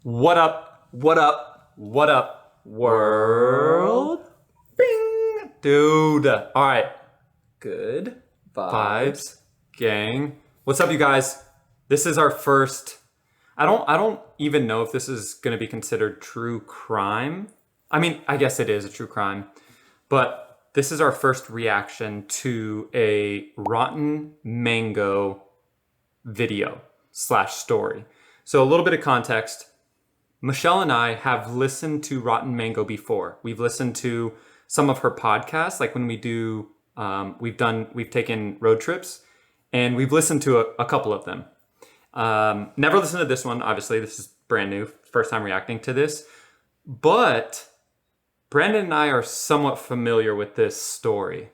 What up? What up? What up, world? Bing! Dude. All right. Good Vibes, gang. What's up, you guys? This is our first. I don't even know if this is going to be considered true crime. I mean, I guess it is a true crime, but this is our first reaction to a Rotten Mango video slash story. So a little bit of context. Michelle and I have listened to Rotten Mango before. We've listened to some of her podcasts, like when we do, we've taken road trips, and we've listened to a couple of them. Never listened to this one, obviously. This is brand new, first time reacting to this. But Brandon and I are somewhat familiar with this story.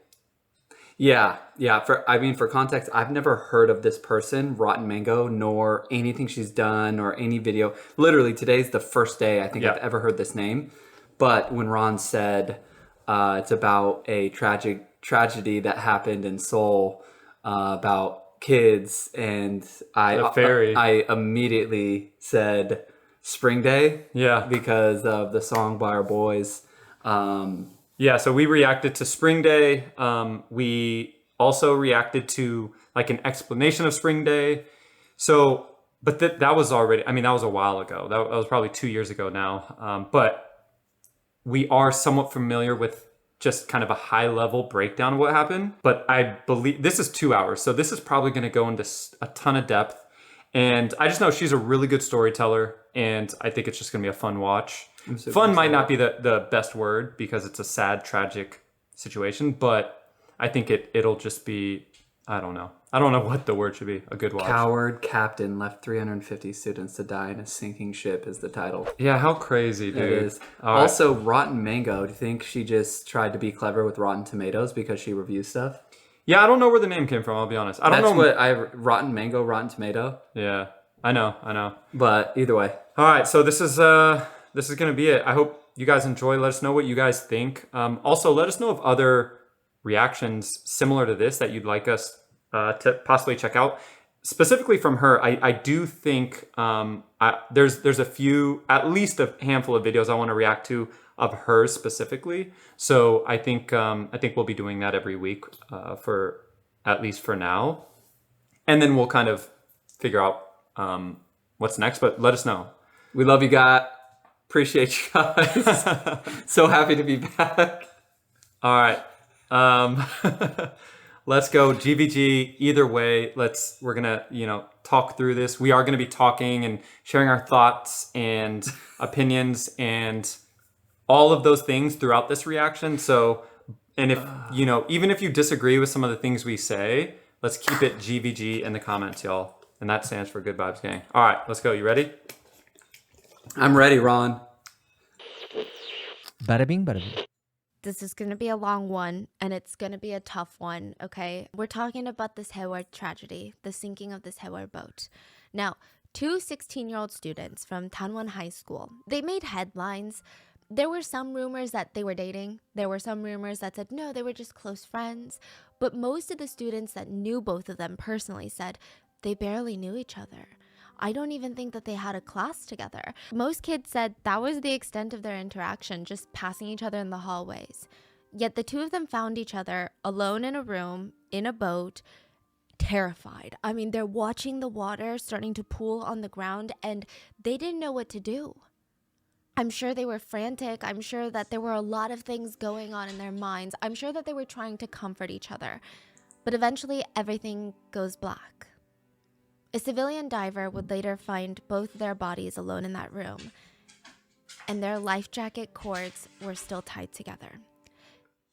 Yeah. For context, I've never heard of this person, Rotten Mango, nor anything she's done or any video. Literally, today's the first day I think Yeah. I've ever heard this name. But when Ron said it's about a tragedy that happened in Seoul about kids, and The ferry. I immediately said Spring Day, Yeah. because of the song by our boys. Yeah, so we reacted to Spring Day. We also reacted to like an explanation of Spring Day. So, but that was already, I mean, that was a while ago. That was probably 2 years ago now. But we are somewhat familiar with just kind of a high level breakdown of what happened. But I believe this is 2 hours. So this is probably going to go into a ton of depth. And I just know she's a really good storyteller. And I think it's just going to be a fun watch. Fun might not be the best word because it's a sad, tragic situation, but I think it'll just be, I don't know. I don't know what the word should be. A good watch. Coward captain left 350 students to die in a sinking ship is the title. Yeah, how crazy, dude. It is. All right. Also, Rotten Mango. Do you think she just tried to be clever with Rotten Tomatoes because she reviews stuff? Yeah, I don't know where the name came from, I'll be honest. I don't That's know. what Rotten Mango, Rotten Tomato. Yeah, I know. But either way, All right, so this is going to be it. I hope you guys enjoy. Let us know what you guys think. Also, let us know of other reactions similar to this that you'd like us to possibly check out. Specifically from her, I do think there's a few, at least a handful of videos I want to react to of hers specifically. So I think we'll be doing that every week for at least for now, and then we'll kind of figure out what's next. But let us know. we love you guys. Appreciate you guys. So happy to be back. All right. Let's go GVG. Either way, we're gonna, talk through this. We are gonna be talking and sharing our thoughts and opinions and all of those things throughout this reaction. So, and if, even if you disagree with some of the things we say, let's keep it GVG in the comments, y'all. And that stands for Good Vibes Gang. All right, let's go. You ready? I'm ready, Ron. Bada bing, bada bing. This is going to be a long one, and it's going to be a tough one, okay? We're talking about this Sewol tragedy, the sinking of the Sewol boat. Now, two 16-year-old students from Tanwon High School, they made headlines. There were some rumors that they were dating. There were some rumors that said, no, they were just close friends. But most of the students that knew both of them personally said they barely knew each other. I don't even think that they had a class together. Most kids said that was the extent of their interaction, just passing each other in the hallways. Yet the two of them found each other alone in a room, in a boat, terrified. I mean, they're watching the water starting to pool on the ground, and they didn't know what to do. I'm sure they were frantic. I'm sure that there were a lot of things going on in their minds. I'm sure that they were trying to comfort each other. But eventually, everything goes black. A civilian diver would later find both their bodies alone in that room, and their life jacket cords were still tied together.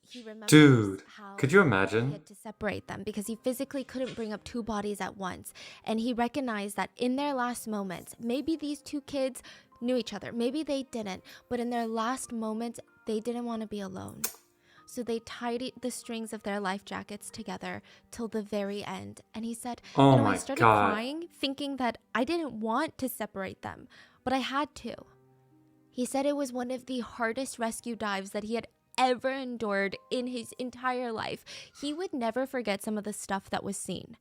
He remembers Dude, how could you he imagine? had to separate them because he physically couldn't bring up two bodies at once, and he recognized that in their last moments, maybe these two kids knew each other, maybe they didn't, but in their last moments, they didn't want to be alone. So they tied the strings of their life jackets together till the very end. And he said, Oh I my started God. crying, thinking that I didn't want to separate them, but I had to. He said it was one of the hardest rescue dives that he had ever endured in his entire life. He would never forget some of the stuff that was seen.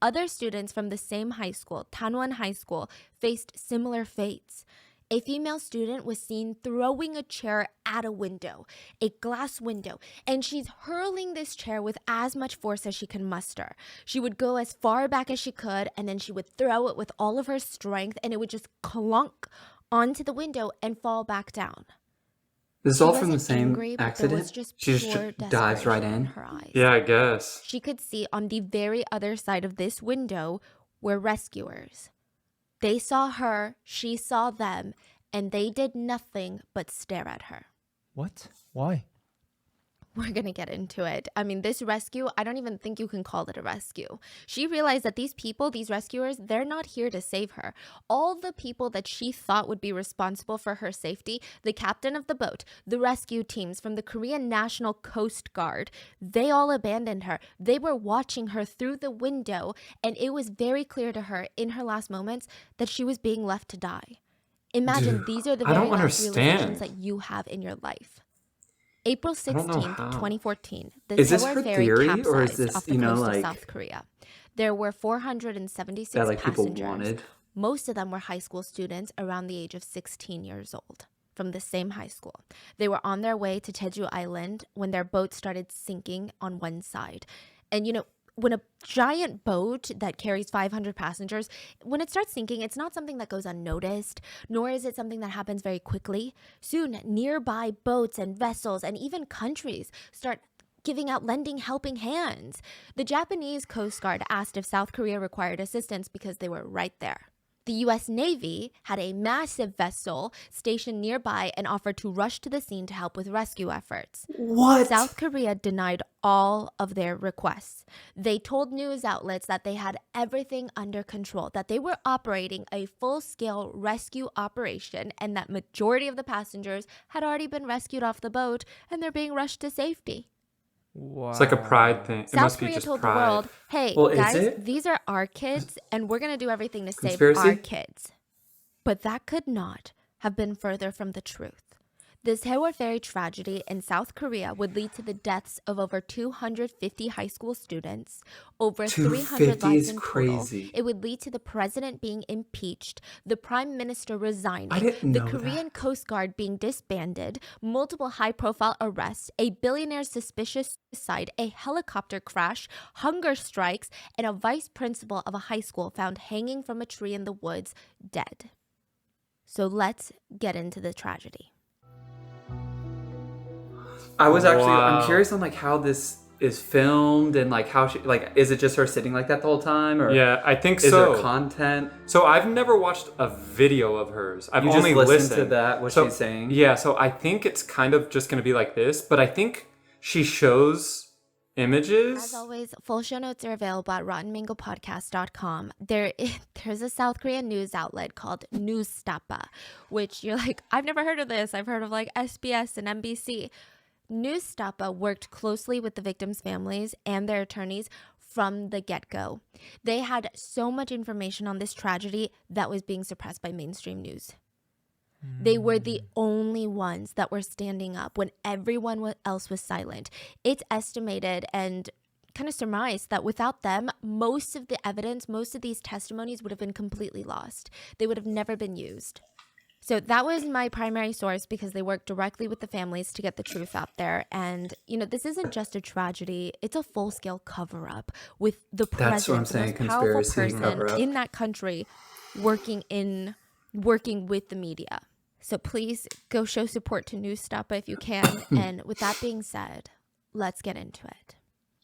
Other students from the same high school, Tanwon High School, faced similar fates. A female student was seen throwing a chair at a window, a glass window, and she's hurling this chair with as much force as she can muster. She would go as far back as she could, and then she would throw it with all of her strength, and it would just clunk onto the window and fall back down. This is She all from the wasn't same angry, but there was accident? just She just pure dives right desperation in? her eyes. Yeah, I guess. She could see on the very other side of this window were rescuers. They saw her, she saw them, and they did nothing but stare at her. What? Why? We're going to get into it. I mean, this rescue, I don't even think you can call it a rescue. She realized that these people, these rescuers, they're not here to save her. All the people that she thought would be responsible for her safety, the captain of the boat, the rescue teams from the Korean National Coast Guard, they all abandoned her. They were watching her through the window, and it was very clear to her in her last moments that she was being left to die. Imagine these are the I very don't last realizations understand. that you have in your life. April don't know 16th, how. 2014, the Is this Sewol her Ferry theory, capsized or is this, off the you know, coast like, of South Korea. There were 476 that like people passengers. wanted? Most of them were high school students around the age of 16 years old from the same high school. They were on their way to Jeju Island when their boat started sinking on one side. And, you know, when a giant boat that carries 500 passengers, when it starts sinking, it's not something that goes unnoticed, nor is it something that happens very quickly. Soon, nearby boats and vessels and even countries start giving out lending helping hands. The Japanese Coast Guard asked if South Korea required assistance because they were right there. The U.S. Navy had a massive vessel stationed nearby and offered to rush to the scene to help with rescue efforts. What? South Korea denied all of their requests. They told news outlets that they had everything under control, that they were operating a full-scale rescue operation, and that majority of the passengers had already been rescued off the boat and they're being rushed to safety. Wow. It's like a pride thing. It South must be Korea just told pride. the world, hey, Well, is guys, it? these are our kids, and we're going to do everything to save Conspiracy? our kids. But that could not have been further from the truth. The Sewol Ferry tragedy in South Korea would lead to the deaths of over 250 high school students, over 300 250 lives is in total. crazy. It would lead to the president being impeached, the prime minister resigning, I didn't the know Korean that. Coast Guard being disbanded, multiple high-profile arrests, a billionaire's suspicious suicide, a helicopter crash, hunger strikes, and a vice principal of a high school found hanging from a tree in the woods, dead. So let's get into the tragedy. I was actually, Wow. I'm curious on like how this is filmed and like how she, like, is it just her sitting like that the whole time? Or Yeah, I think is so. there content? So I've never watched a video of hers. I've You just only listened listened to that, what she's saying? Yeah, so I think it's kind of just going to be like this, but I think she shows images. As always, full show notes are available at rottenmangopodcast.com. There's a South Korean news outlet called Newstapa, which you're like, I've never heard of this. I've heard of like SBS and NBC. Newstapa worked closely with the victims' families and their attorneys from the get-go. They had so much information on this tragedy that was being suppressed by mainstream news. They were the only ones that were standing up when everyone else was silent. It's estimated and kind of surmised that without them, most of the evidence, most of these testimonies would have been completely lost. They would have never been used. So that was my primary source because they worked directly with the families to get the truth out there. And, you know, this isn't just a tragedy. It's a full-scale cover-up with the That's what I'm president, the saying, most powerful conspiracy person cover-up. in that country working with the media. So please go show support to Newstapa if you can. And with that being said, let's get into it.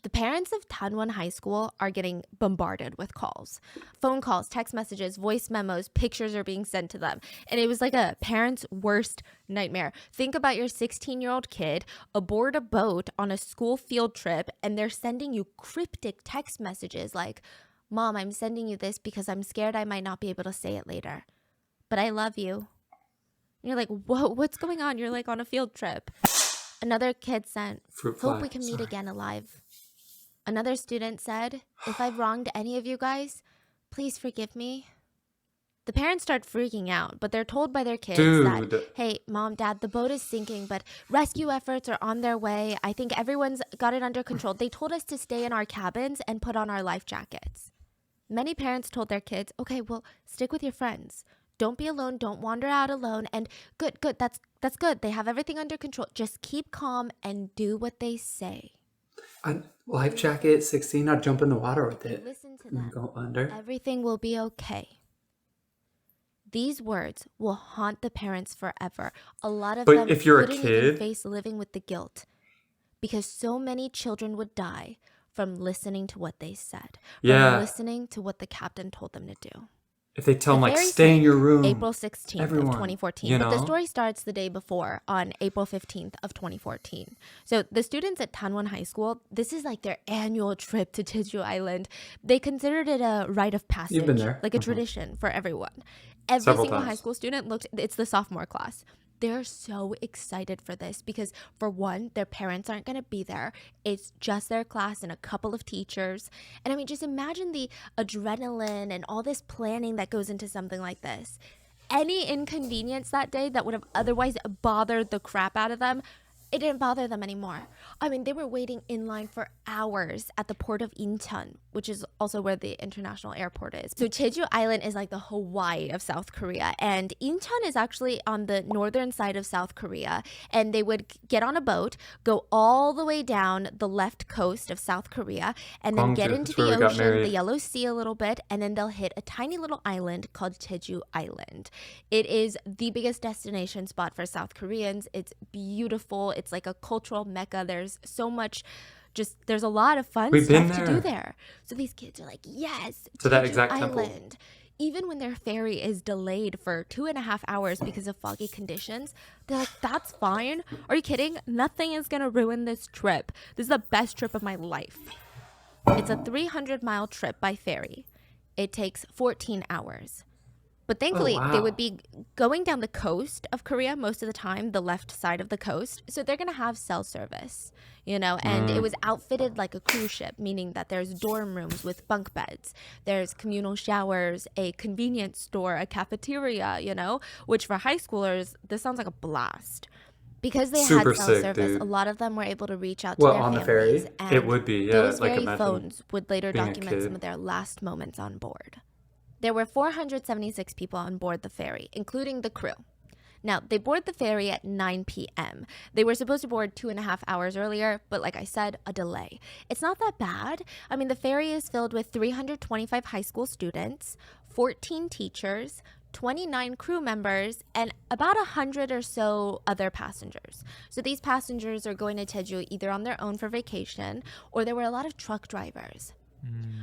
The parents of Tanwon High School are getting bombarded with calls. Phone calls, text messages, voice memos, pictures are being sent to them. And it was like a parent's worst nightmare. Think about your 16-year-old kid aboard a boat on a school field trip, and they're sending you cryptic text messages like, "Mom, I'm sending you this because I'm scared I might not be able to say it later. But I love you." And you're like, what's going on? You're like on a field trip. Another kid sent, Fruit "Hope fly, we can meet sorry. again alive." Another student said, "If I've wronged any of you guys, please forgive me." The parents start freaking out, but they're told by their kids that, Dude. "Hey, Mom, Dad, the boat is sinking, but rescue efforts are on their way. I think everyone's got it under control. They told us to stay in our cabins and put on our life jackets." Many parents told their kids, "Okay, well, stick with your friends. Don't be alone. Don't wander out alone. And good. That's good. They have everything under control. Just keep calm and do what they say. Life jacket, 16, I'd jump in the water with it. Listen to And them. go under. Everything will be okay. These words will haunt the parents forever. A lot of But them if you're a couldn't kid- even face living with the guilt because so many children would die from listening to what they said, Yeah. from listening to what the captain told them to do. If they tell them, The like, ferry stay in sank your room. April 16th everyone, of 2014. you But the know? story starts the day before on April 15th of 2014. So the students at Tanwon High School, this is like their annual trip to Jeju Island. They considered it a rite of passage. You've been there. Like a tradition for everyone. Every Several single high times. school student looked, it's the sophomore class. They're so excited for this because, for one, their parents aren't going to be there. It's just their class and a couple of teachers. And I mean, just imagine the adrenaline and all this planning that goes into something like this. Any inconvenience that day that would have otherwise bothered the crap out of them, it didn't bother them anymore. I mean, they were waiting in line for hours at the port of Incheon, which is also where the international airport is. So Jeju Island is like the Hawaii of South Korea, and Incheon is actually on the northern side of South Korea. And they would get on a boat, go all the way down the left coast of South Korea, and then get Gwangju, into that's where the we got ocean, married. the Yellow Sea a little bit, and then they'll hit a tiny little island called Jeju Island. It is the biggest destination spot for South Koreans. It's beautiful. It's like a cultural mecca. There's so much, there's a lot of fun We've been stuff to do there. there. So these kids are like, yes, To that Jeju exact temple. Island. Even when their ferry is delayed for 2.5 hours because of foggy conditions, they're like, that's fine. Are you kidding? Nothing is going to ruin this trip. This is the best trip of my life. It's a 300-mile trip by ferry. It takes 14 hours. But thankfully, they wow. would be going down the coast of Korea most of the time, the left side of the coast. So they're going to have cell service, and it was outfitted like a cruise ship, meaning that there's dorm rooms with bunk beds. There's communal showers, a convenience store, a cafeteria, which for high schoolers, this sounds like a blast. Because they Super had cell sick, service, dude. a lot of them were able to reach out to Well, their on the families. ferry? And It would be, yeah, those like, very imagine phones would later being a document some kid. of their last moments on board. There were 476 people on board the ferry, including the crew. Now, they board the ferry at 9 p.m. They were supposed to board 2.5 hours earlier, but like I said, a delay. It's not that bad. I mean, the ferry is filled with 325 high school students, 14 teachers, 29 crew members, and about 100 or so other passengers. So these passengers are going to Jeju either on their own for vacation, or there were a lot of truck drivers.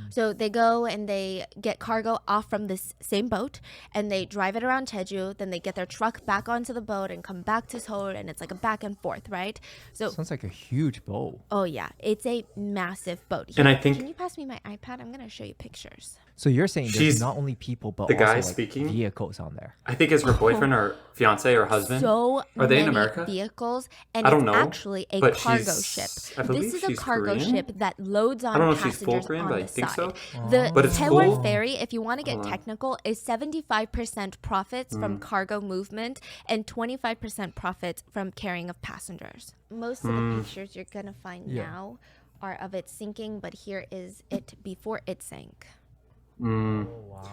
So they go and they get cargo off from this same boat and they drive it around Jeju. Then they get their truck back onto the boat and come back to Seoul, and it's like a back and forth, right? So, Sounds like a huge boat. oh yeah, it's a massive boat. And I Here, think- can you pass me my iPad? I'm gonna show you pictures. So you're saying there's She's- not only people, but the also guy like speaking? vehicles on there. I think is her boyfriend or fiance or husband. So Are they in many America? vehicles, and I don't it's know, actually a but cargo she's- ship. I believe This is a she's cargo Korean? ship that loads on I don't know if she's full passengers Korean, on but the I think side. so. The But it's Sewol cool. Ferry, if you want to get Hold on. technical, is 75% profits from Mm. cargo movement and 25% profits from carrying of passengers. Most of the pictures you're gonna find Yeah. now are of it sinking, but here is it before it sank.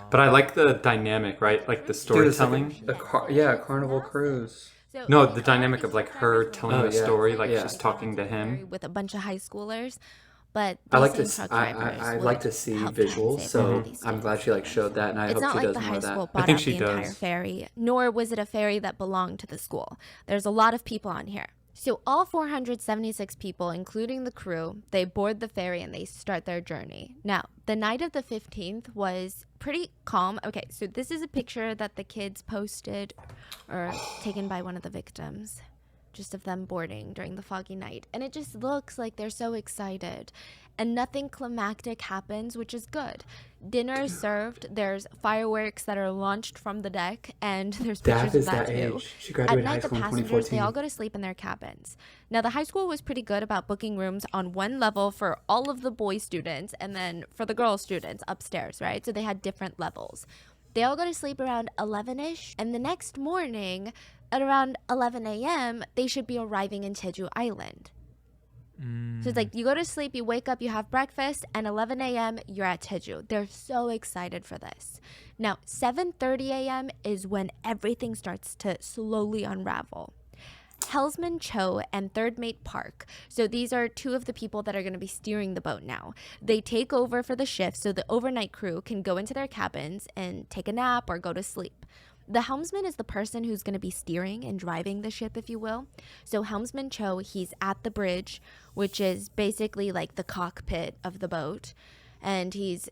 But I like the dynamic, right? Like the Dude, it's like storytelling. a carnival cruise. So No, these the are dynamic these of like two her drivers telling were the yeah. story, like Yeah. she's talking to ferry him. with a bunch of high schoolers. But I like these to. same truck I drivers I would like to see help try and visuals, save so these I'm glad students. she like showed that, and I It's hope not she like does the more high of school that. bought think out she the entire does. ferry, nor was it a ferry that belonged to the school. There's a lot of people on here. So all 476 people, including the crew, they board the ferry and they start their journey. Now, the night of the 15th was pretty calm. Okay, so this is a picture that the kids posted or taken by one of the victims, just of them boarding during the foggy night. And it just looks like they're so excited. And nothing climactic happens, which is good. Dinner is served. There's fireworks that are launched from the deck, and there's Daph pictures is of that that too. age. She At graduated high night, the school in passengers, 2014. they all go to sleep in their cabins. Now, the high school was pretty good about booking rooms on one level for all of the boy students, and then for the girl students upstairs, right? So they had different levels. They all go to sleep around 11-ish, and the next morning, at around 11 a.m., they should be arriving in Jeju Island. So it's like you go to sleep, you wake up, you have breakfast, and 11 a.m. you're at Jeju. They're so excited for this. Now, 7:30 a.m. is when everything starts to slowly unravel. Helmsman Cho and third mate Park. So these are two of the people that are going to be steering the boat now. They take over for the shift so the overnight crew can go into their cabins and take a nap or go to sleep. The helmsman is the person who's going to be steering and driving the ship, if you will. So Helmsman Cho, he's at the bridge, which is basically like the cockpit of the boat. And he's,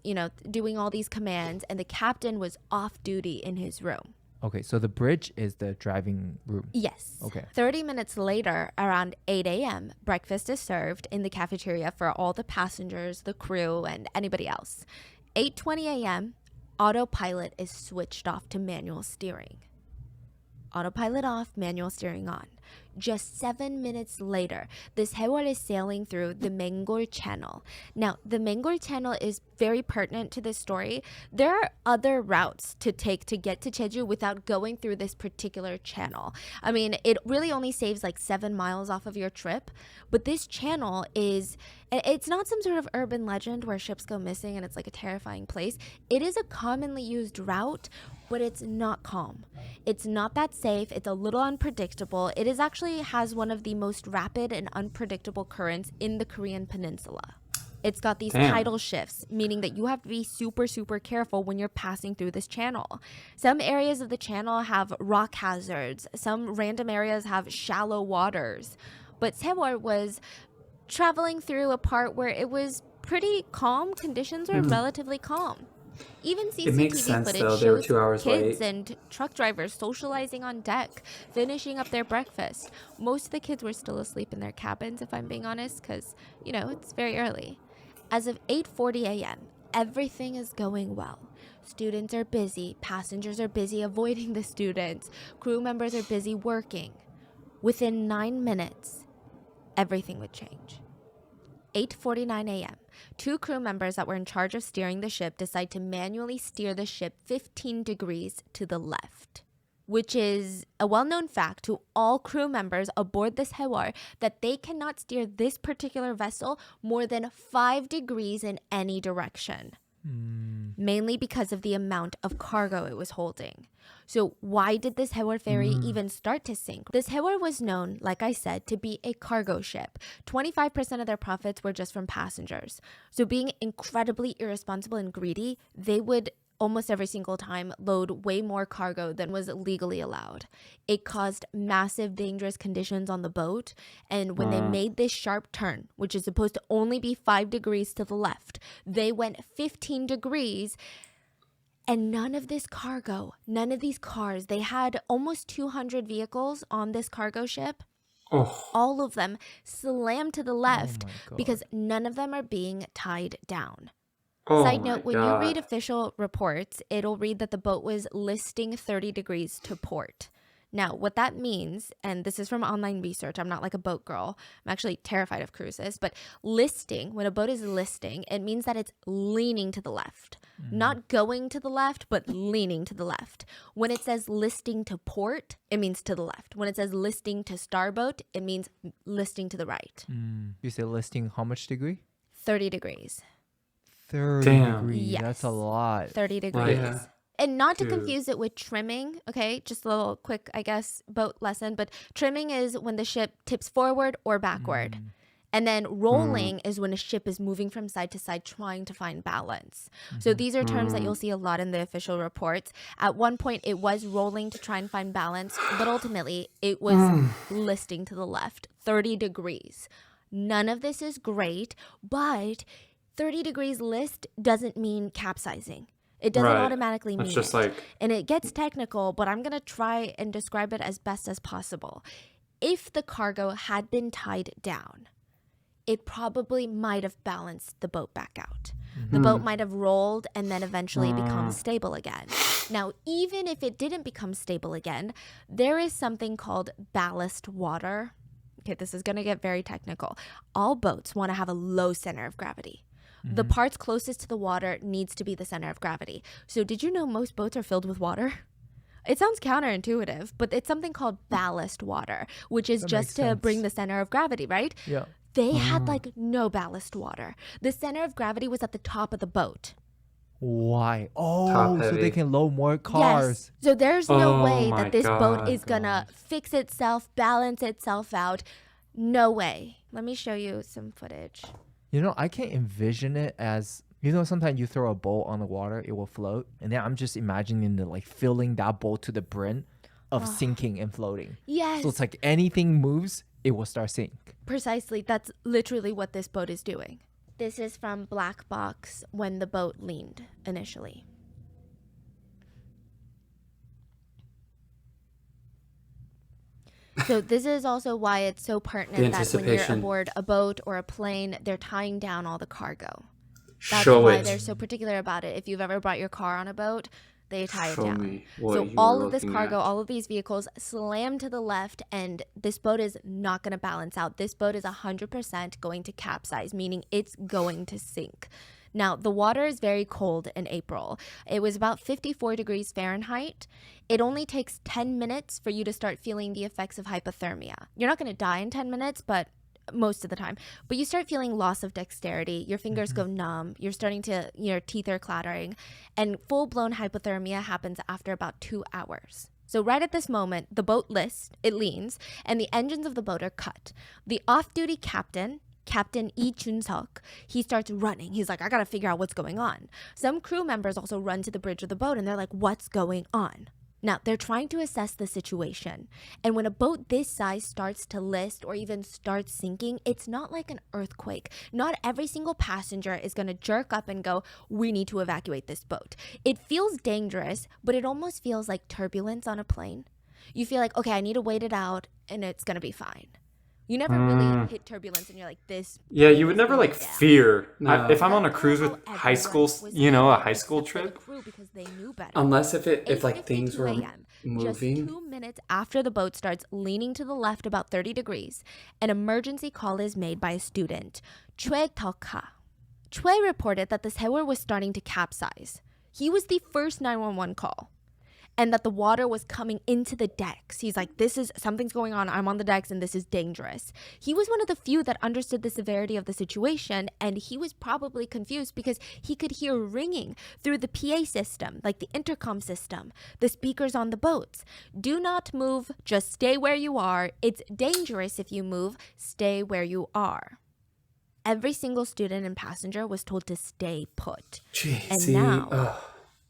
doing all these commands. And the captain was off duty in his room. Okay, so the bridge is the driving room. Yes. Okay. 30 minutes later, around 8 a.m., breakfast is served in the cafeteria for all the passengers, the crew, and anybody else. 8:20 a.m., autopilot is switched off to manual steering. Autopilot off, manual steering on. Just 7 minutes later, the Sewol is sailing through the Mengol Channel. Now, the Mengol Channel is very pertinent to this story. There are other routes to take to get to Jeju without going through this particular channel. I mean, it really only saves like 7 miles off of your trip, but this channel it's not some sort of urban legend where ships go missing and it's like a terrifying place. It is a commonly used route, but it's not calm. It's not that safe. It's a little unpredictable. It is actually has one of the most rapid and unpredictable currents in the Korean peninsula. It's got these tidal shifts, meaning that you have to be super, super careful when you're passing through this channel. Some areas of the channel have rock hazards. Some random areas have shallow waters. But Sewol was traveling through a part where it was pretty calm. Conditions were relatively calm. Even It makes CCTV sense, footage though. They were shows 2 hours kids late. and truck drivers socializing on deck, finishing up their breakfast. Most of the kids were still asleep in their cabins, if I'm being honest, because, it's very early. As of 8:40 a.m., everything is going well. Students are busy. Passengers are busy avoiding the students. Crew members are busy working. Within 9 minutes, everything would change. 8:49 a.m. Two crew members that were in charge of steering the ship decide to manually steer the ship 15 degrees to the left, which is a well-known fact to all crew members aboard this Sewol that they cannot steer this particular vessel more than 5 degrees in any direction, mainly because of the amount of cargo it was holding. So why did this Sewol Ferry even start to sink? This Sewol was known, like I said, to be a cargo ship. 25% of their profits were just from passengers. So being incredibly irresponsible and greedy, they would almost every single time load way more cargo than was legally allowed. It caused massive dangerous conditions on the boat. And when they made this sharp turn, which is supposed to only be 5 degrees to the left, they went 15 degrees. And none of this cargo, none of these cars, they had almost 200 vehicles on this cargo ship. All of them slammed to the left because none of them are being tied down. Side note, when you read official reports, it'll read that the boat was listing 30 degrees to port. Now, what that means, and this is from online research, I'm not like a boat girl. I'm actually terrified of cruises, but listing, when a boat is listing, it means that it's leaning to the left. Not going to the left, but leaning to the left. When it says listing to port, it means to the left. When it says listing to starboat, it means listing to the right. You say listing how much degree? 30 degrees. 30 Damn. degrees. Yes. That's a lot. 30 degrees. Yeah. And not to Dude. confuse it with trimming, okay? Just a little quick, I guess, boat lesson. But trimming is when the ship tips forward or backward. And then rolling is when a ship is moving from side to side trying to find balance. So these are terms that you'll see a lot in the official reports. At one point, it was rolling to try and find balance, but ultimately, it was listing to the left, 30 degrees. None of this is great, but 30 degrees list doesn't mean capsizing. It doesn't Right. automatically mean It's just it. like, And it gets technical, but I'm going to try and describe it as best as possible. If the cargo had been tied down, it probably might have balanced the boat back out. The boat might have rolled and then eventually become stable again. Now, even if it didn't become stable again, there is something called ballast water. Okay, this is going to get very technical. All boats want to have a low center of gravity. The parts closest to the water needs to be the center of gravity. So did you know most boats are filled with water? It sounds counterintuitive, but it's something called ballast water, which is That just makes to bring sense. the center of gravity, right? Yeah. They had like no ballast water. The center of gravity was at the top of the boat. Why? Top Oh, so they heavy. can load more cars. Yes. So there's no Oh way my that this boat God. is gonna fix itself, balance itself out. No way. Let me show you some footage. You know, I can't envision it as, you know, sometimes you throw a boat on the water, it will float. And then I'm just imagining the like filling that boat to the brim of sinking and floating. Yes. So it's like anything moves, it will start sink. Precisely. That's literally what this boat is doing. This is from Black Box when the boat leaned initially. So this is also why it's so pertinent that when you're anticipation. aboard a boat or a plane, they're tying down all the cargo. That's Show why it. they're so particular about it. If you've ever brought your car on a boat, they tie it Show down. me what So you all were of this looking cargo, at. all of these vehicles slam to the left, and this boat is not going to balance out. This boat is 100% going to capsize, meaning it's going to sink. Now, the water is very cold in April. It was about 54 degrees Fahrenheit. It only takes 10 minutes for you to start feeling the effects of hypothermia. You're not going to die in 10 minutes, but most of the time. But you start feeling loss of dexterity. Your fingers go numb. You're starting to, your teeth are clattering. And full-blown hypothermia happens after about 2 hours. So right at this moment, the boat leans, and the engines of the boat are cut. The off-duty Captain Lee Chun-seok, he starts running. He's like, I gotta figure out what's going on. Some crew members also run to the bridge of the boat, and they're like, what's going on? Now, they're trying to assess the situation. And when a boat this size starts to list or even starts sinking, it's not like an earthquake. Not every single passenger is going to jerk up and go, we need to evacuate this boat. It feels dangerous, but it almost feels like turbulence on a plane. You feel like, okay, I need to wait it out and it's going to be fine. You never really hit turbulence and you're like, this. Yeah, you would never like down. fear. No. If I'm on a That's cruise how with everyone high school, was you know, a feeling, high school except for the trip. crew, because they knew better. Unless if like things 8:52 were a.m., Just moving. 2 minutes after the boat starts leaning to the left about 30 degrees, an emergency call is made by a student, Choi Tok-ha. Choi reported that the Sewol was starting to capsize. He was the first 911 call. And that the water was coming into the decks. He's like, something's going on. I'm on the decks and this is dangerous. He was one of the few that understood the severity of the situation. And he was probably confused because he could hear ringing through the PA system, like the intercom system, the speakers on the boats. Do not move. Just stay where you are. It's dangerous if you move. Stay where you are. Every single student and passenger was told to stay put. And now,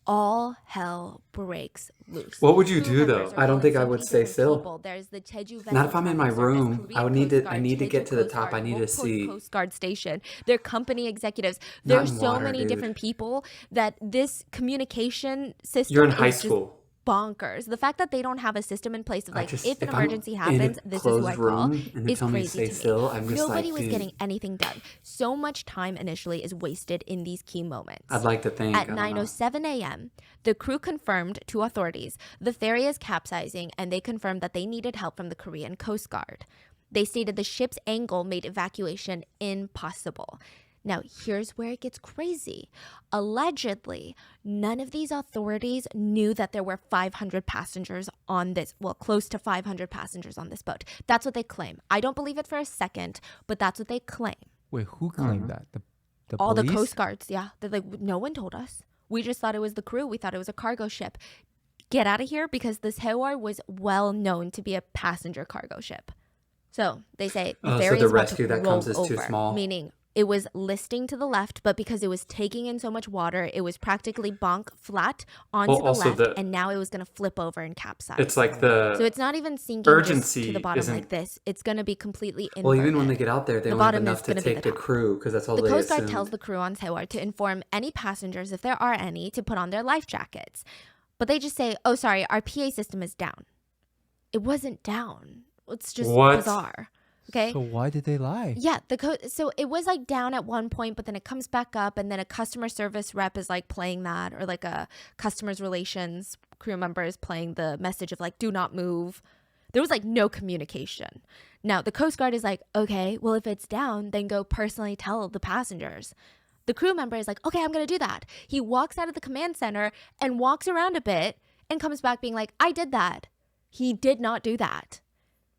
all hell breaks loose. What would you Crew do, members though? are I don't going think I so would many stay different still. people. There's the Jeju Not if I'm in my Vessel Traffic room. Service, I would Korean need to. Coast I Guard, need to get Jeju to the Coast top. I Guard, need to Wolf see. Coast Guard Station. Their company executives. Not There's in so water, many dude. different people that this communication system You're in high is just school. bonkers. The fact that they don't have a system in place of like, if an I'm emergency in a happens, this is who I closed call, room and they is tell me to crazy stay to me. still, I'm just Nobody like, was dude. getting anything done. So much time initially is wasted in these key moments. I'd like to think. At I don't know. 9:07 a.m., the crew confirmed to authorities the ferry is capsizing, and they confirmed that they needed help from the Korean Coast Guard. They stated the ship's angle made evacuation impossible. Now, here's where it gets crazy. Allegedly, none of these authorities knew that there were 500 passengers on this, well, close to 500 passengers on this boat. That's what they claim. I don't believe it for a second, but that's what they claim. Wait, who claimed that? The All police? the Coast Guards, yeah. They're like, no one told us. We just thought it was the crew. We thought it was a cargo ship. Get out of here, because the Sewol was well known to be a passenger cargo ship. So they say the Oh, so ferry the is about rescue to that roll comes is too over, small. meaning it was listing to the left, but because it was taking in so much water, it was practically bonk flat onto Well, the also left, and now it was going to flip over and capsize. It's like the so it's not even sinking just urgency to the bottom isn't- like this. It's going to be completely inverted. Well, even when they get out there, they The don't have bottom enough is to gonna be take the the top. crew because that's all The they Coast Guard assumed. tells the crew on Sewol to inform any passengers, if there are any, to put on their life jackets. But they just say, oh, sorry, our PA system is down. It wasn't down. It's just What? bizarre. Okay. So why did they lie? Yeah, so it was like down at one point, but then it comes back up, and then a customer service rep is like playing that, or like a customers relations crew member is playing the message of like, do not move. There was like no communication. Now the Coast Guard is like, okay, well, if it's down, then go personally tell the passengers. The crew member is like, okay, I'm going to do that. He walks out of the command center and walks around a bit and comes back being like, I did that. He did not do that.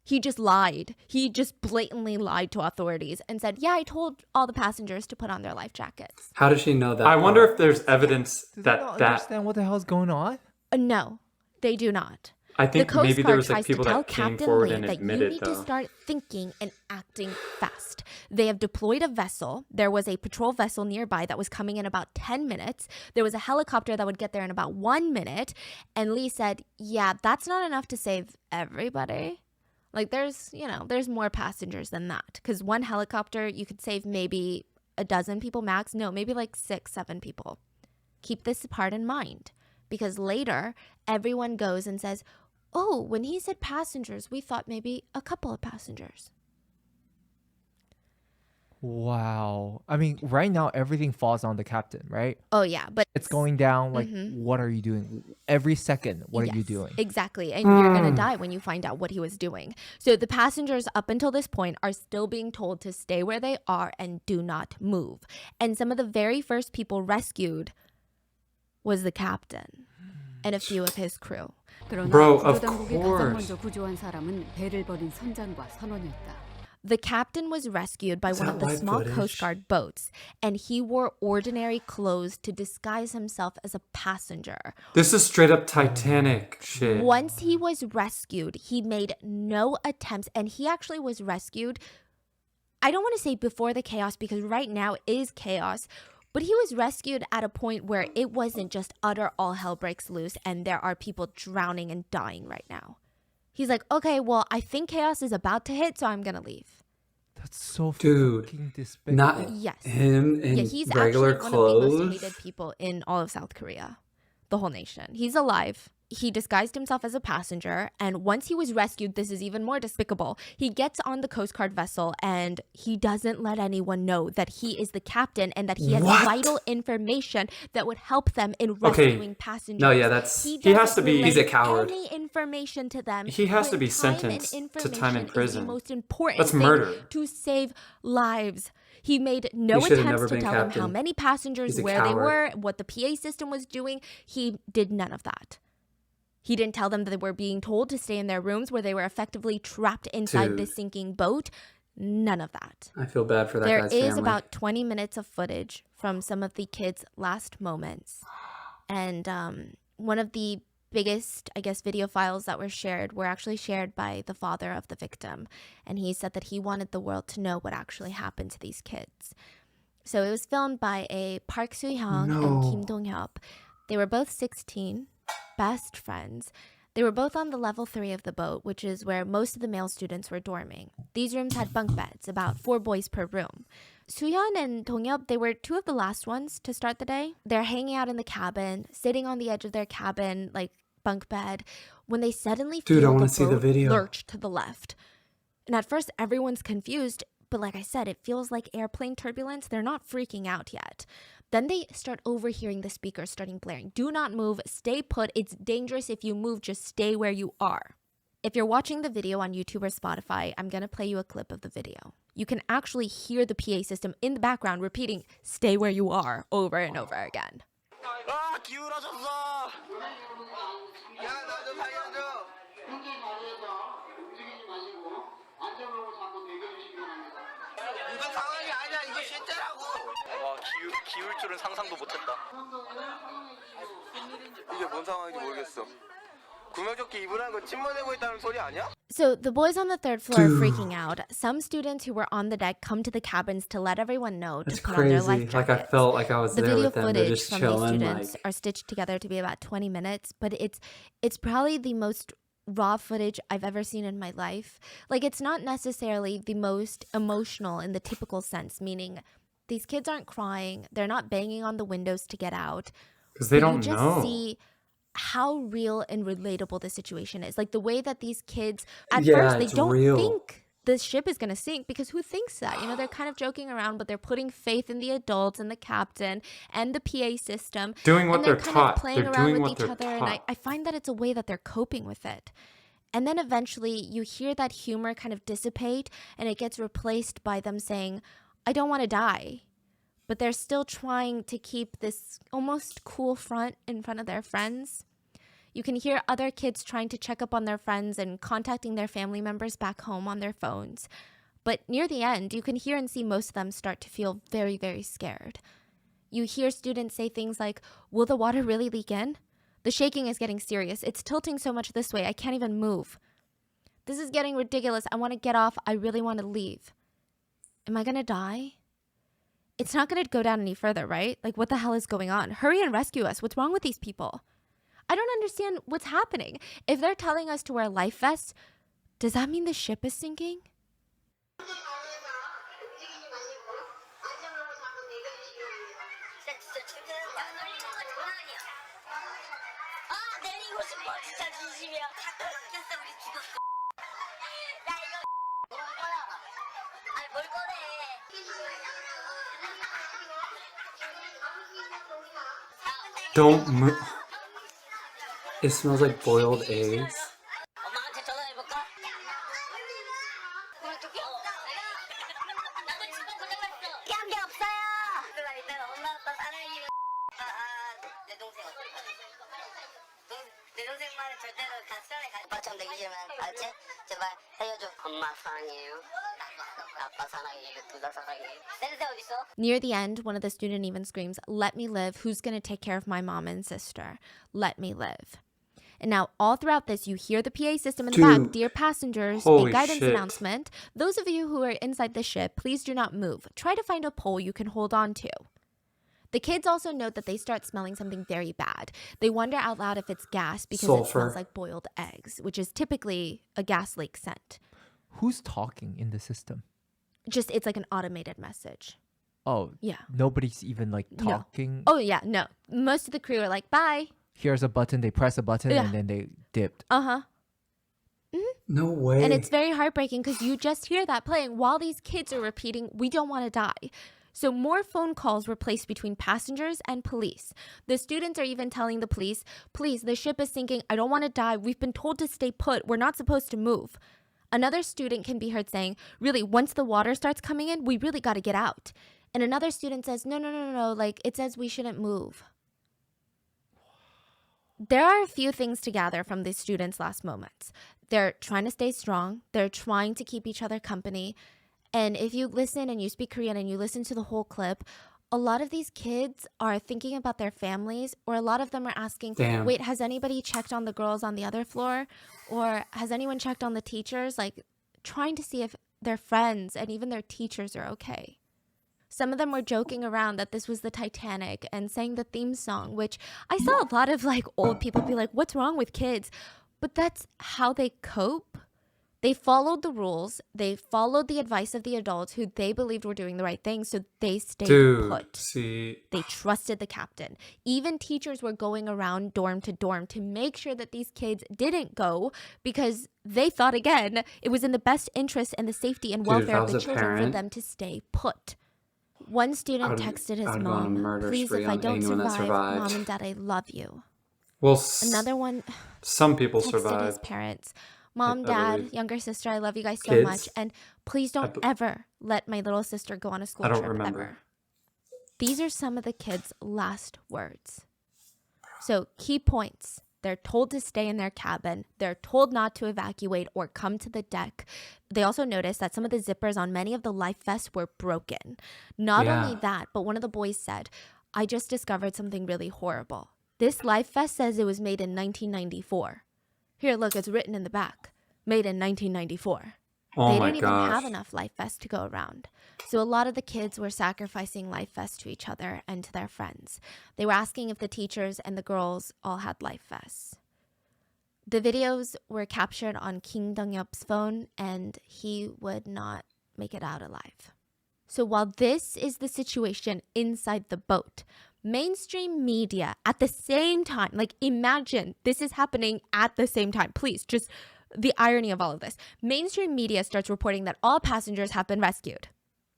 He just lied. He just blatantly lied to authorities and said, yeah, I told all the passengers to put on their life jackets. How does she know that? I wonder if there's evidence Do they not that understand what the hell's going on? No, they do not. I think the Coast maybe Guard there was like tries people to tell that came Captain forward Lee and that you admitted need though. to start thinking and acting fast. They have deployed a vessel. There was a patrol vessel nearby that was coming in about 10 minutes. There was a helicopter that would get there in about 1 minute. And Lee said, yeah, that's not enough to save everybody. Like there's more passengers than that. Because one helicopter, you could save maybe a dozen people max. No, maybe like 6, 7 people. Keep this part in mind. Because later, everyone goes and says, oh, when he said passengers, we thought maybe a couple of passengers. Wow. I mean, right now everything falls on the captain, right? Oh, yeah. But It's going down. Like, what are you doing? Every second, what are you yes, doing? Exactly. And you're going to die when you find out what he was doing. So the passengers up until this point are still being told to stay where they are and do not move. And some of the very first people rescued was the captain and a few of his crew. Bro, of 구조당국이 가장 course. 먼저 구조한 사람은 배를 버린 선장과 선원이었다. The captain was rescued by one that of the live small footage? Coast Guard boats, and he wore ordinary clothes to disguise himself as a passenger. This is straight up Titanic shit. Once he was rescued, he made no attempts, and he actually was rescued, I don't want to say before the chaos, because right now is chaos, but he was rescued at a point where it wasn't just utter all hell breaks loose and there are people drowning and dying right now. He's like, okay, well, I think chaos is about to hit, so I'm going to leave. That's so Dude, fucking despicable. Not Yes. him in Yeah, he's regular actually one of the most clothes. hated people in all of South Korea, the whole nation. He's alive. He disguised himself as a passenger, and once he was rescued, this is even more despicable. He gets on the Coast Guard vessel, and he doesn't let anyone know that he is the captain and that he has What? vital information that would help them in Okay. rescuing passengers. No, yeah, that's- He has doesn't to be- relay he's a coward. Any information to them. He has to when be time and sentenced to time in information is prison. the most important That's thing murder. to save lives. He made no He should have attempts never to been tell them how captain. many passengers, He's a where they coward. were, what the PA system was doing. He did none of that. He didn't tell them that they were being told to stay in their rooms where they were effectively trapped inside Dude. this sinking boat. None of that. I feel bad for that There guy's is family. about 20 minutes of footage from some of the kids' last moments. And one of the biggest, I guess, video files that were actually shared by the father of the victim. And he said that he wanted the world to know what actually happened to these kids. So it was filmed by a Park Soo-hyung and Kim Dong-hyuk. They were both 16, best friends. They were both on the level 3 of the boat, which is where most of the male students were dorming. These rooms had bunk beds, about 4 boys per room. Soo-hyun and Dong-hyuk, they were 2 of the last ones to start the day. They're hanging out in the cabin, sitting on the edge of their cabin, like bunk bed, when they suddenly Dude, I feel wanna the see the boat video. lurch to the left. And at first, everyone's confused, but like I said, it feels like airplane turbulence. They're not freaking out yet. Then they start overhearing the speakers starting blaring. Do not move. Stay put. It's dangerous if you move. Just stay where you are. If you're watching the video on YouTube or Spotify, I'm going to play you a clip of the video. You can actually hear the PA system in the background repeating, stay where you are, over and over again. 아 기울어졌어. 야 나 좀 살려줘. 이건 상황이 아니야. 이거 실제라고. 와 기울 줄은 상상도 못했다. 이게 뭔 상황인지 모르겠어. 구명조끼 입으라는 건 침몰되고 있다는 소리 아니야? So the boys on the 3rd floor are freaking out. Some students who were on the deck come to the cabins to let everyone know to That's put on their crazy. life Like I jackets. felt like I was The there video with them. They're footage just from these chilling. students Like, are stitched together to be about 20 minutes, but it's probably the most raw footage I've ever seen in my life. Like, it's not necessarily the most emotional in the typical sense, meaning these kids aren't crying, they're not banging on the windows to get out. Because they But don't you just know. see how real and relatable the situation is. Like the way that these kids, at Yeah, first, they it's don't real. think the ship is going to sink, because who thinks that? You know, they're kind of joking around, but they're putting faith in the adults and the captain and the PA system. Doing what and they're they're kind taught. of playing They're around doing with what each they're other. And taught. I find that it's a way that they're coping with it. And then eventually you hear that humor kind of dissipate, and it gets replaced by them saying, I don't want to die. But they're still trying to keep this almost cool front in front of their friends. You can hear other kids trying to check up on their friends and contacting their family members back home on their phones. But near the end, you can hear and see most of them start to feel very, very scared. You hear students say things like, "Will the water really leak in? The shaking is getting serious. It's tilting so much this way, I can't even move. This is getting ridiculous. I want to get off. I really want to leave. Am I going to die? It's not going to go down any further, right? Like, what the hell is going on? Hurry and rescue us. What's wrong with these people? I don't understand what's happening. If they're telling us to wear life vests, does that mean the ship is sinking?" Don't move. It smells like boiled eggs. 엄마한테 전화해볼까? 나도 집안 고장났어. 피한 게 없어요. 누나 일단 엄마 아빠 사랑해요. 내 동생 어떨 거야? 내 동생만은 절대로 가스전에 가. 아빠처럼 되기 싫으면 알지? 제발 살려줘. 엄마 사랑해요. 아빠 사랑해요. 둘 다 사랑해요. 내 동생 어디 있어? Near the end, one of the students even screams, "Let me live. Who's going to take care of my mom and sister? Let me live." And now, all throughout this, you hear the PA system in the back. Dude. "Dear passengers, Holy a guidance shit. announcement. Those of you who are inside the ship, please do not move. Try to find a pole you can hold on to." The kids also note that they start smelling something very bad. They wonder out loud if it's gas because it Sulfur. smells like boiled eggs, which is typically a gas leak scent. Who's talking in the system? Just, it's like an automated message. Oh, Yeah. nobody's even like No. talking. Oh, yeah, no. Most of the crew are like, "Bye." Here's a button. They press a button Yeah. and then they dipped. Uh-huh. No way. And it's very heartbreaking because you just hear that playing while these kids are repeating, "We don't want to die." So more phone calls were placed between passengers and police. The students are even telling the police, "Please, the ship is sinking. I don't want to die. We've been told to stay put. We're not supposed to move." Another student can be heard saying, "Really, once the water starts coming in, we really got to get out." And another student says, No. Like, it says we shouldn't move." There are a few things to gather from these students' last moments. They're trying to stay strong. They're trying to keep each other company. And if you listen and you speak Korean and you listen to the whole clip, a lot of these kids are thinking about their families, or a lot of them are asking, Damn. "Wait, has anybody checked on the girls on the other floor? Or has anyone checked on the teachers?" Like, trying to see if their friends and even their teachers are okay. Some of them were joking around that this was the Titanic and sang the theme song, which I saw a lot of like old people be like, "What's wrong with kids?" But that's how they cope. They followed the rules. They followed the advice of the adults who they believed were doing the right thing, so they stayed Dude, put. see, They trusted the captain. Even teachers were going around dorm to dorm to make sure that these kids didn't go because they thought, again, it was in the best interest and the safety and Dude, if welfare I of the was a children for parent, them to stay put. One student I'd- texted his I'd go on a mom, murder "Please, spree if I on don't anyone that survive, survived." Mom and Dad, I love you." well, Another one some people texted his survived. parents, "Mom, I Dad, believe. younger sister, I love you guys so Kids? much. And please don't be- ever let my little sister go on a school I don't trip remember. ever." These are some of the kids' last words. So, key points. They're told to stay in their cabin. They're told not to evacuate or come to the deck. They also noticed that some of the zippers on many of the life vests were broken. Not Yeah. only that, but one of the boys said, "I just discovered something really horrible. This life vest says it was made in 1994. Here, look, it's written in the back. Made in 1994. Oh They my didn't even have gosh. enough life vests to go around. So a lot of the kids were sacrificing life vests to each other and to their friends. They were asking if the teachers and the girls all had life vests. The videos were captured on Kim Dong-yeop's phone, and he would not make it out alive. So while this is the situation inside the boat, mainstream media at the same time, like imagine this is happening at the same time. Please, just the irony of all of this. Mainstream media starts reporting that all passengers have been rescued.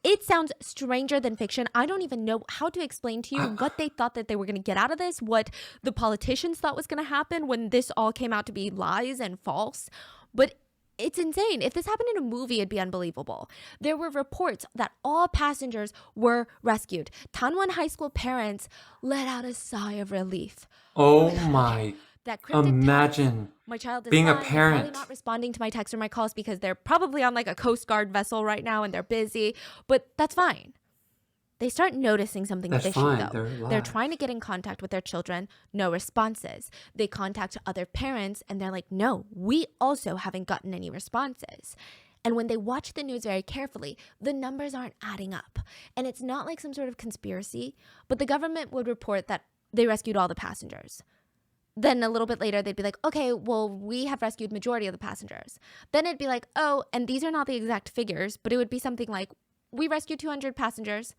It sounds stranger than fiction. I don't even know how to explain to you what they thought that they were going to get out of this, what the politicians thought was going to happen when this all came out to be lies and false. But it's insane. If this happened in a movie, it'd be unbelievable. There were reports that all passengers were rescued. Tanwon High School parents let out a sigh of relief. Oh my That cryptic Imagine text, my child is being a fine, they're probably parent. not responding to my texts or my calls because they're probably on like a Coast Guard vessel right now and they're busy, but that's fine. They start noticing something That's fishy, fine. though. They're They're alive. trying to get in contact with their children, no responses. They contact other parents, and they're like, no, we also haven't gotten any responses. And when they watch the news very carefully, the numbers aren't adding up. And it's not like some sort of conspiracy, but the government would report that they rescued all the passengers. Then a little bit later, they'd be like, okay, well, we have rescued majority of the passengers. Then it'd be like, oh, and these are not the exact figures, but it would be something like, we rescued 200 passengers.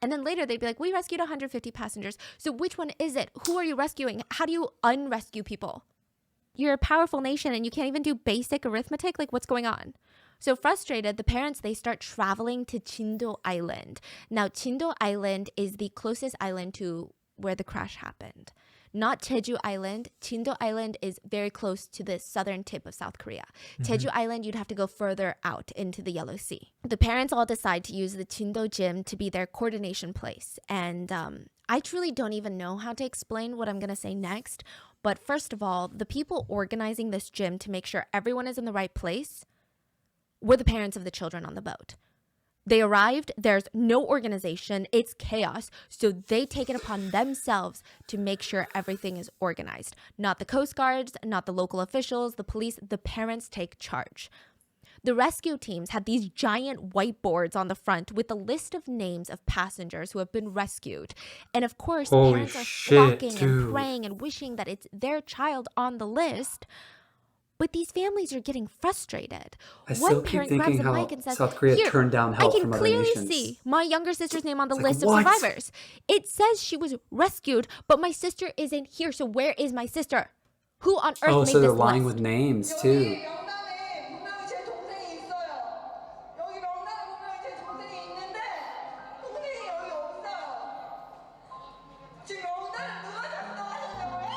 And then later they'd be like, we rescued 150 passengers. So which one is it? Who are you rescuing? How do you unrescue people? You're a powerful nation and you can't even do basic arithmetic? Like, what's going on? So frustrated, the parents, they start traveling to Chindo Island. Now, Chindo Island is the closest island to where the crash happened. Not Jeju Island. Chindo Island is very close to the southern tip of South Korea. Jeju Island, you'd have to go further out into the Yellow Sea. The parents all decide to use the Chindo gym to be their coordination place. And I truly don't even know how to explain what I'm going to say next. But first of all, the people organizing this gym to make sure everyone is in the right place were the parents of the children on the boat. They arrived, there's no organization, it's chaos, so they take it upon themselves to make sure everything is organized. Not the Coast Guards, not the local officials, the police, the parents take charge. The rescue teams had these giant whiteboards on the front with a list of names of passengers who have been rescued. And of course, Holy parents are shit, flocking dude. and praying and wishing that it's their child on the list. But these families are getting frustrated. I still keep parent grabs thinking a how mic and says, South Korea "Here, turned down I help can from other clearly nations." see my younger sister's name on the It's list like, of what? survivors. It says she was rescued, but my sister isn't here. So where is my sister? Who on earth Oh, made so they're this lying list?" with names too. 명단에 분명히 제 동생이 있어요. 여기 명단에 분명히 제 동생이 있는데 동생이 여기 없어요. 지금 명단을 누가 작성하셨냐고요?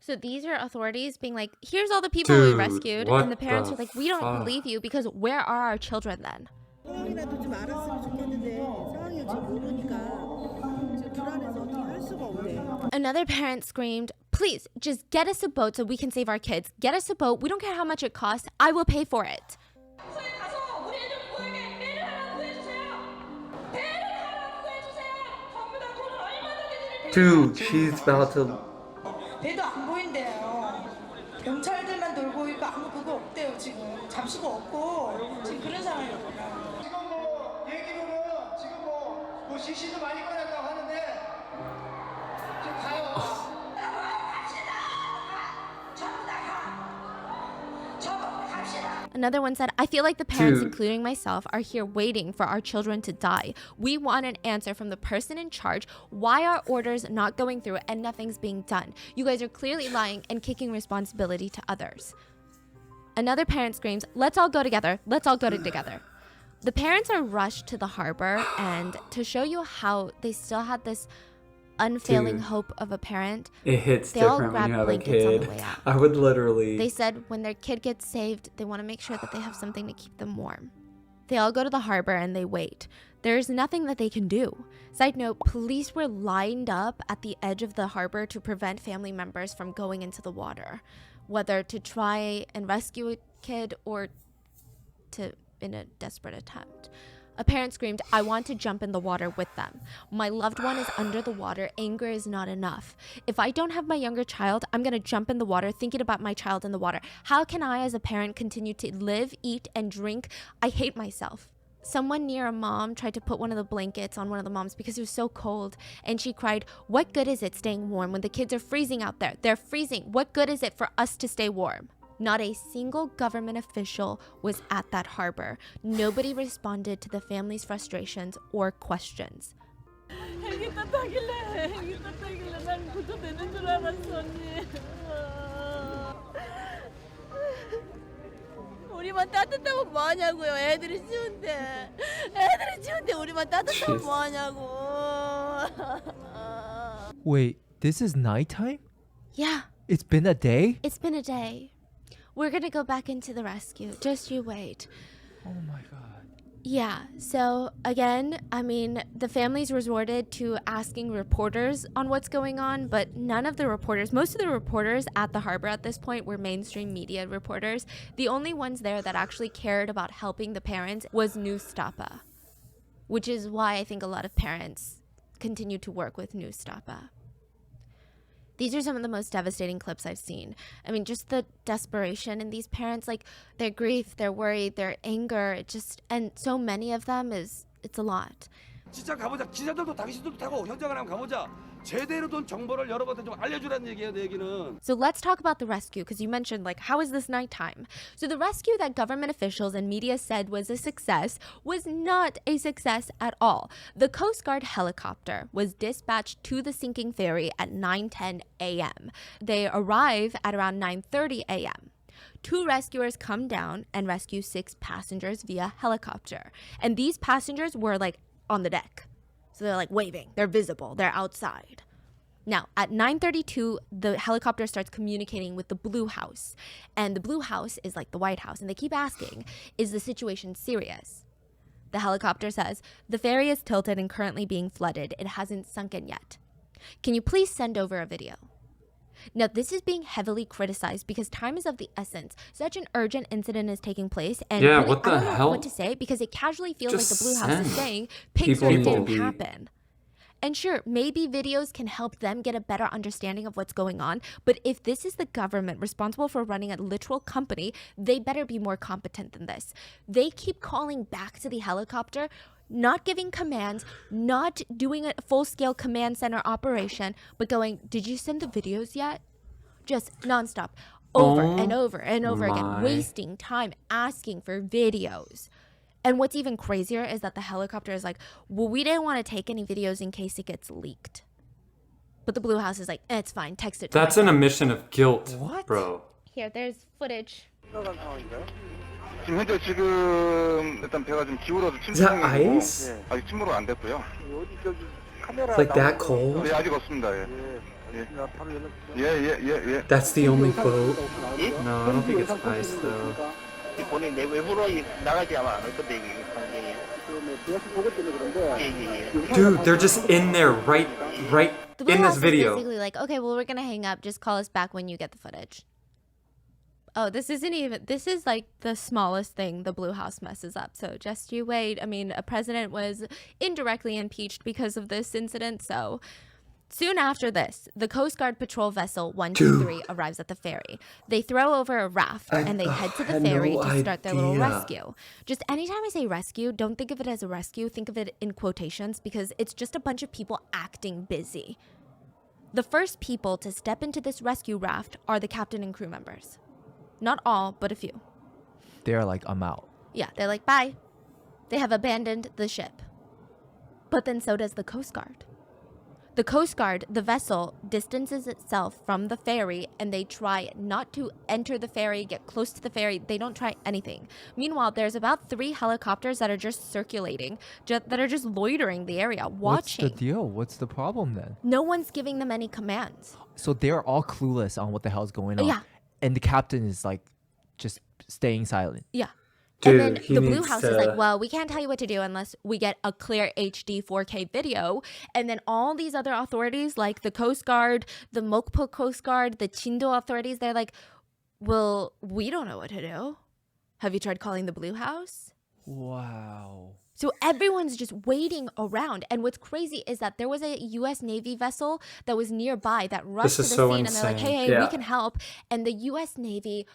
So these are authorities being like, here's all the people we Dude, rescued. what And the parents the are like, we don't fuck? believe you because where are our children then? 상황이라도 좀 알았으면 좋겠는데 상황을 지금 모르니까 지금 불안해서 어떻게 할 수가 없네. Another parent screamed, please, just get us a boat so we can save our kids. Get us a boat. We don't care how much it costs. I will pay for it. 거기 가서 우리 애들 부모에게 배를 하나 구해주세요. 배를 하나 구해주세요. 전부 다 돈을 얼마나 내드릴지. Dude, she's about to. 배도 안 보인대요. 경찰들만 돌고 있고 아무 그거 없대요 지금. 잡수가 없고 지금 그런 상황이거든요. 지금 뭐 얘기로는 지금 뭐 CC도 많이 꺼냈다고 하는데 지금 가요. Another one said, I feel like the parents, Dude. including myself, are here waiting for our children to die. We want an answer from the person in charge. Why are orders not going through and nothing's being done? You guys are clearly lying and kicking responsibility to others. Another parent screams, let's all go together. Let's all go together. The parents are rushed to the harbor, and to show you how they still had this unfailing Dude. hope of a parent, It hits they all different when grab you have a blankets on the kid. way out. I would literally. They said when their kid gets saved, they want to make sure that they have something to keep them warm. They all go to the harbor and they wait. There's nothing that they can do. Side note, police were lined up at the edge of the harbor to prevent family members from going into the water, whether to try and rescue a kid or to in a desperate attempt. A parent screamed, I want to jump in the water with them. My loved one is under the water. Anger is not enough. If I don't have my younger child, I'm going to jump in the water thinking about my child in the water. How can I, as a parent, continue to live, eat, and drink? I hate myself. Someone near a mom tried to put one of the blankets on one of the moms because it was so cold. And she cried, what good is it staying warm when the kids are freezing out there? They're freezing. What good is it for us to stay warm? Not a single government official was at that harbor. Nobody responded to the family's frustrations or questions. 헬기 탔다길래 난 구조되는 줄 알았어 언니. 우리만 따뜻하면 뭐하냐고요. 애들이 추운데 우리만 따뜻하면 뭐하냐고. Wait, this is nighttime? Yeah, It's been a day? it's been a day. We're gonna go back into the rescue. Just you wait. Oh my god. Yeah, so again, I mean, the families resorted to asking reporters on what's going on, but none of the reporters, most of the reporters at the harbor at this point were mainstream media reporters. The only ones there that actually cared about helping the parents was Newstapa, which is why I think a lot of parents continue to work with Newstapa. These are some of the most devastating clips I've seen. I mean, just the desperation in these parents, like their grief, their worry, their anger, and so many of them it's a lot. 진짜 가보자. 기자들도 당신들도 타고 현장을 한번 가보자. 제대로 된 정보를 여러분한테 좀 알려주라는 얘기예요, 내 얘기는. So let's talk about the rescue, because you mentioned, like, how is this nighttime? So the rescue that government officials and media said was a success was not a success at all. The Coast Guard helicopter was dispatched to the sinking ferry at 9:10 a.m. They arrive at around 9:30 a.m. 2 rescuers come down and rescue 6 passengers via helicopter. And these passengers were, like, on the deck. So they're, like, waving. They're visible. They're outside. Now, at 9:32, the helicopter starts communicating with the Blue House. And the Blue House is like the White House. And they keep asking, is the situation serious? The helicopter says, the ferry is tilted and currently being flooded. It hasn't sunken yet. Can you please send over a video? Now, this is being heavily criticized because time is of the essence. Such an urgent incident is taking place, and Yeah, really, what the I don't know hell? what to say because it casually feels Just like the Blue House is send. saying People Pixar need to didn't be- happen. And sure, maybe videos can help them get a better understanding of what's going on, but if this is the government responsible for running a literal company, they better be more competent than this. They keep calling back to the helicopter, not giving commands, not doing a full-scale command center operation, but going, did you send the videos yet? Just nonstop, over Oh and over and over my. again, wasting time asking for videos. And what's even crazier is that the helicopter is like, well, we didn't want to take any videos in case it gets leaked. But the Blue House is like, it's fine, text it to That's my an phone." admission of guilt, What? bro. Here, there's footage. 지금 현재 지금 일단 배가 좀 기울어서 Is that 침몰이고 ice? 아직 침몰은 안 됐고요. It's like that cold? 네 아직 없습니다. 예. 예. That's the only boat. No, I don't think it's ice though. 본인 내 외부로 나가지 아마 않을 건데 이게 관계에. Dude, they're just in there right The Blue in House this is video. basically like, okay, well, we're going to hang up. Just call us back when you get the footage. Oh, this is like the smallest thing the Blue House messes up. So just you wait. I mean, a president was indirectly impeached because of this incident. So soon after this, the Coast Guard patrol vessel 123 arrives at the ferry. They throw over a raft and they head to the had ferry no to start their little idea. rescue. Just anytime I say rescue, don't think of it as a rescue. Think of it in quotations because it's just a bunch of people acting busy. The first people to step into this rescue raft are the captain and crew members. Not all, but a few. They're like, I'm out. Yeah, they're like, bye. They have abandoned the ship. But then so does the Coast Guard. The Coast Guard, the vessel, distances itself from the ferry and they try not to enter the ferry, get close to the ferry. They don't try anything. Meanwhile, there's about 3 helicopters that are just circulating, that are just loitering the area, watching. What's the deal? What's the problem then? No one's giving them any commands. So they're all clueless on what the hell's going on. Yeah. And the captain is like just staying silent. Yeah. Dude, and then he the Blue needs House to- is like, well, we can't tell you what to do unless we get a clear HD 4K video. And then all these other authorities, like the Coast Guard, the Mokpo Coast Guard, the Chindo authorities, they're like, well, we don't know what to do. Have you tried calling the Blue House? Wow. So everyone's just waiting around. And what's crazy is that there was a U.S. Navy vessel that was nearby that rushed to is the so scene and they're like, insane. hey, Yeah. we can help. And the U.S. Navy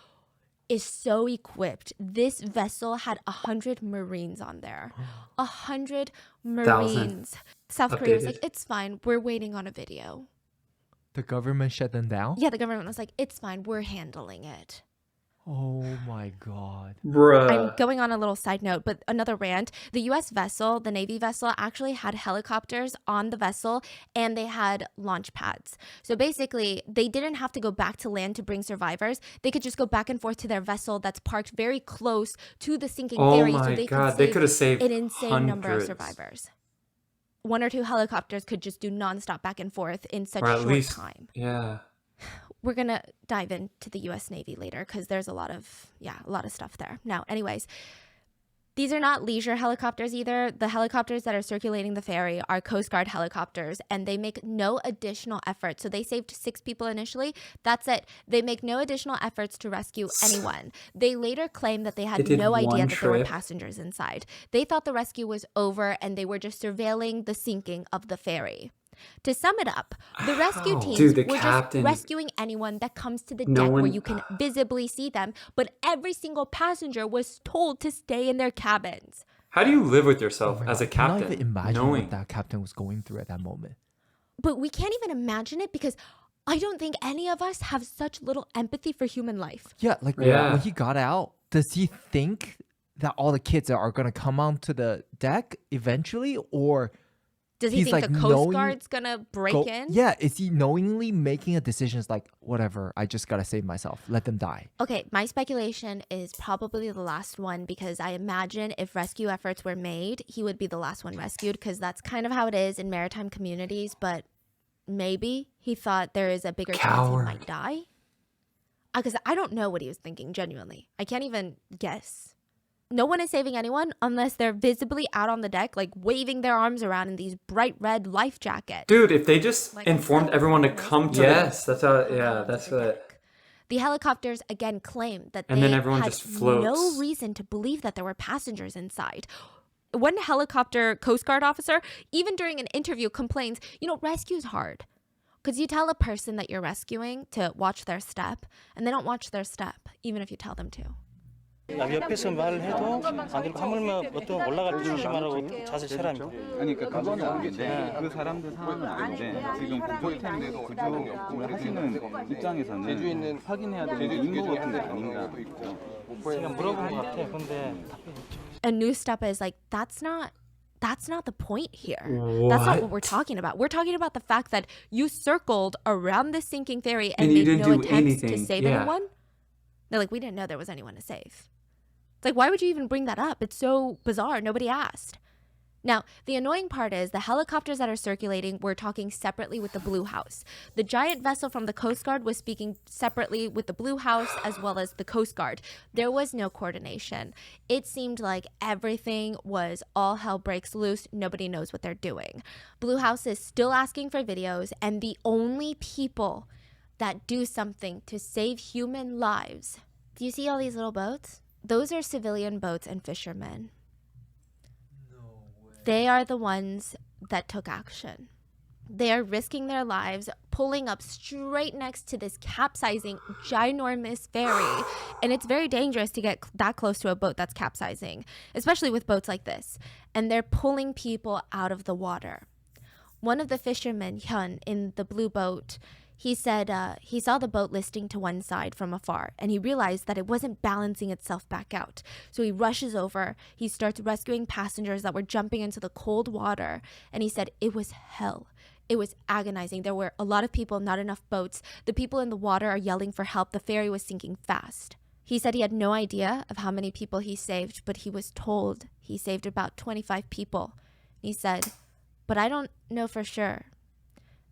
is so equipped. This vessel had 100 Marines on there. 100 Marines. South Korea was like, Updated. it's fine. We're waiting on a video. The government shut them down? Yeah, the government was like, it's fine. We're handling it. Oh my God. Bruh. I'm going on a little side note, but another rant. The U.S. vessel, the Navy vessel, actually had helicopters on the vessel and they had launch pads. So basically, they didn't have to go back to land to bring survivors. They could just go back and forth to their vessel that's parked very close to the sinking Oh ferry. my So they God, could they save could have saved an insane number of hundreds. survivors. 1 or 2 helicopters could just do nonstop back and forth in such Or a at short least, time. yeah. We're going to dive into the U.S. Navy later because there's a lot of stuff there. Now, anyways, These are not leisure helicopters either. The helicopters that are circulating the ferry are Coast Guard helicopters, and they make no additional effort. So they saved 6 people initially. That's it. They make no additional efforts to rescue anyone. They later claimed that they had no idea that there were passengers inside. They thought the rescue was over, and they were just surveilling the sinking of the ferry. To sum it up, the rescue teams were just rescuing anyone that comes to the deck where you can visibly see them, but every single passenger was told to stay in their cabins. How do you live with yourself as a captain? I cannot even imagine what that captain was going through at that moment. But we can't even imagine it because I don't think any of us have such little empathy for human life. Yeah, when he got out, does he think that all the kids are going to come onto the deck eventually, or... Does he think the Coast Guard's gonna break in? Yeah, is he knowingly making a decision? It's like, whatever, I just gotta save myself. Let them die. Okay, my speculation is probably the last one because I imagine if rescue efforts were made, he would be the last one rescued because that's kind of how it is in maritime communities. But maybe he thought there is a bigger chance he might die. Because I don't know what he was thinking, genuinely. I can't even guess. No one is saving anyone unless they're visibly out on the deck, like waving their arms around in these bright red life jackets. Dude, if they just informed everyone to come to that's what... The helicopters again claim that and they then everyone had just floats. No reason to believe that there were passengers inside. One helicopter Coast Guard officer, even during an interview, complains, rescue's hard. Because you tell a person that you're rescuing to watch their step, and they don't watch their step, even if you tell them to. 옆에서 말을 해도 안 들고 하물며 어떤 올라갈 때 조심하라고 자세 차랍니다. 아니 그러니까 그거는 아는데 그 사람들 상황은 아는데 지금 구조팀 구조를 하시는 입장에서는 제주에 있는 확인해야 되는 인구 같은 게 아닌가. 제가 물어본 것 같아요. 근데 A new step is like that's not the point here. That's not what we're talking about. We're talking about the fact that you circled around the sinking ferry and made no attempts to save anyone. They're like, we didn't know there was anyone to save. It's like, why would you even bring that up? It's so bizarre. Nobody asked. Now, the annoying part is the helicopters that are circulating were talking separately with the Blue House. The giant vessel from the Coast Guard was speaking separately with the Blue House as well as the Coast Guard. There was no coordination. It seemed like everything was all hell breaks loose. Nobody knows what they're doing. Blue House is still asking for videos, and the only people that do something to save human lives. Do you see all these little boats? Those are civilian boats and fishermen. They are the ones that took action. They are risking their lives, pulling up straight next to this capsizing, ginormous ferry. And it's very dangerous to get that close to a boat that's capsizing, especially with boats like this. And they're pulling people out of the water. One of the fishermen, Hyun, in the blue boat, he said he saw the boat listing to one side from afar, and he realized that it wasn't balancing itself back out. So he rushes over, he starts rescuing passengers that were jumping into the cold water, and he said it was hell. It was agonizing. There were a lot of people, not enough boats. The people in the water are yelling for help. The ferry was sinking fast. He said he had no idea of how many people he saved, but he was told he saved about 25 people. He said, but I don't know for sure.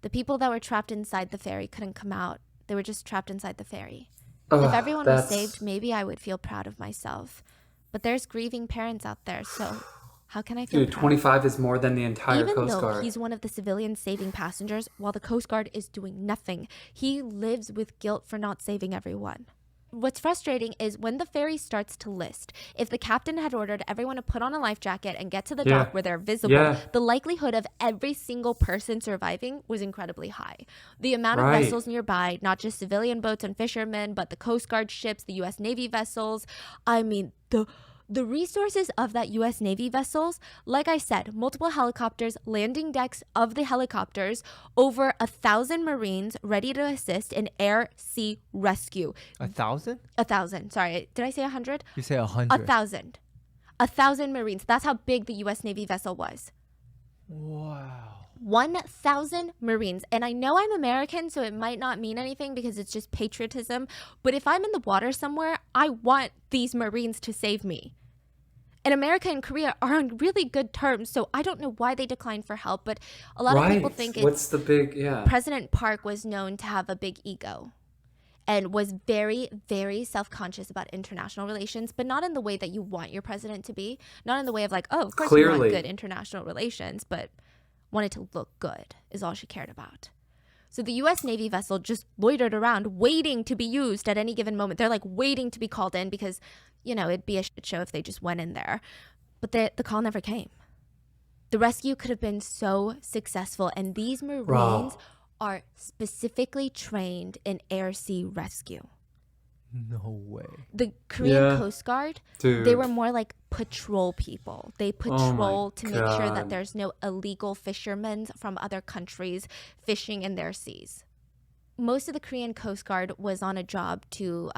The people that were trapped inside the ferry couldn't come out. They were just trapped inside the ferry. If everyone was saved, maybe I would feel proud of myself. But there's grieving parents out there, so how can I feel proud? 25 is more than the entire Coast Guard. Even though he's one of the civilians saving passengers, while the Coast Guard is doing nothing, he lives with guilt for not saving everyone. What's frustrating is when the ferry starts to list, if the captain had ordered everyone to put on a life jacket and get to the dock where they're visible, the likelihood of every single person surviving was incredibly high. The amount of vessels nearby, not just civilian boats and fishermen, but the Coast Guard ships, the U.S. Navy vessels, I mean, the resources of that U.S. Navy vessels, like I said, multiple helicopters, landing decks of the helicopters, over 1,000 Marines ready to assist in air, sea rescue. 1,000? 1,000. Sorry, did I say 100? You say 100. 1,000. 1,000 Marines. That's how big the U.S. Navy vessel was. Wow. 1,000 Marines. And I know I'm American, so it might not mean anything because it's just patriotism. But if I'm in the water somewhere, I want these Marines to save me. And America and Korea are on really good terms, so I don't know why they declined for help. But a lot of people think What's the big, President Park was known to have a big ego. and was very, very self-conscious about international relations, but not in the way that you want your president to be. Not in the way of like, oh, of course you want Clearly. good international relations, but wanted to look good is all she cared about. So the U.S. Navy vessel just loitered around waiting to be used at any given moment. They're like waiting to be called in because, you know, it'd be a shit show if they just went in there. But the call never came. The rescue could have been so successful, and these Marines are specifically trained in air-sea rescue. No way. The Korean Yeah. Coast Guard, Dude. they were more like patrol people. They patrol to make sure that God. there's no illegal fishermen from other countries fishing in their seas. Most of the Korean Coast Guard was on a job to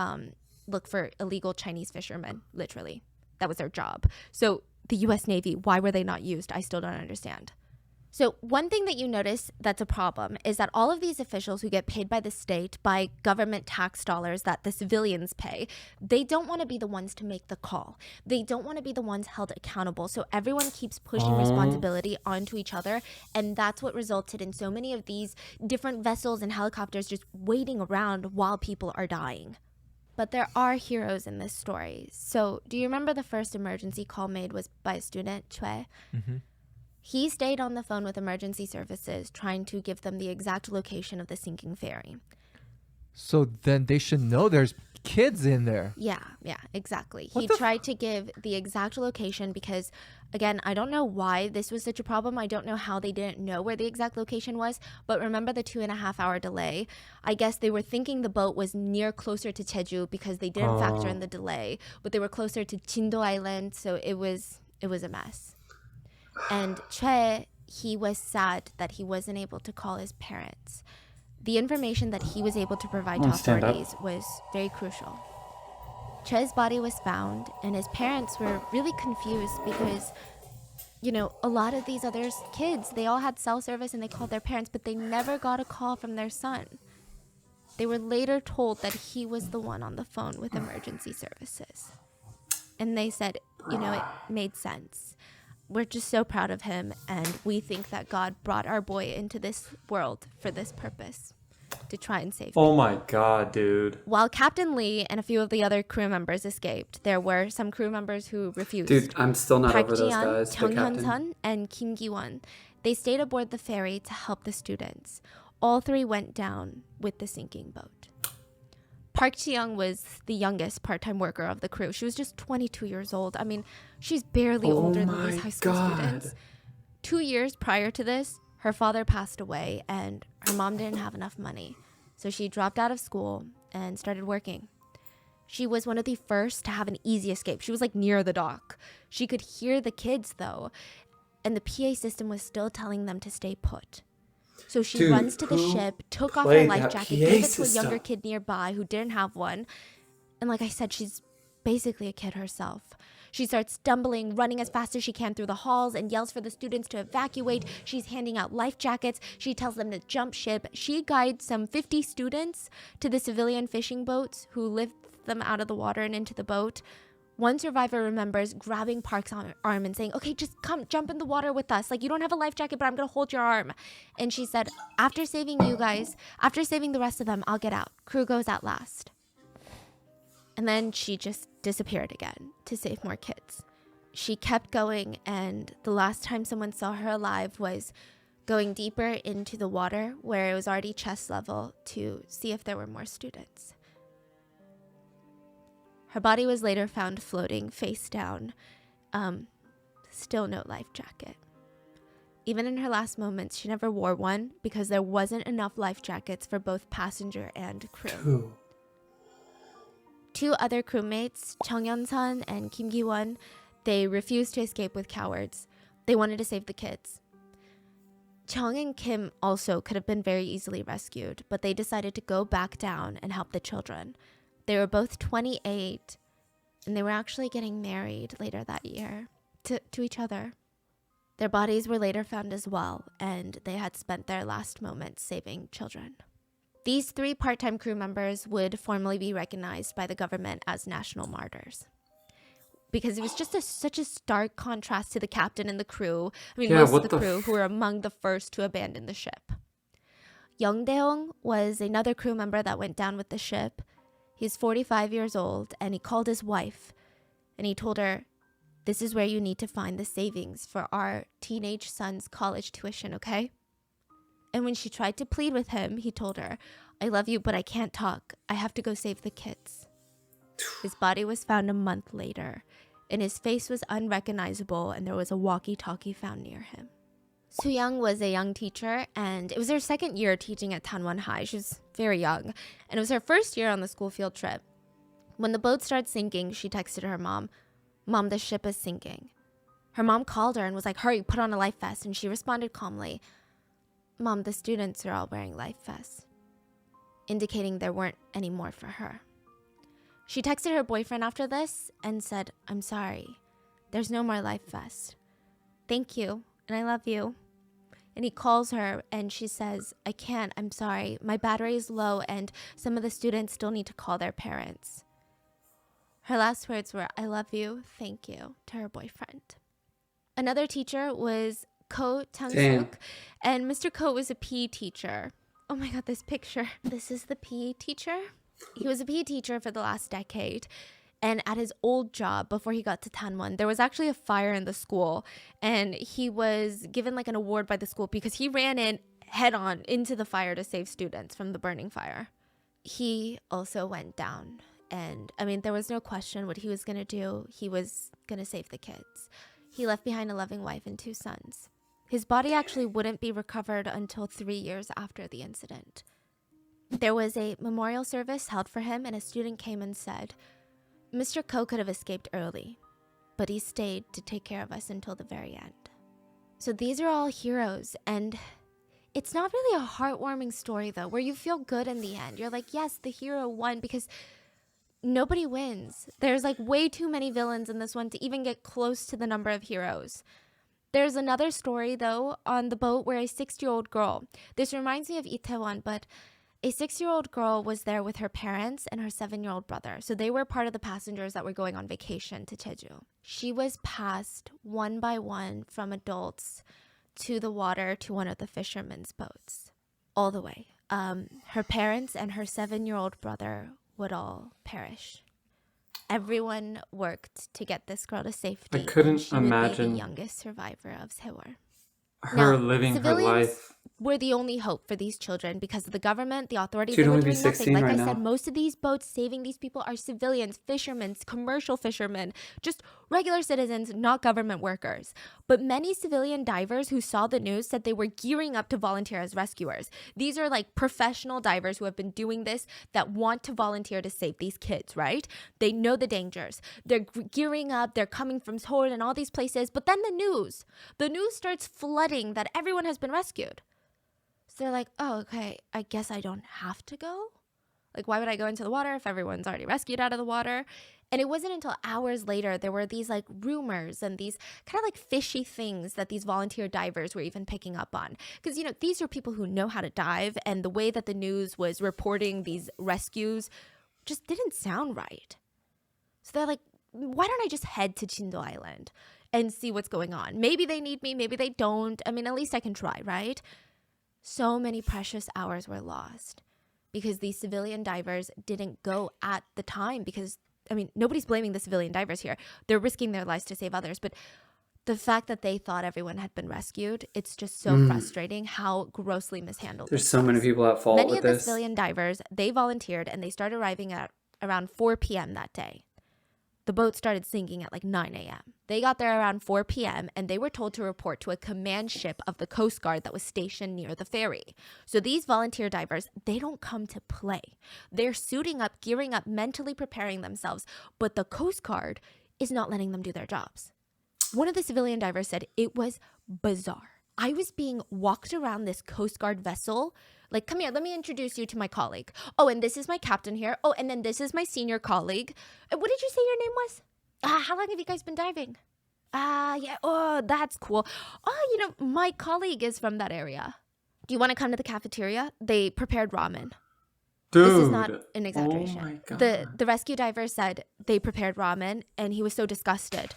look for illegal Chinese fishermen, literally. That was their job. So the U.S. Navy, why were they not used? I still don't understand. So one thing that you notice that's a problem is that all of these officials who get paid by the state, by government tax dollars that the civilians pay, they don't want to be the ones to make the call. They don't want to be the ones held accountable. So everyone keeps pushing responsibility onto each other. And that's what resulted in so many of these different vessels and helicopters just waiting around while people are dying. But there are heroes in this story. So do you remember the first emergency call made was by a student, Choi? Mm-hmm. He stayed on the phone with emergency services, trying to give them the exact location of the sinking ferry. So then they should know there's kids in there. Yeah, exactly. What He the tried to give the exact location because, again, I don't know why this was such a problem. I don't know how they didn't know where the exact location was. But remember the 2.5 hour delay? I guess they were thinking the boat was closer to Jeju because they didn't factor in the delay. But they were closer to Jindo Island, so it was a mess. And Choi, he was sad that he wasn't able to call his parents. The information that he was able to provide to authorities was very crucial. Choi's body was found, and his parents were really confused because, you know, a lot of these other kids, they all had cell service and they called their parents, but they never got a call from their son. They were later told that he was the one on the phone with emergency services. And they said, you know, it made sense. We're just so proud of him, and we think that God brought our boy into this world for this purpose, to try and save Oh my God, dude. While Captain Lee and a few of the other crew members escaped, there were some crew members who refused. Dude, I'm still not Park over those Ji-yeon, guys. The Chung captain. Hyun-sun, and Kim Gi-won. They stayed aboard the ferry to help the students. All three went down with the sinking boat. Park Ji-young was the youngest part-time worker of the crew. She was just 22 years old. I mean, she's barely older than these high school students. 2 years prior to this, her father passed away and her mom didn't have enough money. So she dropped out of school and started working. She was one of the first to have an easy escape. She was like near the dock. She could hear the kids though, and the PA system was still telling them to stay put. So she runs to the ship, took off her life jacket, gave it to a younger kid nearby who didn't have one. And like I said, she's basically a kid herself. She starts stumbling, running as fast as she can through the halls and yells for the students to evacuate. She's handing out life jackets. She tells them to jump ship. She guides some 50 students to the civilian fishing boats who lift them out of the water and into the boat. One survivor remembers grabbing Park's arm and saying, okay, just come jump in the water with us. Like, you don't have a life jacket, but I'm going to hold your arm. And she said, after saving you guys, after saving the rest of them, I'll get out. Crew goes out last. And then she just disappeared again to save more kids. She kept going, and the last time someone saw her alive was going deeper into the water where it was already chest level to see if there were more students. Her body was later found floating face down. Still no life jacket. Even in her last moments, she never wore one because there wasn't enough life jackets for both passenger and crew. Two other crewmates, Chung Hyun-sun and Kim Gi-won, they refused to escape with cowards. They wanted to save the kids. Chung and Kim also could have been very easily rescued, but they decided to go back down and help the children. They were both 28, and they were actually getting married later that year to each other. Their bodies were later found as well, and they had spent their last moments saving children. These three part-time crew members would formally be recognized by the government as national martyrs, because it was just such a stark contrast to the captain and the crew. I mean, most of the crew who were among the first to abandon the ship. Young Dae-hong was another crew member that went down with the ship. He's 45 years old, and he called his wife, and he told her, "This is where you need to find the savings for our teenage son's college tuition, okay?" And when she tried to plead with him, he told her, "I love you, but I can't talk. I have to go save the kids." His body was found a month later, and his face was unrecognizable, and there was a walkie-talkie found near him. Soo-young was a young teacher, and it was her second year teaching at Tanwon High. She was very young, and it was her first year on the school field trip. When the boat started sinking, she texted her mom, "Mom, the ship is sinking." Her mom called her and was like, "Hurry, put on a life vest." And she responded calmly, "Mom, the students are all wearing life vests," indicating there weren't any more for her. She texted her boyfriend after this and said, "I'm sorry. There's no more life vests. Thank you, and I love you." And he calls her and she says, "I can't, I'm sorry. My battery is low and some of the students still need to call their parents." Her last words were, "I love you, thank you," to her boyfriend. Another teacher was Ko Chang-suk, and Mr. Ko was a PE teacher. Oh my god, this picture. This is the PE teacher. He was a PE teacher for the last decade. And at his old job, before he got to Tanwon, there was actually a fire in the school. And he was given like an award by the school because he ran in head on into the fire to save students from the burning fire. He also went down. And I mean, there was no question what he was going to do. He was going to save the kids. He left behind a loving wife and 2 sons. His body actually wouldn't be recovered until 3 years after the incident. There was a memorial service held for him, and a student came and said, "Mr. Ko could have escaped early, but he stayed to take care of us until the very end." So these are all heroes, and it's not really a heartwarming story, though, where you feel good in the end. You're like, yes, the hero won, because nobody wins. There's like way too many villains in this one to even get close to the number of heroes. There's another story, though, on the boat where a 6-year-old girl, this reminds me of Itaewon, but a 6-year-old girl was there with her parents and her 7-year-old brother. So they were part of the passengers that were going on vacation to Jeju. She was passed one by one from adults to the water to one of the fishermen's boats. All the way. Her parents and her 7-year-old brother would all perish. Everyone worked to get this girl to safety. I couldn't she would be imagine the youngest survivor of Sewol. her living her life. Were the only hope for these children because of the government, the authorities. She'd They were only be doing nothing. 16 Like right I said, now. most of these boats saving these people are civilians, fishermen, commercial fishermen, just regular citizens, not government workers. But many civilian divers who saw the news said they were gearing up to volunteer as rescuers. These are like professional divers who have been doing this that want to volunteer to save these kids, right? They know the dangers. They're gearing up. They're coming from Seoul and all these places. But then the news starts flooding that everyone has been rescued. So they're like, oh, okay, I guess I don't have to go? Like, why would I go into the water if everyone's already rescued out of the water? And it wasn't until hours later there were these like rumors and these kind of like fishy things that these volunteer divers were even picking up on. Because, you know, these are people who know how to dive, and the way that the news was reporting these rescues just didn't sound right. So they're like, why don't I just head to Jindo Island and see what's going on? Maybe they need me, maybe they don't. I mean, at least I can try, right? So many precious hours were lost because these civilian divers didn't go at the time because, I mean, nobody's blaming the civilian divers here. They're risking their lives to save others. But the fact that they thought everyone had been rescued, it's just so frustrating how grossly mishandled. There's so many people at fault Many with of the this. civilian divers, they volunteered and they started arriving at around 4 p.m. that day. The boat started sinking at like 9 a.m. They got there around 4 p.m. and they were told to report to a command ship of the Coast Guard that was stationed near the ferry. So these volunteer divers, they don't come to play. They're suiting up, gearing up, mentally preparing themselves, but the Coast Guard is not letting them do their jobs. One of the civilian divers said it was bizarre. I was being walked around this Coast Guard vessel. Like, come here, let me introduce you to my colleague. Oh, and this is my captain here. Oh, and then this is my senior colleague. What did you say your name was? How long have you guys been diving? Yeah. Oh, that's cool. Oh, you know, my colleague is from that area. Do you want to come to the cafeteria? They prepared ramen. Dude. This is not an exaggeration. Oh my God. The rescue diver said they prepared ramen, and he was so disgusted.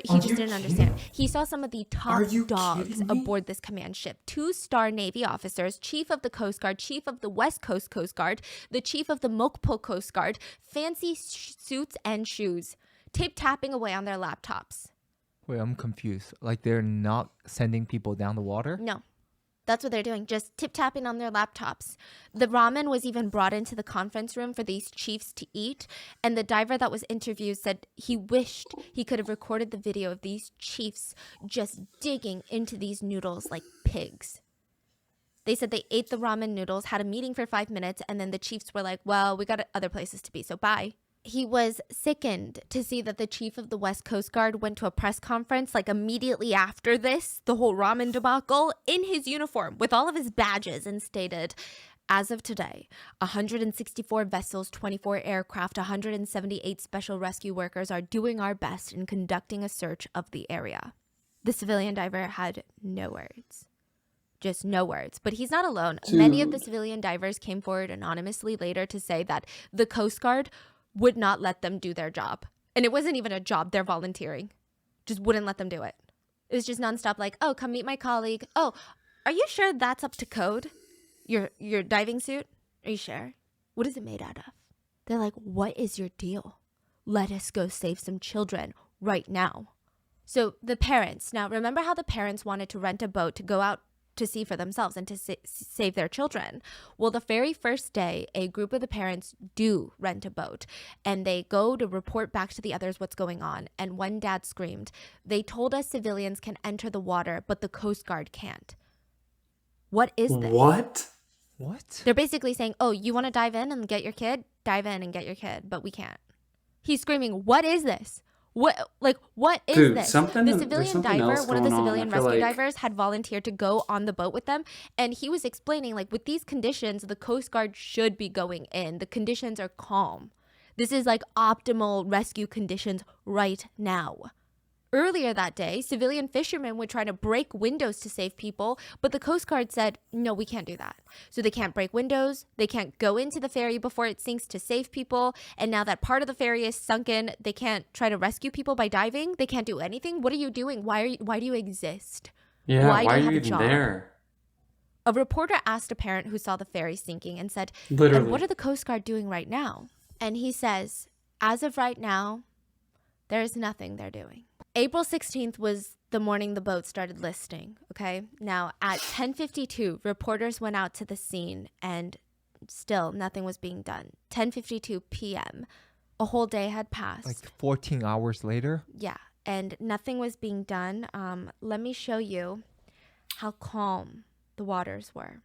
He just didn't understand. He saw some of the top you dogs kidding me? aboard this command ship. 2-star Navy officers, chief of the Coast Guard, chief of the West Coast Coast Guard, the chief of the Mokpo Coast Guard, fancy suits and shoes, tapping away on their laptops. Wait, I'm confused. Like they're not sending people down the water? No. That's what they're doing, just tapping on their laptops. The ramen was even brought into the conference room for these chiefs to eat. And the diver that was interviewed said he wished he could have recorded the video of these chiefs just digging into these noodles like pigs. They said they ate the ramen noodles, had a meeting for 5 minutes, and then the chiefs were like, well, we got other places to be, so bye. He was sickened to see that the chief of the West Coast Guard went to a press conference like immediately after this, the whole ramen debacle, in his uniform with all of his badges, and stated, as of today, 164 vessels, 24 aircraft, 178 special rescue workers are doing our best in conducting a search of the area. The civilian diver had no words. Just no words. But he's not alone. Many of the civilian divers came forward anonymously later to say that the Coast Guard would not let them do their job. And it wasn't even a job. They're volunteering. Just wouldn't let them do it. It was just nonstop like, oh, come meet my colleague. Oh, are you sure that's up to code? Your diving suit? Are you sure? What is it made out of? They're like, what is your deal? Let us go save some children right now. So the parents, now remember how the parents wanted to rent a boat to go out to sea for themselves and to save their children. Well, the very first day, a group of the parents do rent a boat and they go to report back to the others what's going on. And one dad screamed, "They told us civilians can enter the water, but the Coast Guard can't." What is this? What? They're basically saying, oh, you want to dive in and get your kid? Dive in and get your kid, but we can't. He's screaming, what is this? What is Dude, this? something- The there's civilian something diver, else one of the going on. civilian I feel rescue like- divers, had volunteered to go on the boat with them, and he was explaining, like, with these conditions, the Coast Guard should be going in. The conditions are calm. This is like optimal rescue conditions right now. Earlier that day, civilian fishermen were trying to break windows to save people, but the Coast Guard said, no, we can't do that. So they can't break windows, they can't go into the ferry before it sinks to save people, and now that part of the ferry is sunken, they can't try to rescue people by diving, they can't do anything. What are you doing? Why do you exist? Yeah, why do are you you have a even job? there? A reporter asked a parent who saw the ferry sinking and said, Literally. and what are the Coast Guard doing right now? And he says, as of right now, there's nothing they're doing. April 16th was the morning the boat started listing, okay? Now, at 10:52, reporters went out to the scene and still nothing was being done. 10:52 p.m., a whole day had passed. Like 14 hours later? Yeah, and nothing was being done. Let me show you how calm the waters were.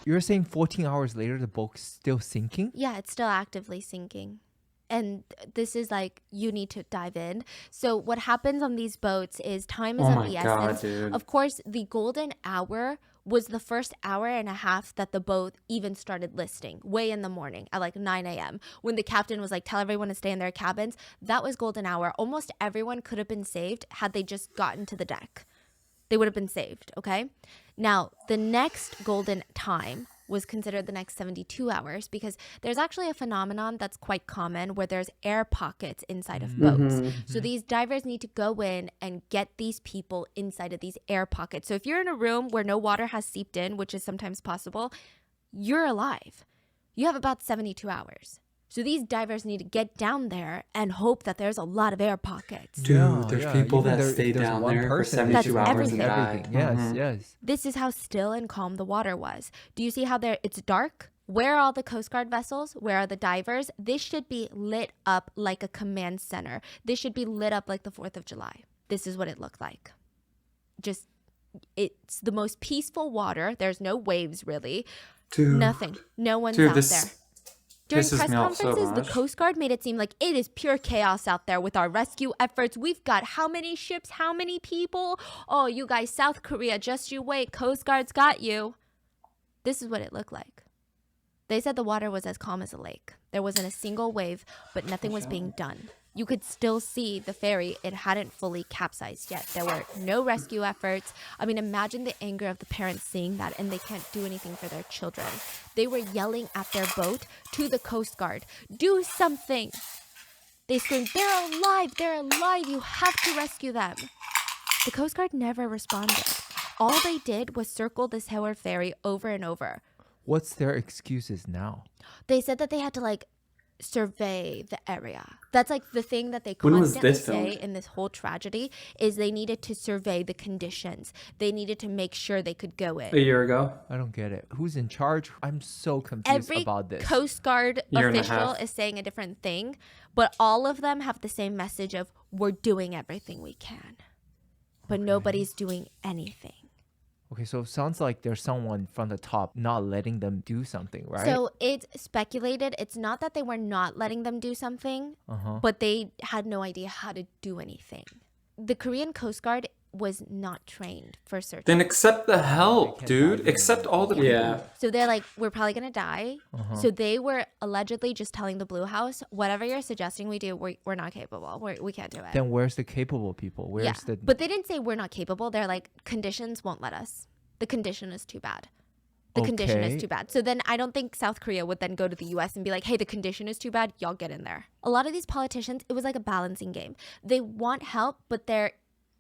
You're saying 14 hours later the boat's still sinking? Yeah, it's still actively sinking. And this is like, you need to dive in. So what happens on these boats is time is Oh of my the God, essence. dude. Of course, the golden hour was the first hour and a half that the boat even started listing, way in the morning at like 9 a.m. when the captain was like, tell everyone to stay in their cabins. That was golden hour. Almost everyone could have been saved had they just gotten to the deck. They would have been saved, okay? Now, the next golden time was considered the next 72 hours because there's actually a phenomenon that's quite common where there's air pockets inside of boats. So these divers need to go in and get these people inside of these air pockets. So if you're in a room where no water has seeped in, which is sometimes possible, you're alive. You have about 72 hours. So these divers need to get down there and hope that there's a lot of air pockets. Dude, there's people Even that stay there's down one there for person, 72 That's hours and die. everything. Yes, yes. This is how still and calm the water was. Do you see how it's dark? Where are all the Coast Guard vessels? Where are the divers? This should be lit up like a command center. This should be lit up like the 4th of July. This is what it looked like. Just, it's the most peaceful water. There's no waves really. Dude. Nothing. No one's Dude, out this there. During pisses press me off so conferences, the much. Coast Guard made it seem like it is pure chaos out there with our rescue efforts. We've got how many ships, how many people? Oh, you guys, South Korea, just you wait. Coast Guard's got you. This is what it looked like. They said the water was as calm as a lake. There wasn't a single wave, but nothing was being done. You could still see the ferry. It hadn't fully capsized yet. There were no rescue efforts. I mean, imagine the anger of the parents seeing that and they can't do anything for their children. They were yelling at their boat to the Coast Guard, do something. They screamed, they're alive, they're alive, you have to rescue them. The Coast Guard never responded. All they did was circle the Sewol Ferry over and over. What's their excuses now? They said that they had to like survey the area. That's like the thing that they When was constantly this say filmed? in this whole tragedy is they needed to survey the conditions. They needed to make sure they could go in. A year ago. I don't get it. Who's in charge? I'm so confused Every about this. Coast Guard Year and a official half. is saying a different thing, but all of them have the same message of we're doing everything we can, but nobody's doing anything. Okay, so it sounds like there's someone from the top not letting them do something, right? So it's speculated. It's not that they were not letting them do something, but they had no idea how to do anything. The Korean Coast Guard was not trained for search. Then accept the help, dude. Accept all the people. Yeah. So they're like, we're probably going to die. So they were allegedly just telling the Blue House, whatever you're suggesting we do, we're not capable. We can't do it. Then where's the capable people? Where's the... But they didn't say we're not capable. They're like, conditions won't let us. The condition is too bad. The condition Okay. is too bad. So then I don't think South Korea would then go to the US and be like, hey, the condition is too bad. Y'all get in there. A lot of these politicians, it was like a balancing game. They want help, but their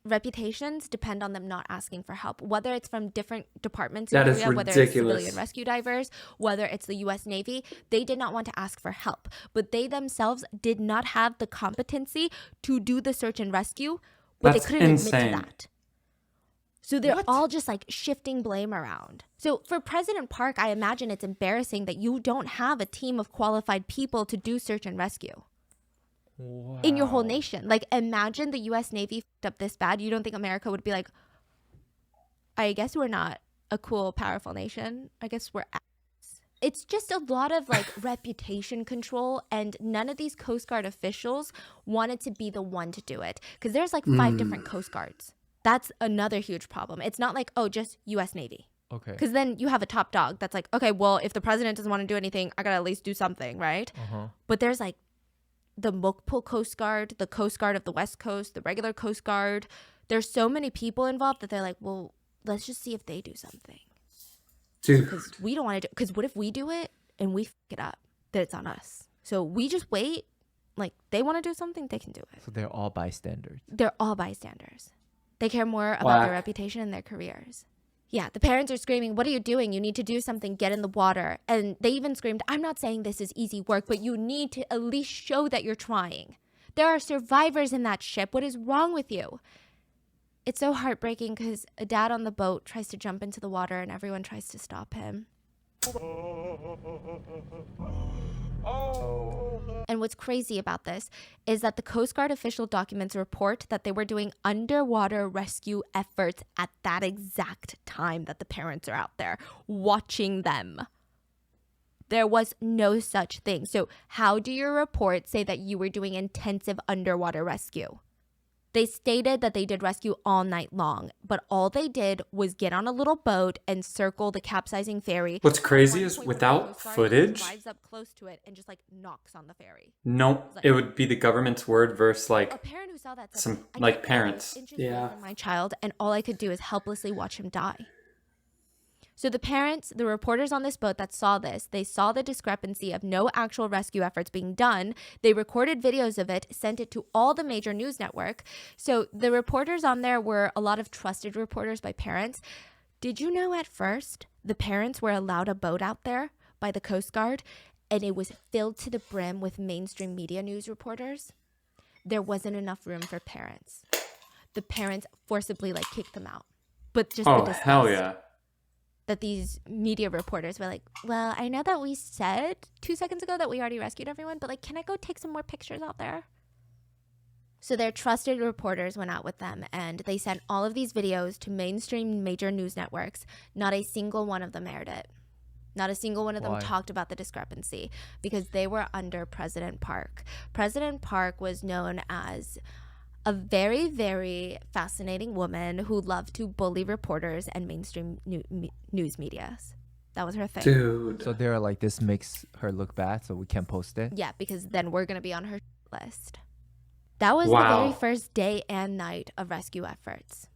reputations depend on them not asking for help, whether it's from different departments in That is Korea, whether it's ridiculous. civilian rescue divers, whether it's the US Navy. They did not want to ask for help, but they themselves did not have the competency to do the search and rescue, but That's they couldn't insane. admit to that. So they're all just like shifting blame around. So for President Park, I imagine it's embarrassing that you don't have a team of qualified people to do search and rescue in your whole nation. Like, imagine the US Navy f***ed up this bad. You don't think America would be like, I guess we're not a cool, powerful nation. I guess we're it's just a lot of like reputation control, and none of these Coast Guard officials wanted to be the one to do it because there's like 5 different Coast Guards. That's another huge problem. It's not like, oh, just US Navy. Okay. Because then you have a top dog that's like, okay, well, if the president doesn't want to do anything, I gotta at least do something, right? But there's like the Mokpo Coast Guard, the Coast Guard of the West Coast, the regular Coast Guard. There's so many people involved that they're like, well, let's just see if they do something. Dude. Because we don't want to do, because what if we do it and we f it up? Then it's on us. So we just wait. Like, they want to do something, they can do it. So they're all bystanders. They're all bystanders. They care more about Whack. their reputation and their careers. Yeah, the parents are screaming, what are you doing? You need to do something, get in the water. And they even screamed, I'm not saying this is easy work, but you need to at least show that you're trying. There are survivors in that ship. What is wrong with you? It's so heartbreaking because a dad on the boat tries to jump into the water and everyone tries to stop him. And what's crazy about this is that the Coast Guard official documents report that they were doing underwater rescue efforts at that exact time that the parents are out there watching them. There was no such thing. So how do your report say that you were doing intensive underwater rescue? They stated that they did rescue all night long, but all they did was get on a little boat and circle the capsizing ferry. What's crazy At is one point, without the Coast Guard footage, drives up close to it and just like knocks on the ferry. no, it would be the government's word versus A like parent who saw that said, some "I like get parents. 8 inches Yeah. away from my child, and all I could do is helplessly watch him die." So the parents, the reporters on this boat that saw this, they saw the discrepancy of no actual rescue efforts being done. They recorded videos of it, sent it to all the major news network. So the reporters on there were a lot of trusted reporters by parents. Did you know at first the parents were allowed a boat out there by the Coast Guard and it was filled to the brim with mainstream media news reporters? There wasn't enough room for parents. The parents forcibly like kicked them out. But just Oh, the hell disgust yeah. that these media reporters were like, well, I know that we said 2 seconds ago that we already rescued everyone, but like, can I go take some more pictures out there? So their trusted reporters went out with them and they sent all of these videos to mainstream major news networks. Not a single one of them aired it. Not a single one of them Why? talked about the discrepancy because they were under President Park. President Park was known as a very, very fascinating woman who loved to bully reporters and mainstream news medias. That was her thing. Dude. So they're like, this makes her look bad, so we can't post it. Yeah, because then we're going to be on her list. That was Wow. the very first day and night of rescue efforts.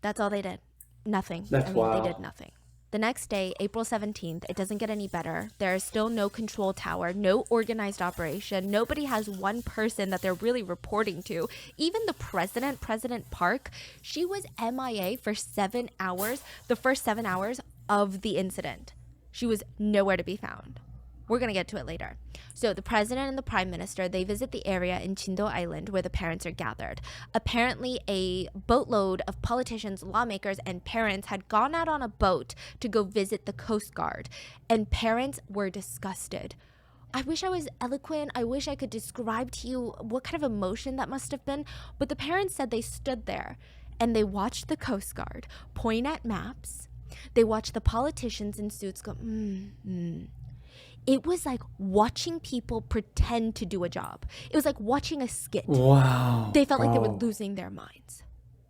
That's all they did. Nothing. That's They wild. did nothing. The next day, April 17th, it doesn't get any better. There is still no control tower, no organized operation. Nobody has one person that they're really reporting to. Even the president, President Park, she was MIA for 7 hours, the first 7 hours of the incident. She was nowhere to be found. We're going to get to it later. So the president and the prime minister, they visit the area in Chindo Island where the parents are gathered. Apparently, a boatload of politicians, lawmakers, and parents had gone out on a boat to go visit the Coast Guard. And parents were disgusted. I wish I was eloquent. I wish I could describe to you what kind of emotion that must have been. But the parents said they stood there and they watched the Coast Guard point at maps. They watched the politicians in suits go, It was like watching people pretend to do a job. It was like watching a skit. Wow. They felt like they were losing their minds.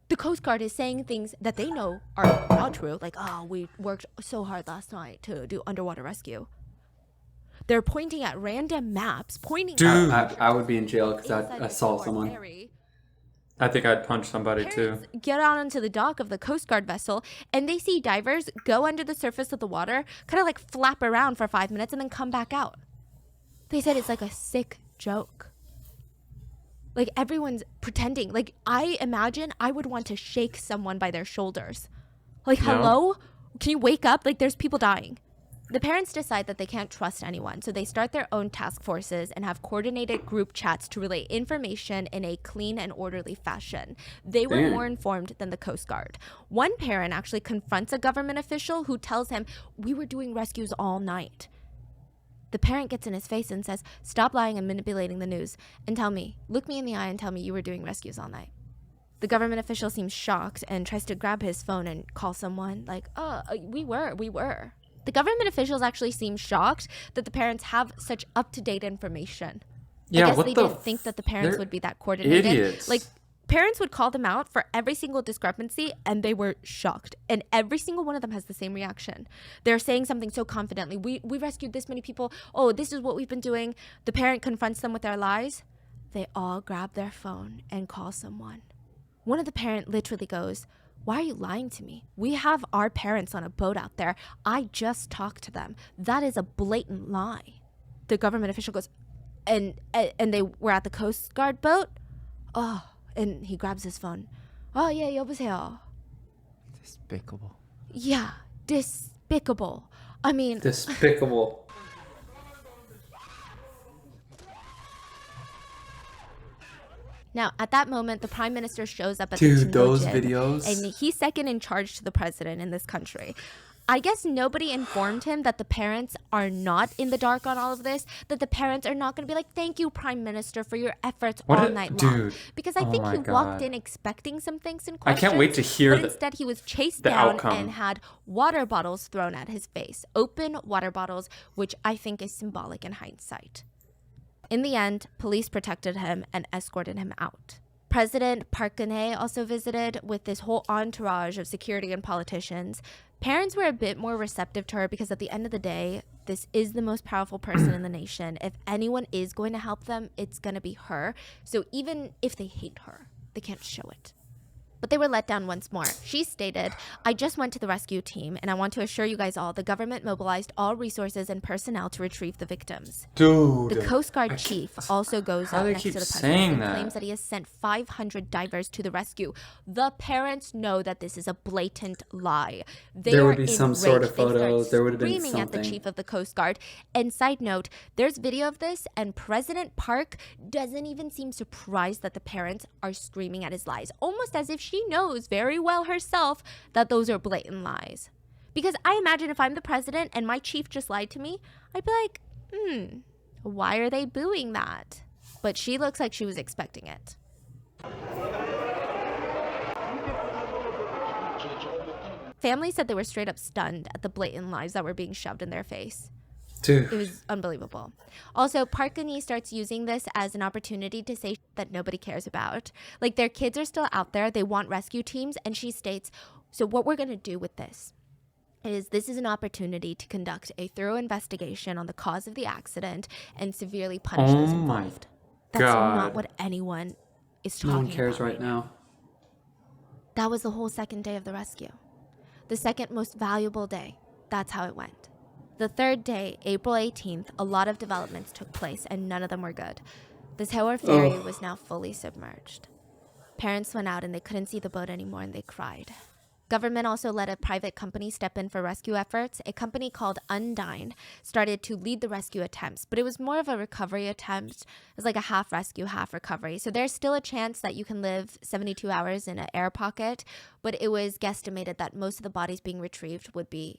The Coast Guard is saying things that they know are not true. Like, we worked so hard last night to do underwater rescue. They're pointing at random maps, Dude. I would be in jail because I'd assault someone. Ferry. I think I'd punch somebody Parents too. get out onto the dock of the Coast Guard vessel and they see divers go under the surface of the water, kind of like flap around for 5 minutes and then come back out. They said it's like a sick joke. Like everyone's pretending. Like I imagine I would want to shake someone by their shoulders. Like, hello? Can you wake up? Like there's people dying. The parents decide that they can't trust anyone, so they start their own task forces and have coordinated group chats to relay information in a clean and orderly fashion. They were more informed than the Coast Guard. One parent actually confronts a government official who tells him, "We were doing rescues all night." The parent gets in his face and says, "Stop lying and manipulating the news and look me in the eye and tell me you were doing rescues all night." The government official seems shocked and tries to grab his phone and call someone like, we were. The government officials actually seem shocked that the parents have such up-to-date information. Yeah, I guess they didn't think that the parents would be that coordinated. Idiots. Like, parents would call them out for every single discrepancy, and they were shocked. And every single one of them has the same reaction. They're saying something so confidently. We rescued this many people. Oh, this is what we've been doing. The parent confronts them with their lies. They all grab their phone and call someone. One of the parents literally goes, "Why are you lying to me? We have our parents on a boat out there. I just talked to them. That is a blatant lie." The government official goes, and they were at the Coast Guard boat? Oh, and he grabs his phone. "Oh, yeah, 여보세요." Despicable. Yeah, despicable. I mean... Despicable. Now, at that moment, the prime minister shows up at Dude, the those Chinojin, videos. and he's second in charge to the president in this country. I guess nobody informed him that the parents are not in the dark on all of this, that the parents are not going to be like, "Thank you, prime minister, for your efforts all night long." Because I think he walked in expecting some things and questions. I can't wait to hear But instead, he was chased the down outcome. and had water bottles thrown at his face. Open water bottles, which I think is symbolic in hindsight. In the end, police protected him and escorted him out. President Park Geun-hye also visited with this whole entourage of security and politicians. Parents were a bit more receptive to her because at the end of the day, this is the most powerful person in the nation. If anyone is going to help them, it's going to be her. So even if they hate her, they can't show it. But they were let down once more. She stated, "I just went to the rescue team, and I want to assure you guys all the government mobilized all resources and personnel to retrieve the victims." Dude. The Coast Guard chief also goes up next to the president and claims that he has sent 500 divers to the rescue. The parents know that this is a blatant lie. There would be some sort of photos. There would have been screaming at the something. chief of the Coast Guard. And side note, there's video of this, and President Park doesn't even seem surprised that the parents are screaming at his lies, almost as if she knows very well herself that those are blatant lies. Because I imagine if I'm the president and my chief just lied to me, I'd be like, why are they booing that? But she looks like she was expecting it. Family said they were straight up stunned at the blatant lies that were being shoved in their face. Dude. It was unbelievable. Also, Park Geun-hye starts using this as an opportunity to say that nobody cares about. Like, their kids are still out there. They want rescue teams. And she states, so what we're going to do with this is an opportunity to conduct a thorough investigation on the cause of the accident and severely punish those involved. That's not what anyone is talking about. No one cares right now. That was the whole second day of the rescue. The second most valuable day. that's how it went. The third day, April 18th, a lot of developments took place and none of them were good. The Sewol Ferry was now fully submerged. Parents went out and they couldn't see the boat anymore and they cried. Government also let a private company step in for rescue efforts. A company called Undyne started to lead the rescue attempts, but it was more of a recovery attempt. It was like a half rescue, half recovery. So there's still a chance that you can live 72 hours in an air pocket, but it was guesstimated that most of the bodies being retrieved would be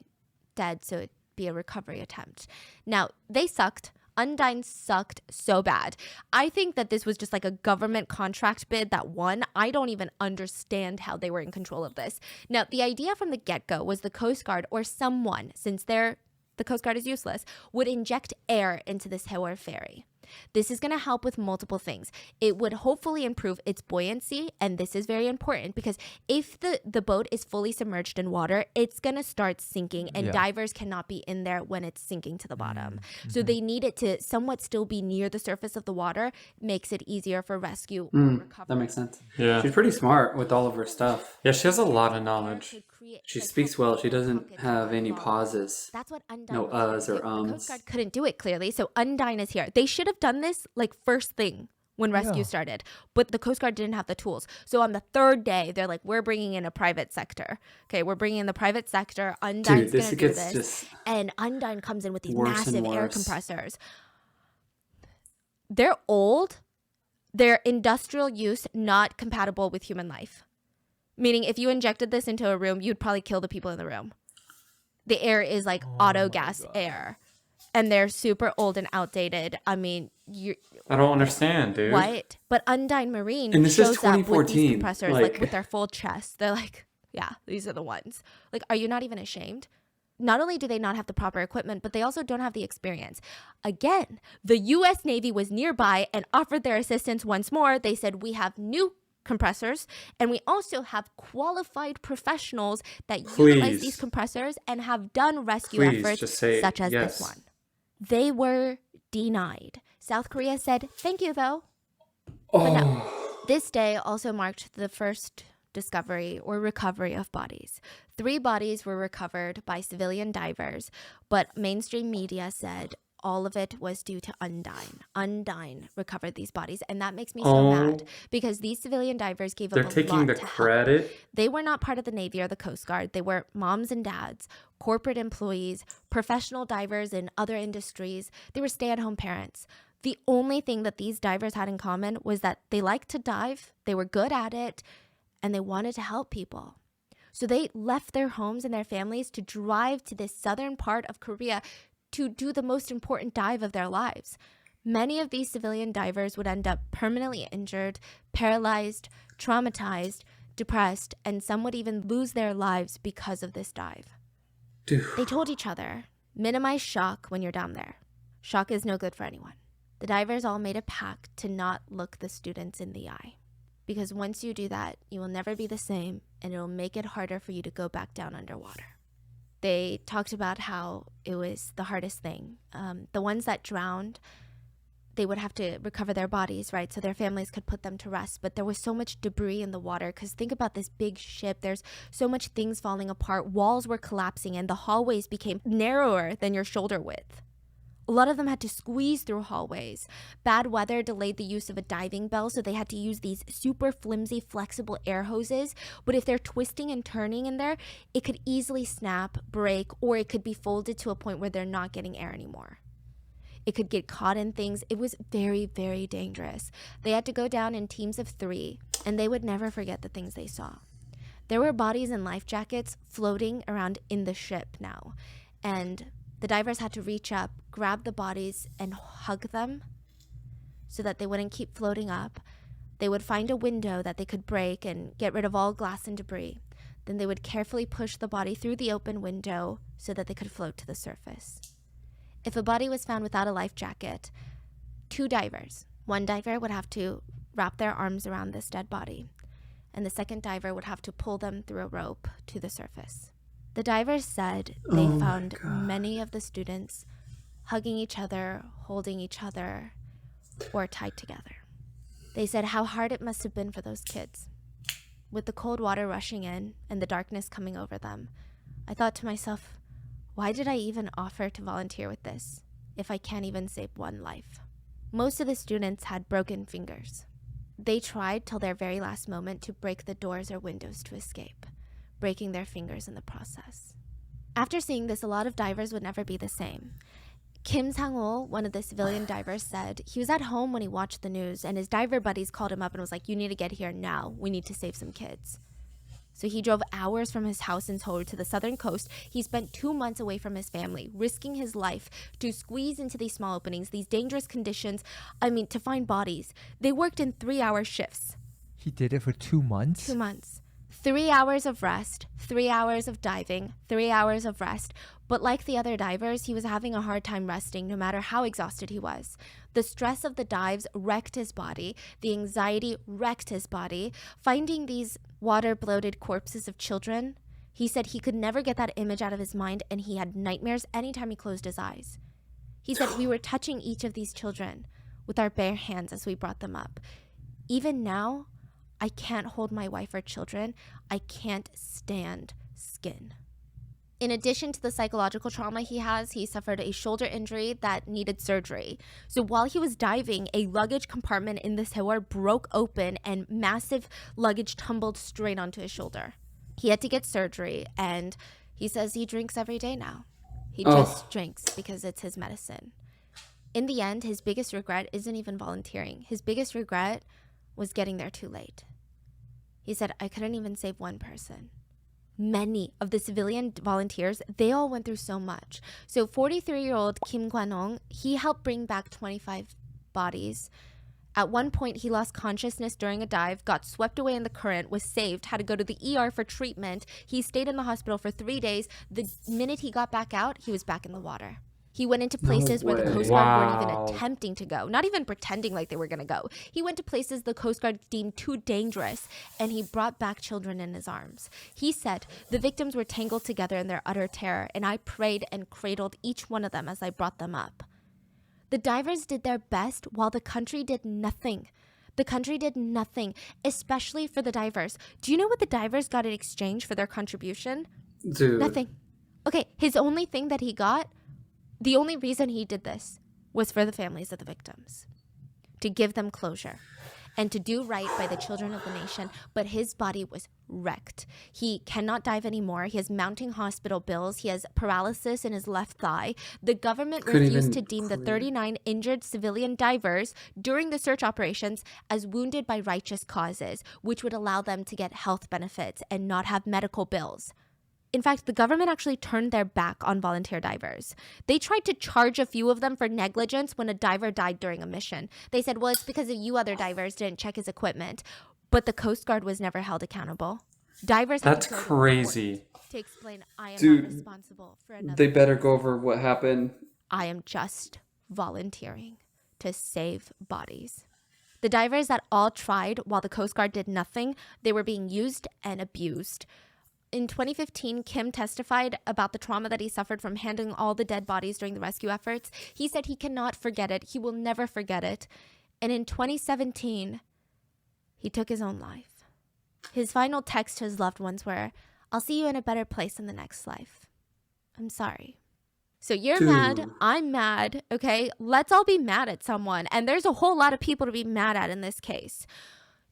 dead, so it'd be a recovery attempt. Now, they sucked. Undyne sucked so bad. I think that this was just like a government contract bid that won. I don't even understand how they were in control of this. Now, the idea from the get-go was the Coast Guard or someone, since the Coast Guard is useless, would inject air into the Sewol Ferry. This is going to help with multiple things. It would hopefully improve its buoyancy, and this is very important because if the boat is fully submerged in water, it's going to start sinking, and divers cannot be in there when it's sinking to the bottom. So they need it to somewhat still be near the surface of the water, makes it easier for rescue or recovery. That makes sense. Yeah. She's pretty smart with all of her stuff. Yeah, she has a lot of knowledge. She speaks well. She doesn't have any pauses. That's what Undyne No was or The ums. Coast Guard couldn't do it clearly, so Undyne is here. They should have done this like first thing when rescue started, but the Coast Guard didn't have the tools. So on the third day, they're like, we're bringing in a private sector. Okay, we're bringing in the private sector. Undyne's going to do this. And Undyne comes in with these massive air compressors. They're old. They're industrial use, not compatible with human life. Meaning if you injected this into a room, you'd probably kill the people in the room. The air is like auto gas air. And they're super old and outdated. I mean, I don't understand, dude. What? But Undyne Marine And this is shows up with these 2014, compressors, like with their full chest. They're like, yeah, these are the ones. Like, are you not even ashamed? Not only do they not have the proper equipment, but they also don't have the experience. Again, the U.S. Navy was nearby and offered their assistance once more. They said, we have new compressors, and we also have qualified professionals that utilize these compressors and have done rescue efforts such as this one. They were denied. South Korea said, thank you, though. But no, this day also marked the first discovery or recovery of bodies. 3 bodies were recovered by civilian divers, but mainstream media said all of it was due to Undyne. Undyne recovered these bodies, and that makes me so mad because these civilian divers gave up a lot to help. They're taking the credit. They were not part of the Navy or the Coast Guard. They were moms and dads, corporate employees, professional divers in other industries. They were stay-at-home parents. The only thing that these divers had in common was that they liked to dive, they were good at it, and they wanted to help people. So they left their homes and their families to drive to this southern part of Korea to do the most important dive of their lives. Many of these civilian divers would end up permanently injured, paralyzed, traumatized, depressed, and some would even lose their lives because of this dive. Dude. They told each other, minimize shock when you're down there. Shock is no good for anyone. The divers all made a pact to not look the students in the eye. Because once you do that, you will never be the same, and it'll make it harder for you to go back down underwater. They talked about how it was the hardest thing. The ones that drowned, they would have to recover their bodies, right? So their families could put them to rest. But there was so much debris in the water because think about this big ship. There's so much things falling apart. Walls were collapsing and the hallways became narrower than your shoulder width. A lot of them had to squeeze through hallways. Bad weather delayed the use of a diving bell, so they had to use these super flimsy, flexible air hoses. But if they're twisting and turning in there, it could easily snap, break, or it could be folded to a point where they're not getting air anymore. It could get caught in things. It was very, very dangerous. They had to go down in teams of 3, and they would never forget the things they saw. There were bodies in life jackets floating around in the ship now, and the divers had to reach up, grab the bodies, and hug them so that they wouldn't keep floating up. They would find a window that they could break and get rid of all glass and debris. Then they would carefully push the body through the open window so that they could float to the surface. If a body was found without a life jacket, 2 divers. One diver would have to wrap their arms around this dead body, and the second diver would have to pull them through a rope to the surface. The divers said they found many of the students hugging each other, holding each other, or tied together. They said how hard it must have been for those kids. With the cold water rushing in and the darkness coming over them, I thought to myself, Why did I even offer to volunteer with this if I can't even save one life? Most of the students had broken fingers. They tried till their very last moment to break the doors or windows to escape, breaking their fingers in the process. After seeing this, a lot of divers would never be the same. Kim Sang-ol, one of the civilian divers, said he was at home when he watched the news and his diver buddies called him up and was like, "You need to get here now. We need to save some kids." So he drove hours from his house in Seoul to the southern coast. He spent 2 months away from his family, risking his life to squeeze into these small openings, these dangerous conditions, to find bodies. They worked in 3-hour shifts. He did it for 2 months? 2 months. 3 hours of rest, 3 hours of diving, 3 hours of rest. But like the other divers, he was having a hard time resting no matter how exhausted he was. The stress of the dives wrecked his body. The anxiety wrecked his body. Finding these water-bloated corpses of children, he said he could never get that image out of his mind and he had nightmares anytime he closed his eyes. He said we were touching each of these children with our bare hands as we brought them up. Even now, I can't hold my wife or children. I can't stand skin. In addition to the psychological trauma he suffered a shoulder injury that needed surgery. So while he was diving, a luggage compartment in the Sewol broke open and massive luggage tumbled straight onto his shoulder. He had to get surgery, and he says he drinks every day now. He just drinks because it's his medicine. In the end, his biggest regret isn't even volunteering. His biggest regret was getting there too late. He said, I couldn't even save one person. Many of the civilian volunteers, they all went through so much. So 43-year-old Kim Kwan-ong, he helped bring back 25 bodies. At one point, he lost consciousness during a dive, got swept away in the current, was saved, had to go to the ER for treatment. He stayed in the hospital for 3 days. The minute he got back out, he was back in the water. He went into places where the Coast Guard weren't even attempting to go, not even pretending like they were going to go. He went to places the Coast Guard deemed too dangerous, and he brought back children in his arms. He said, the victims were tangled together in their utter terror, and I prayed and cradled each one of them as I brought them up. The divers did their best while the country did nothing. The country did nothing, especially for the divers. Do you know what the divers got in exchange for their contribution? Dude. Nothing. Okay, his only thing that he got, the only reason he did this was for the families of the victims, to give them closure and to do right by the children of the nation. But his body was wrecked. He cannot dive anymore. He has mounting hospital bills. He has paralysis in his left thigh. The government refused to deem the 39 injured civilian divers during the search operations as wounded by righteous causes, which would allow them to get health benefits and not have medical bills. In fact, the government actually turned their back on volunteer divers. They tried to charge a few of them for negligence when a diver died during a mission. They said, well, it's because of you other divers didn't check his equipment. But the Coast Guard was never held accountable. Divers That's crazy. To explain, I am Dude, not responsible for another. They better go over what happened. I am just volunteering to save bodies. The divers that all tried while the Coast Guard did nothing, they were being used and abused. In 2015, Kim testified about the trauma that he suffered from handling all the dead bodies during the rescue efforts. He said he cannot forget it. He will never forget it. And in 2017, he took his own life. His final text to his loved ones were, I'll see you in a better place in the next life. I'm sorry. So you're mad, I'm mad, okay? Let's all be mad at someone. And there's a whole lot of people to be mad at in this case.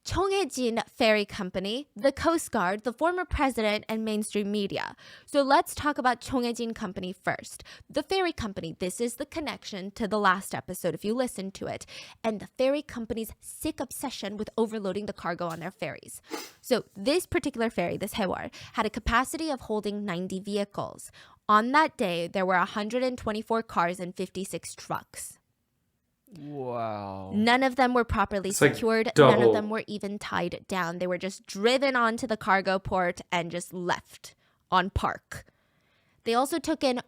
Cheonghaejin Ferry Company, the Coast Guard, the former president, and mainstream media. So let's talk about Cheonghaejin Company first. The ferry company, this is the connection to the last episode if you listen to it, and the ferry company's sick obsession with overloading the cargo on their ferries. So this particular ferry, this Sewol, had a capacity of holding 90 vehicles. On that day, there were 124 cars and 56 trucks. Wow. None of them were properly secured. Like None of them were even tied down. They were just driven onto the cargo port and just left on park. They also took in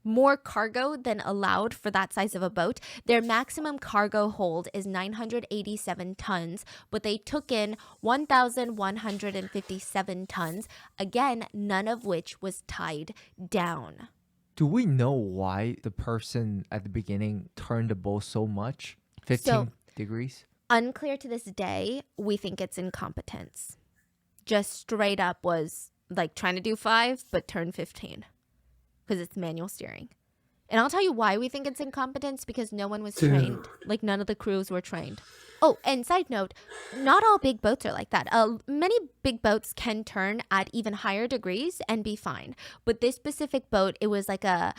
more cargo than allowed for that size of a boat. Their maximum cargo hold is 987 tons, but they took in 1,157 tons. Again, none of which was tied down. Do we know why the person at the beginning turned the boat so much? 15 degrees? Unclear to this day. We think it's because it's manual steering. And I'll tell you why we think it's incompetence, because no one was trained. Like, none of the crews were trained. Oh, and side note, not all big boats are like that. Many big boats can turn at even higher degrees and be fine. But this specific boat, it was like a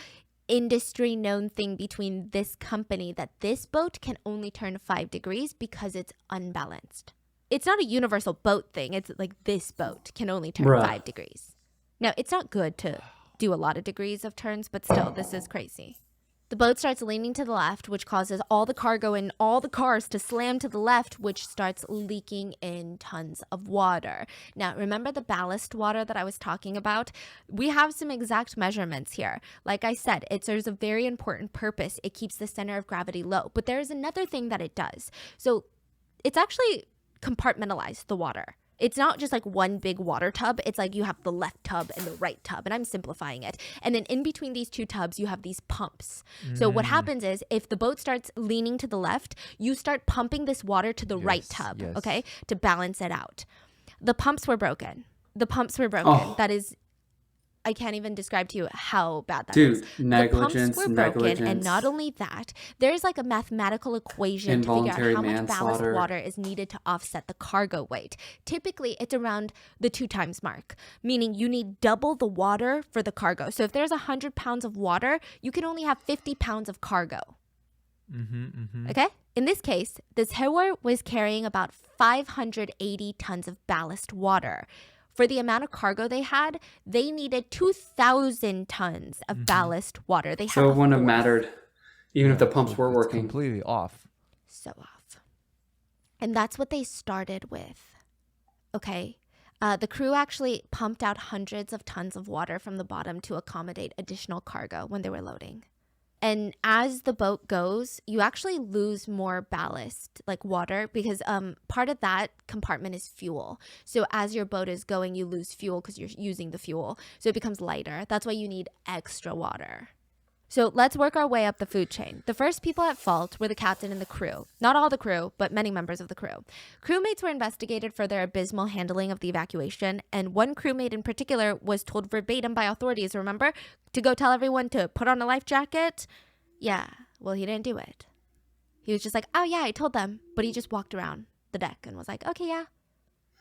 industry known thing between this company that this boat can only turn 5 degrees because it's unbalanced. It's not a universal boat thing. It's like this boat can only turn 5 degrees. Now, it's not good to do a lot of degrees of turns, but still, this is crazy. The boat starts leaning to the left, which causes all the cargo in all the cars to slam to the left, which starts leaking in tons of water. Now, remember the ballast water that I was talking about? We have some exact measurements here. Like I said, it serves a very important purpose. It keeps the center of gravity low. But there is another thing that it does. So it's actually compartmentalized the water. It's not just like one big water tub. It's like you have the left tub and the right tub, and I'm simplifying it. And then in between these two tubs, you have these pumps. So what happens is if the boat starts leaning to the left, you start pumping this water to the right tub, okay, to balance it out. The pumps were broken. That is, I can't even describe to you how bad that is. Negligence, the pumps were broken, and not only that, there's like a mathematical equation to figure out how much ballast water is needed to offset the cargo weight. Typically, it's around the 2 times mark, meaning you need double the water for the cargo. So if there's 100 pounds of water, you can only have 50 pounds of cargo. Okay? In this case, the Sewol was carrying about 580 tons of ballast water. For the amount of cargo they had, they needed 2,000 tons of ballast water. So it wouldn't have mattered, even if the pumps were working. Completely off. So off. And that's what they started with. Okay? The crew actually pumped out hundreds of tons of water from the bottom to accommodate additional cargo when they were loading. And as the boat goes, you actually lose more ballast, like water, because part of that compartment is fuel. So as your boat is going, you lose fuel because you're using the fuel. So it becomes lighter. That's why you need extra water. So let's work our way up the food chain. The first people at fault were the captain and the crew. Not all the crew, but many members of the crew. Crewmates were investigated for their abysmal handling of the evacuation, and one crewmate in particular was told verbatim by authorities, remember, to go tell everyone to put on a life jacket? Yeah, well, he didn't do it. He was just like, oh yeah, I told them, but he just walked around the deck and was like, okay, yeah.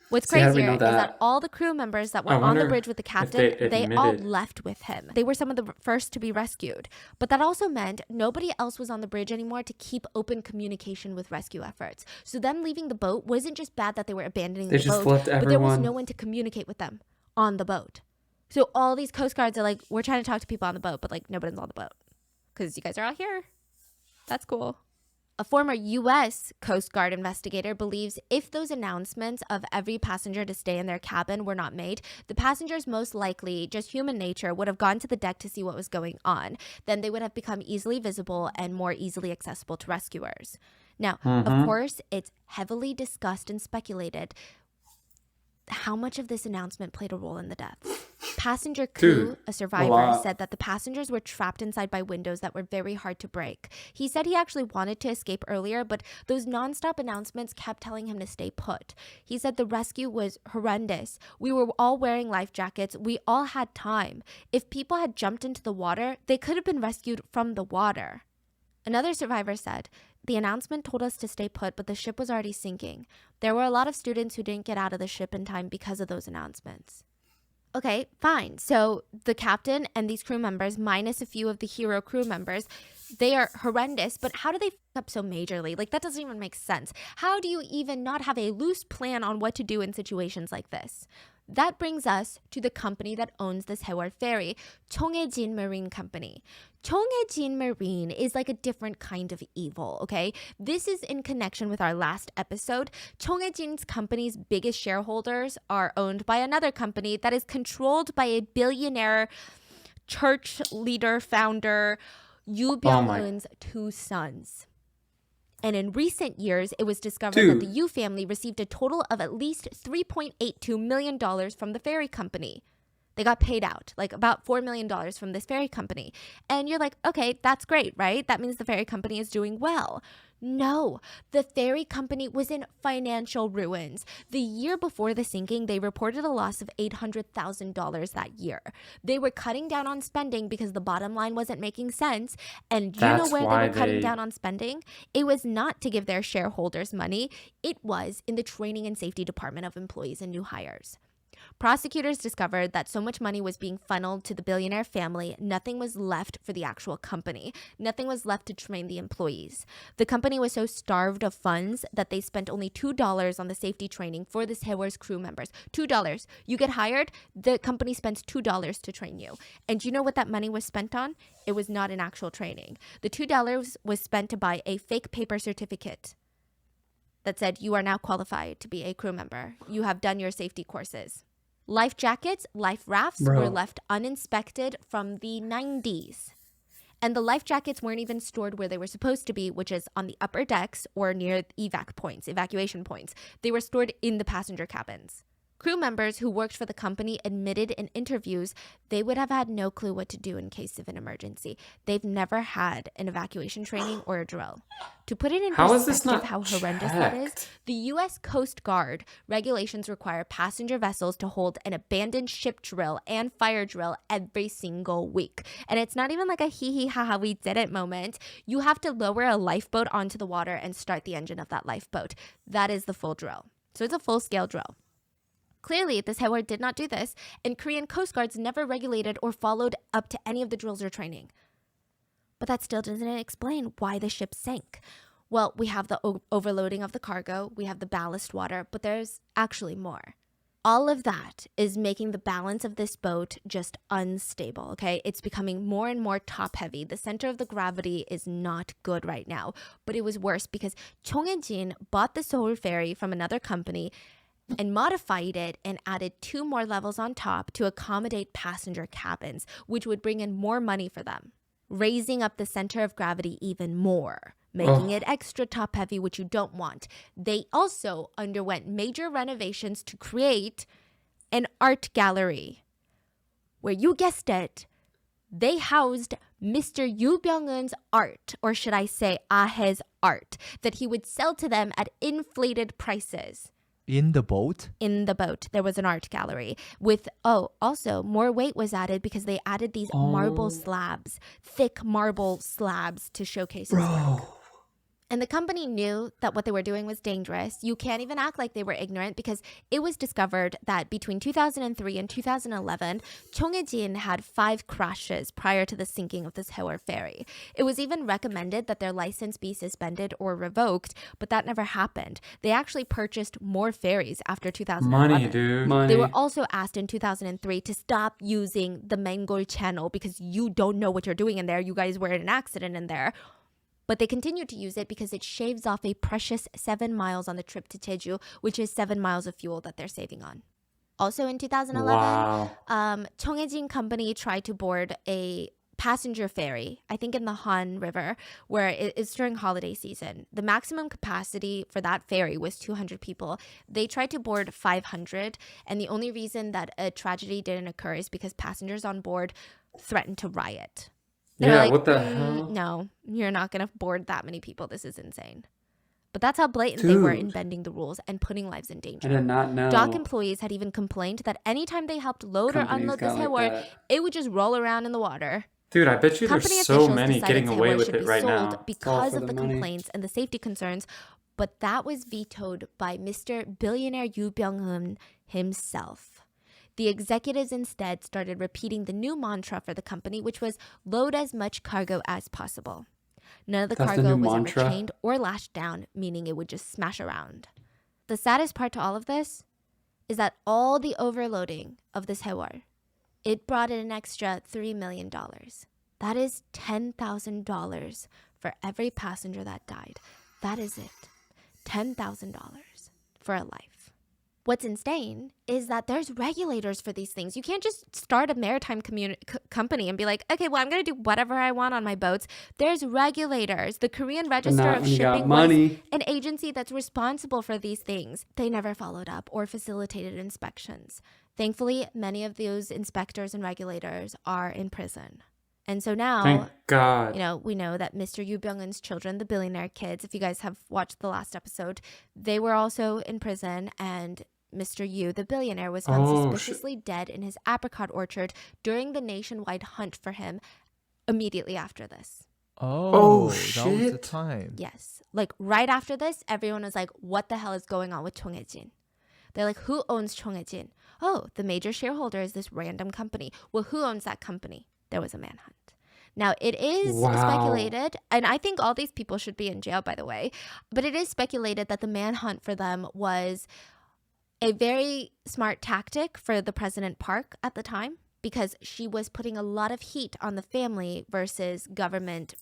What's crazier is that all the crew members that were on the bridge with the captain, they all left with him. They were some of the first to be rescued. But that also meant nobody else was on the bridge anymore to keep open communication with rescue efforts. So them leaving the boat wasn't just bad that they were abandoning the boat, but there was no one to communicate with them on the boat. So all these Coast Guards are like, we're trying to talk to people on the boat, but like nobody's on the boat because you guys are all here. That's cool. A former U.S. Coast Guard investigator believes if those announcements of every passenger to stay in their cabin were not made, the passengers most likely, just human nature, would have gone to the deck to see what was going on. Then they would have become easily visible and more easily accessible to rescuers. Now, of course, it's heavily discussed and speculated how much of this announcement played a role in the deaths. Passenger Ku, a survivor, said that the passengers were trapped inside by windows that were very hard to break. He said he actually wanted to escape earlier, but those nonstop announcements kept telling him to stay put. He said the rescue was horrendous. We were all wearing life jackets. We all had time. If people had jumped into the water, they could have been rescued from the water. Another survivor said, the announcement told us to stay put, but the ship was already sinking. There were a lot of students who didn't get out of the ship in time because of those announcements. Okay, fine. So the captain and these crew members, minus a few of the hero crew members, they are horrendous, but how do they f up so majorly? Like, that doesn't even make sense. How do you even not have a loose plan on what to do in situations like this? That brings us to the company that owns the Sewol Ferry, Chongaejin Marine Company. Chongaejin Marine is like a different kind of evil, okay? This is in connection with our last episode. Chongaejin's company's biggest shareholders are owned by another company that is controlled by a billionaire church leader founder, Yoo Byung-eun's 2 sons. And in recent years, it was discovered that the Yoo family received a total of at least $3.82 million from the ferry company. They got paid out, like about $4 million from this ferry company. And you're like, okay, that's great, right? That means the ferry company is doing well. No, the ferry company was in financial ruins. The year before the sinking, they reported a loss of $800,000 that year. They were cutting down on spending because the bottom line wasn't making sense. And you know where they were cutting down on spending? It was not to give their shareholders money. It was in the training and safety department of employees and new hires. Prosecutors discovered that so much money was being funneled to the billionaire family, nothing was left for the actual company. Nothing was left to train the employees. The company was so starved of funds that they spent only $2 on the safety training for the Sewor's crew members. $2. You get hired, the company spends $2 to train you. And you know what that money was spent on? It was not in actual training. The $2 was spent to buy a fake paper certificate that said you are now qualified to be a crew member. You have done your safety courses. Life jackets, life rafts were left uninspected from the 90s. And the life jackets weren't even stored where they were supposed to be, which is on the upper decks or near evacuation points. They were stored in the passenger cabins. Crew members who worked for the company admitted in interviews they would have had no clue what to do in case of an emergency. They've never had an evacuation training or a drill. To put it in perspective how horrendous that is, the U.S. Coast Guard regulations require passenger vessels to hold an abandoned ship drill and fire drill every single week. And it's not even like a hee ha ha we did it moment. You have to lower a lifeboat onto the water and start the engine of that lifeboat. That is the full drill. So it's a full-scale drill. Clearly, the Sewol did not do this, and Korean Coast Guards never regulated or followed up to any of the drills or training. But that still doesn't explain why the ship sank. Well, we have the overloading of the cargo, we have the ballast water, but there's actually more. All of that is making the balance of this boat just unstable, okay? It's becoming more and more top-heavy. The center of the gravity is not good right now, but it was worse because Chung Hae-jin bought the Sewol Ferry from another company and modified it and added 2 more levels on top to accommodate passenger cabins, which would bring in more money for them, raising up the center of gravity even more, making it extra top heavy, which you don't want. They also underwent major renovations to create an art gallery where, you guessed it, they housed Mr. Yoo Byung-eun's art, or should I say Ahe's art, that he would sell to them at inflated prices. In the boat? In the boat. There was an art gallery with, also more weight was added because they added these marble slabs, thick marble slabs to showcase his work. And the company knew that what they were doing was dangerous. You can't even act like they were ignorant because it was discovered that between 2003 and 2011, Chung Hae-jin had 5 crashes prior to the sinking of the Sewol Ferry. It was even recommended that their license be suspended or revoked, but that never happened. They actually purchased more ferries after 2011. Money, dude. Money. They were also asked in 2003 to stop using the Mangol Channel because you don't know what you're doing in there. You guys were in an accident in there. But they continued to use it because it shaves off a precious 7 miles on the trip to Jeju, which is 7 miles of fuel that they're saving on. Also in 2011, Chung Hae-jin Company tried to board a passenger ferry, I think in the Han River, where it's during holiday season. The maximum capacity for that ferry was 200 people. They tried to board 500, and the only reason that a tragedy didn't occur is because passengers on board threatened to riot. They're like, what the hell? No, you're not going to board that many people. This is insane. But that's how blatant they were in bending the rules and putting lives in danger. I did not know. Dock employees had even complained that anytime they helped load or unload the Sewol, it would just roll around in the water. Dude, I bet you there's so many getting away with it right now. Because of the complaints and the safety concerns. But that was vetoed by Mr. Billionaire Yoo Byung-eun himself. The executives instead started repeating the new mantra for the company, which was load as much cargo as possible. None of the cargo was ever chained or lashed down, meaning it would just smash around. The saddest part to all of this is that all the overloading of the Sewol, it brought in an extra $3 million. That is $10,000 for every passenger that died. That is it. $10,000 for a life. What's insane is that there's regulators for these things. You can't just start a maritime company and be like, okay, well, I'm going to do whatever I want on my boats. There's regulators. The Korean Register of Shipping was an agency that's responsible for these things. They never followed up or facilitated inspections. Thankfully, many of those inspectors and regulators are in prison. And so now, Thank God. you know, we know that Mr. Yu Byung-eun's children, the billionaire kids, if you guys have watched the last episode, they were also in prison, and Mr. Yu, the billionaire, was found suspiciously dead in his apricot orchard during the nationwide hunt for him immediately after this. Oh, that was the shit. time. Yes. Like right after this, everyone was like, what the hell is going on with Chonghae-jin? They're like, who owns Chonghae-jin? Oh, the major shareholder is this random company. Well, who owns that company? There was a manhunt. Now, it is speculated, and I think all these people should be in jail, by the way, but it is speculated that the manhunt for them was a very smart tactic for the President Park at the time, because she was putting a lot of heat on the family versus government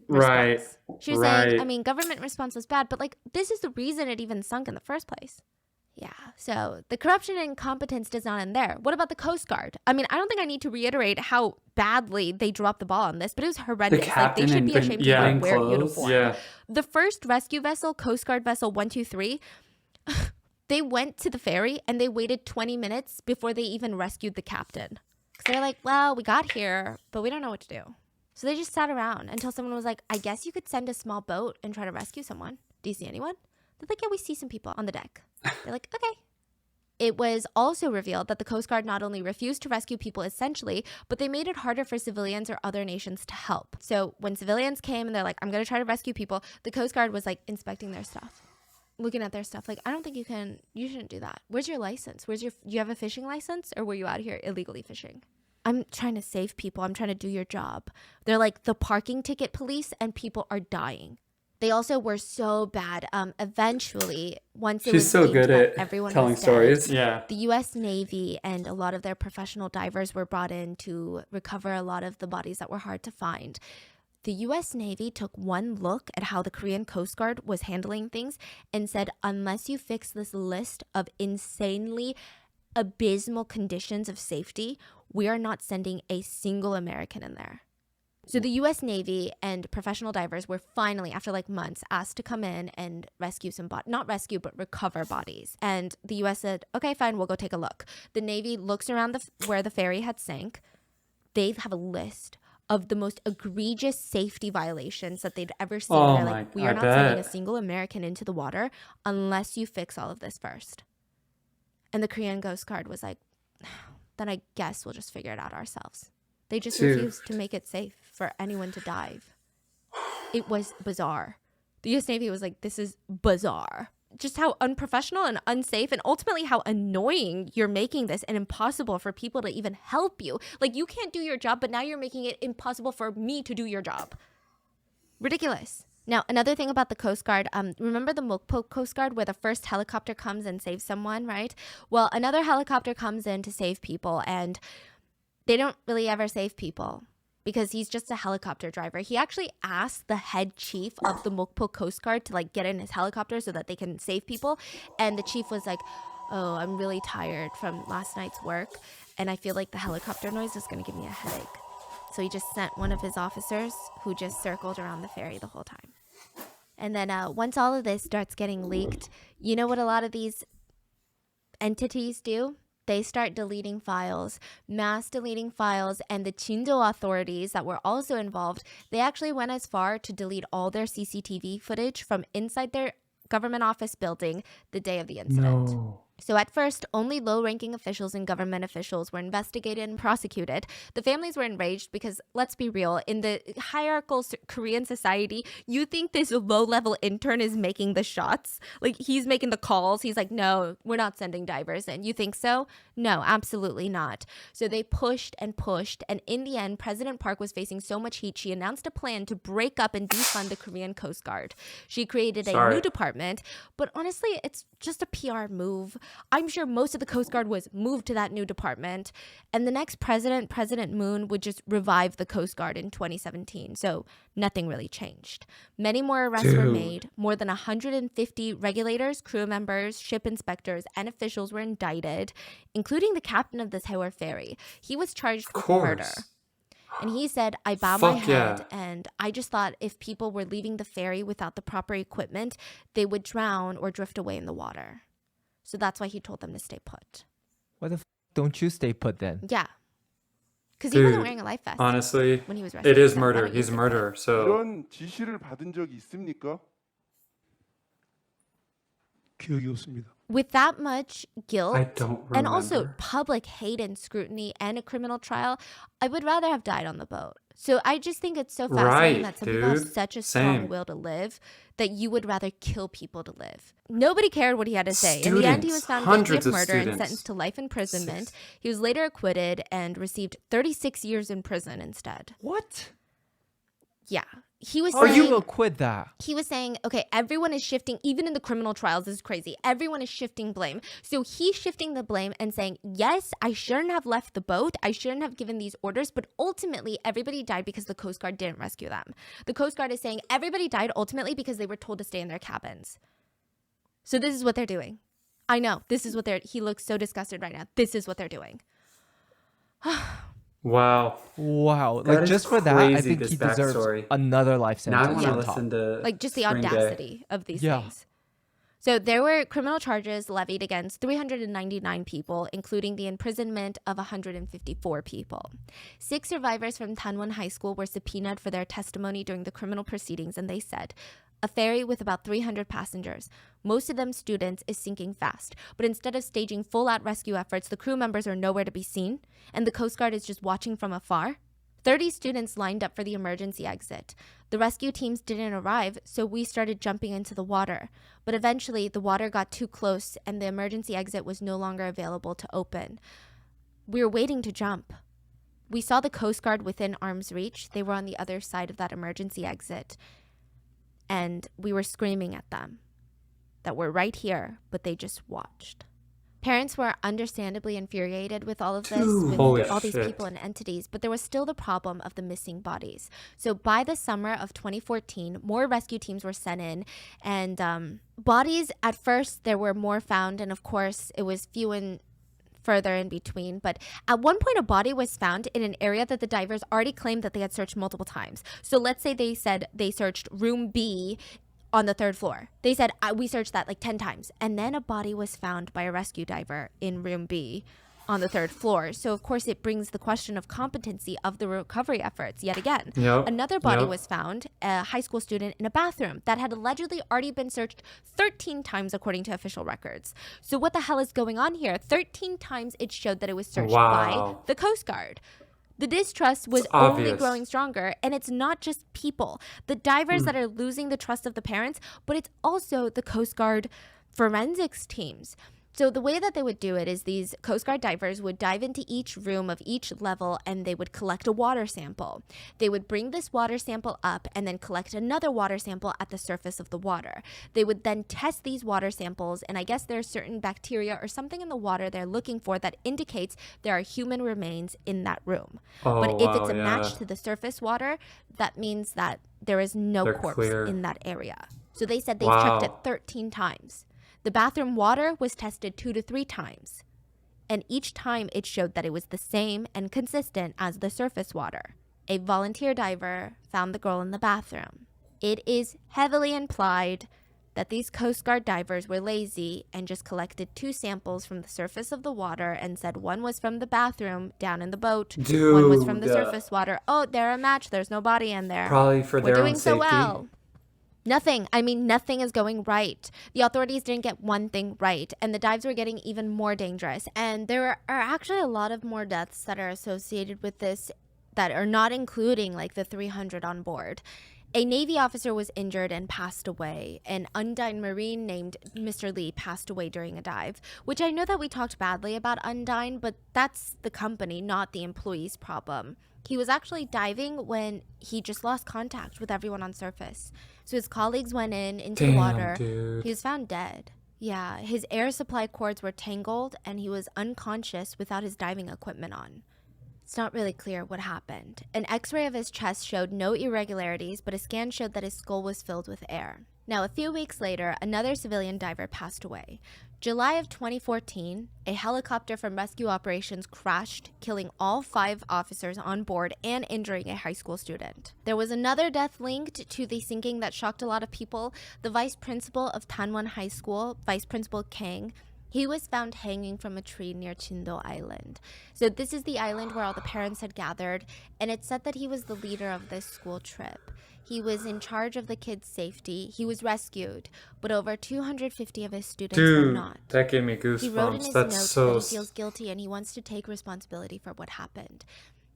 response. She was saying, I mean, government response was bad, but like this is the reason it even sunk in the first place. Yeah, so the corruption and incompetence does not end there. What about the Coast Guard? I mean, I don't think I need to reiterate how badly they dropped the ball on this, but it was horrendous. Like, they should be ashamed to even wear uniform. Yeah. The first rescue vessel, Coast Guard vessel 123, they went to the ferry and they waited 20 minutes before they even rescued the captain. Because they're like, well, we got here, but we don't know what to do. So they just sat around until someone was like, I guess you could send a small boat and try to rescue someone. Do you see anyone? They're like, yeah, we see some people on the deck. They're like, okay. It was also revealed that the Coast Guard not only refused to rescue people essentially, but they made it harder for civilians or other nations to help. So when civilians came and they're like, I'm going to try to rescue people, the Coast Guard was like inspecting their stuff, looking at their stuff. Like, I don't think you shouldn't do that. Where's your license? You have a fishing license, or were you out here illegally fishing? I'm trying to save people. I'm trying to do your job. They're like the parking ticket police, and people are dying. They also were so bad. Eventually, once it was She's so deemed good that at everyone telling was dead, stories. Yeah. the U.S. Navy and a lot of their professional divers were brought in to recover a lot of the bodies that were hard to find. The U.S. Navy took one look at how the Korean Coast Guard was handling things and said, unless you fix this list of insanely abysmal conditions of safety, we are not sending a single American in there. So the U.S. Navy and professional divers were finally, after like months, asked to come in and rescue some not rescue, but recover bodies. And the U.S. said, okay, fine, we'll go take a look. The Navy looks around where the ferry had sank. They have a list of the most egregious safety violations that they'd ever seen. They're like, we are not sending a single American into the water unless you fix all of this first. And the Korean Coast Guard was like, then I guess we'll just figure it out ourselves. They just refused to make it safe for anyone to dive. It was bizarre. The U.S. Navy was like, this is bizarre. Just how unprofessional and unsafe, and ultimately how annoying you're making this and impossible for people to even help you. Like, you can't do your job, but now you're making it impossible for me to do your job. Ridiculous. Now, another thing about the Coast Guard, remember the Mokpo Coast Guard where the first helicopter comes and saves someone, right? Well, another helicopter comes in to save people, and they don't really ever save people because he's just a helicopter driver. He actually asked the head chief of the Mokpo Coast Guard to like get in his helicopter so that they can save people. And the chief was like, oh, I'm really tired from last night's work, and I feel like the helicopter noise is going to give me a headache. So he just sent one of his officers who just circled around the ferry the whole time. And then once all of this starts getting leaked, you know what a lot of these entities do? They start deleting files, mass deleting files, and the Chindo authorities that were also involved, they actually went as far to delete all their CCTV footage from inside their government office building the day of the incident. No. So at first, only low-ranking officials and government officials were investigated and prosecuted. The families were enraged because, let's be real, in the hierarchical Korean society, you think this low-level intern is making the shots? Like, he's making the calls. He's like, no, we're not sending divers in. You think so? No, absolutely not. So they pushed and pushed, and in the end, President Park was facing so much heat, she announced a plan to break up and defund the Korean Coast Guard. She created a new department, but honestly, it's just a PR move. I'm sure most of the Coast Guard was moved to that new department. And the next president, President Moon, would just revive the Coast Guard in 2017. So nothing really changed. Many more arrests were made. More than 150 regulators, crew members, ship inspectors, and officials were indicted, including the captain of the Sewol Ferry. He was charged with murder. And he said, I bow my head, and I just thought if people were leaving the ferry without the proper equipment, they would drown or drift away in the water. So that's why he told them to stay put. Why the don't you stay put then? Yeah. Because he wasn't wearing a life vest. Honestly, when he was rescued. it is so murder. that He's a makes murderer. So 이런 지시를 받은 적이 있습니까? 기억이 없습니다. with that much guilt I don't and also remember. public hate and scrutiny and a criminal trial, I would rather have died on the boat. So I just think it's so fascinating Right, that some people have dude. such a strong Same. will to live that you would rather kill people to live. Nobody cared what he had to say. In the end, he was Students, found guilty hundreds of of murder and students. sentenced to life imprisonment. He was later acquitted and received 36 years in prison instead. What? Yeah. He was How saying, you acquit that? he was saying, okay, everyone is shifting, even in the criminal trials, this is crazy. Everyone is shifting blame. So he's shifting the blame and saying, yes, I shouldn't have left the boat. I shouldn't have given these orders. But ultimately, everybody died because the Coast Guard didn't rescue them. The Coast Guard is saying everybody died ultimately because they were told to stay in their cabins. So this is what they're doing. I know. This is what he looks so disgusted right now. This is what they're doing. wow. Wow. That Like is just for that, I crazy, think this he deserves backstory. another life Now I sentence. want to on top. listen to Like just the Spring Day. audacity of these things. So there were criminal charges levied against 399 people, including the imprisonment of 154 people. 6 survivors from Tanwon High School were subpoenaed for their testimony during the criminal proceedings, and they said, a ferry with about 300 passengers, most of them students, is sinking fast. But instead of staging full-out rescue efforts, the crew members are nowhere to be seen, and the Coast Guard is just watching from afar. 30 students lined up for the emergency exit. The rescue teams didn't arrive, so we started jumping into the water. But eventually, the water got too close, and the emergency exit was no longer available to open. We were waiting to jump. We saw the Coast Guard within arm's reach. They were on the other side of that emergency exit. And we were screaming at them that we're right here, but they just watched. Parents were understandably infuriated with all of this, with Holy all these shit. people and entities, but there was still the problem of the missing bodies. So by the summer of 2014, more rescue teams were sent in, and bodies, at first, there were more found, and of course, it was few and further in between. But at one point, a body was found in an area that the divers already claimed that they had searched multiple times. So let's say they said they searched room B on the 3rd floor. They said, we searched that like 10 times. And then a body was found by a rescue diver in room B on the 3rd floor. So of course it brings the question of competency of the recovery efforts yet again. Yep. Another body Yep. was found, a high school student in a bathroom that had allegedly already been searched 13 times according to official records. So what the hell is going on here? 13 times it showed that it was searched by Wow. the Coast Guard. The distrust was It's only obvious. growing stronger, and it's not just people, the divers that are losing the trust of the parents, but it's also the Coast Guard forensics teams. So the way that they would do it is these Coast Guard divers would dive into each room of each level and they would collect a water sample. They would bring this water sample up and then collect another water sample at the surface of the water. They would then test these water samples, and I guess there's certain bacteria or something in the water they're looking for that indicates there are human remains in that room. Oh, But if wow, it's a match yeah. to the surface water, that means that there is no They're corpse clear. in that area. So they said they've Wow. checked it 13 times. The bathroom water was tested 2 to 3 times. And each time it showed that it was the same and consistent as the surface water. A volunteer diver found the girl in the bathroom. It is heavily implied that these Coast Guard divers were lazy and just collected 2 samples from the surface of the water and said one was from the bathroom down in the boat, one was from the Dude. surface water. Oh, they're a match. There's no body in there. Probably for We're their doing own so safety. well. Nothing. I mean, nothing is going right. The authorities didn't get one thing right, and the dives were getting even more dangerous. And there are actually a lot of more deaths that are associated with this that are not including like the 300 on board. A Navy officer was injured and passed away. An Undine Marine named Mr. Lee passed away during a dive, which I know that we talked badly about Undine, but that's the company, not the employee's problem. He was actually diving when he just lost contact with everyone on surface. So his colleagues went into the Damn, water. dude. He was found dead. Yeah, his air supply cords were tangled and he was unconscious without his diving equipment on. It's not really clear what happened. An x-ray of his chest showed no irregularities, but a scan showed that his skull was filled with air. Now, a few weeks later, another civilian diver passed away. July of 2014, a helicopter from rescue operations crashed, killing all 5 officers on board and injuring a high school student. There was another death linked to the sinking that shocked a lot of people. The vice principal of Tanwon High School, Vice Principal Kang, He was found hanging from a tree near Chindo Island. So this is the island where all the parents had gathered, and it's said that he was the leader of this school trip. He was in charge of the kids' safety. He was rescued, but over 250 of his students were not. That gave me goosebumps. He wrote in his That's notes so... that he feels guilty and he wants to take responsibility for what happened.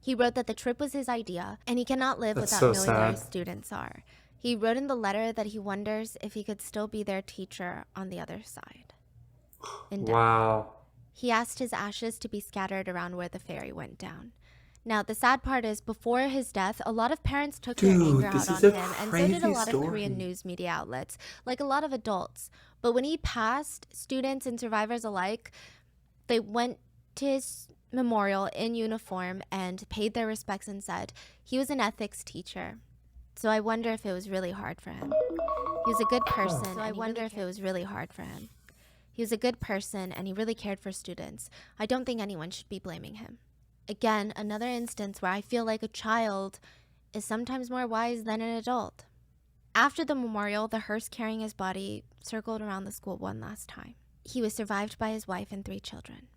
He wrote that the trip was his idea, and he cannot live That's without so knowing where sad. his students are. He wrote in the letter that he wonders if he could still be their teacher on the other side. In death. Wow. He asked his ashes to be scattered around where the ferry went down. Now, the sad part is, before his death, a lot of parents took their anger out on him, and so did a lot of Korean news media outlets, like a lot of adults. But when he passed, students and survivors alike, they went to his memorial in uniform and paid their respects and said, he was an ethics teacher. So I wonder if it was really hard for him. He was a good person. So I wonder if it was really hard for him. He was a good person and he really cared for students. I don't think anyone should be blaming him. Again, another instance where I feel like a child is sometimes more wise than an adult. After the memorial, the hearse carrying his body circled around the school one last time. He was survived by his wife and 3 children.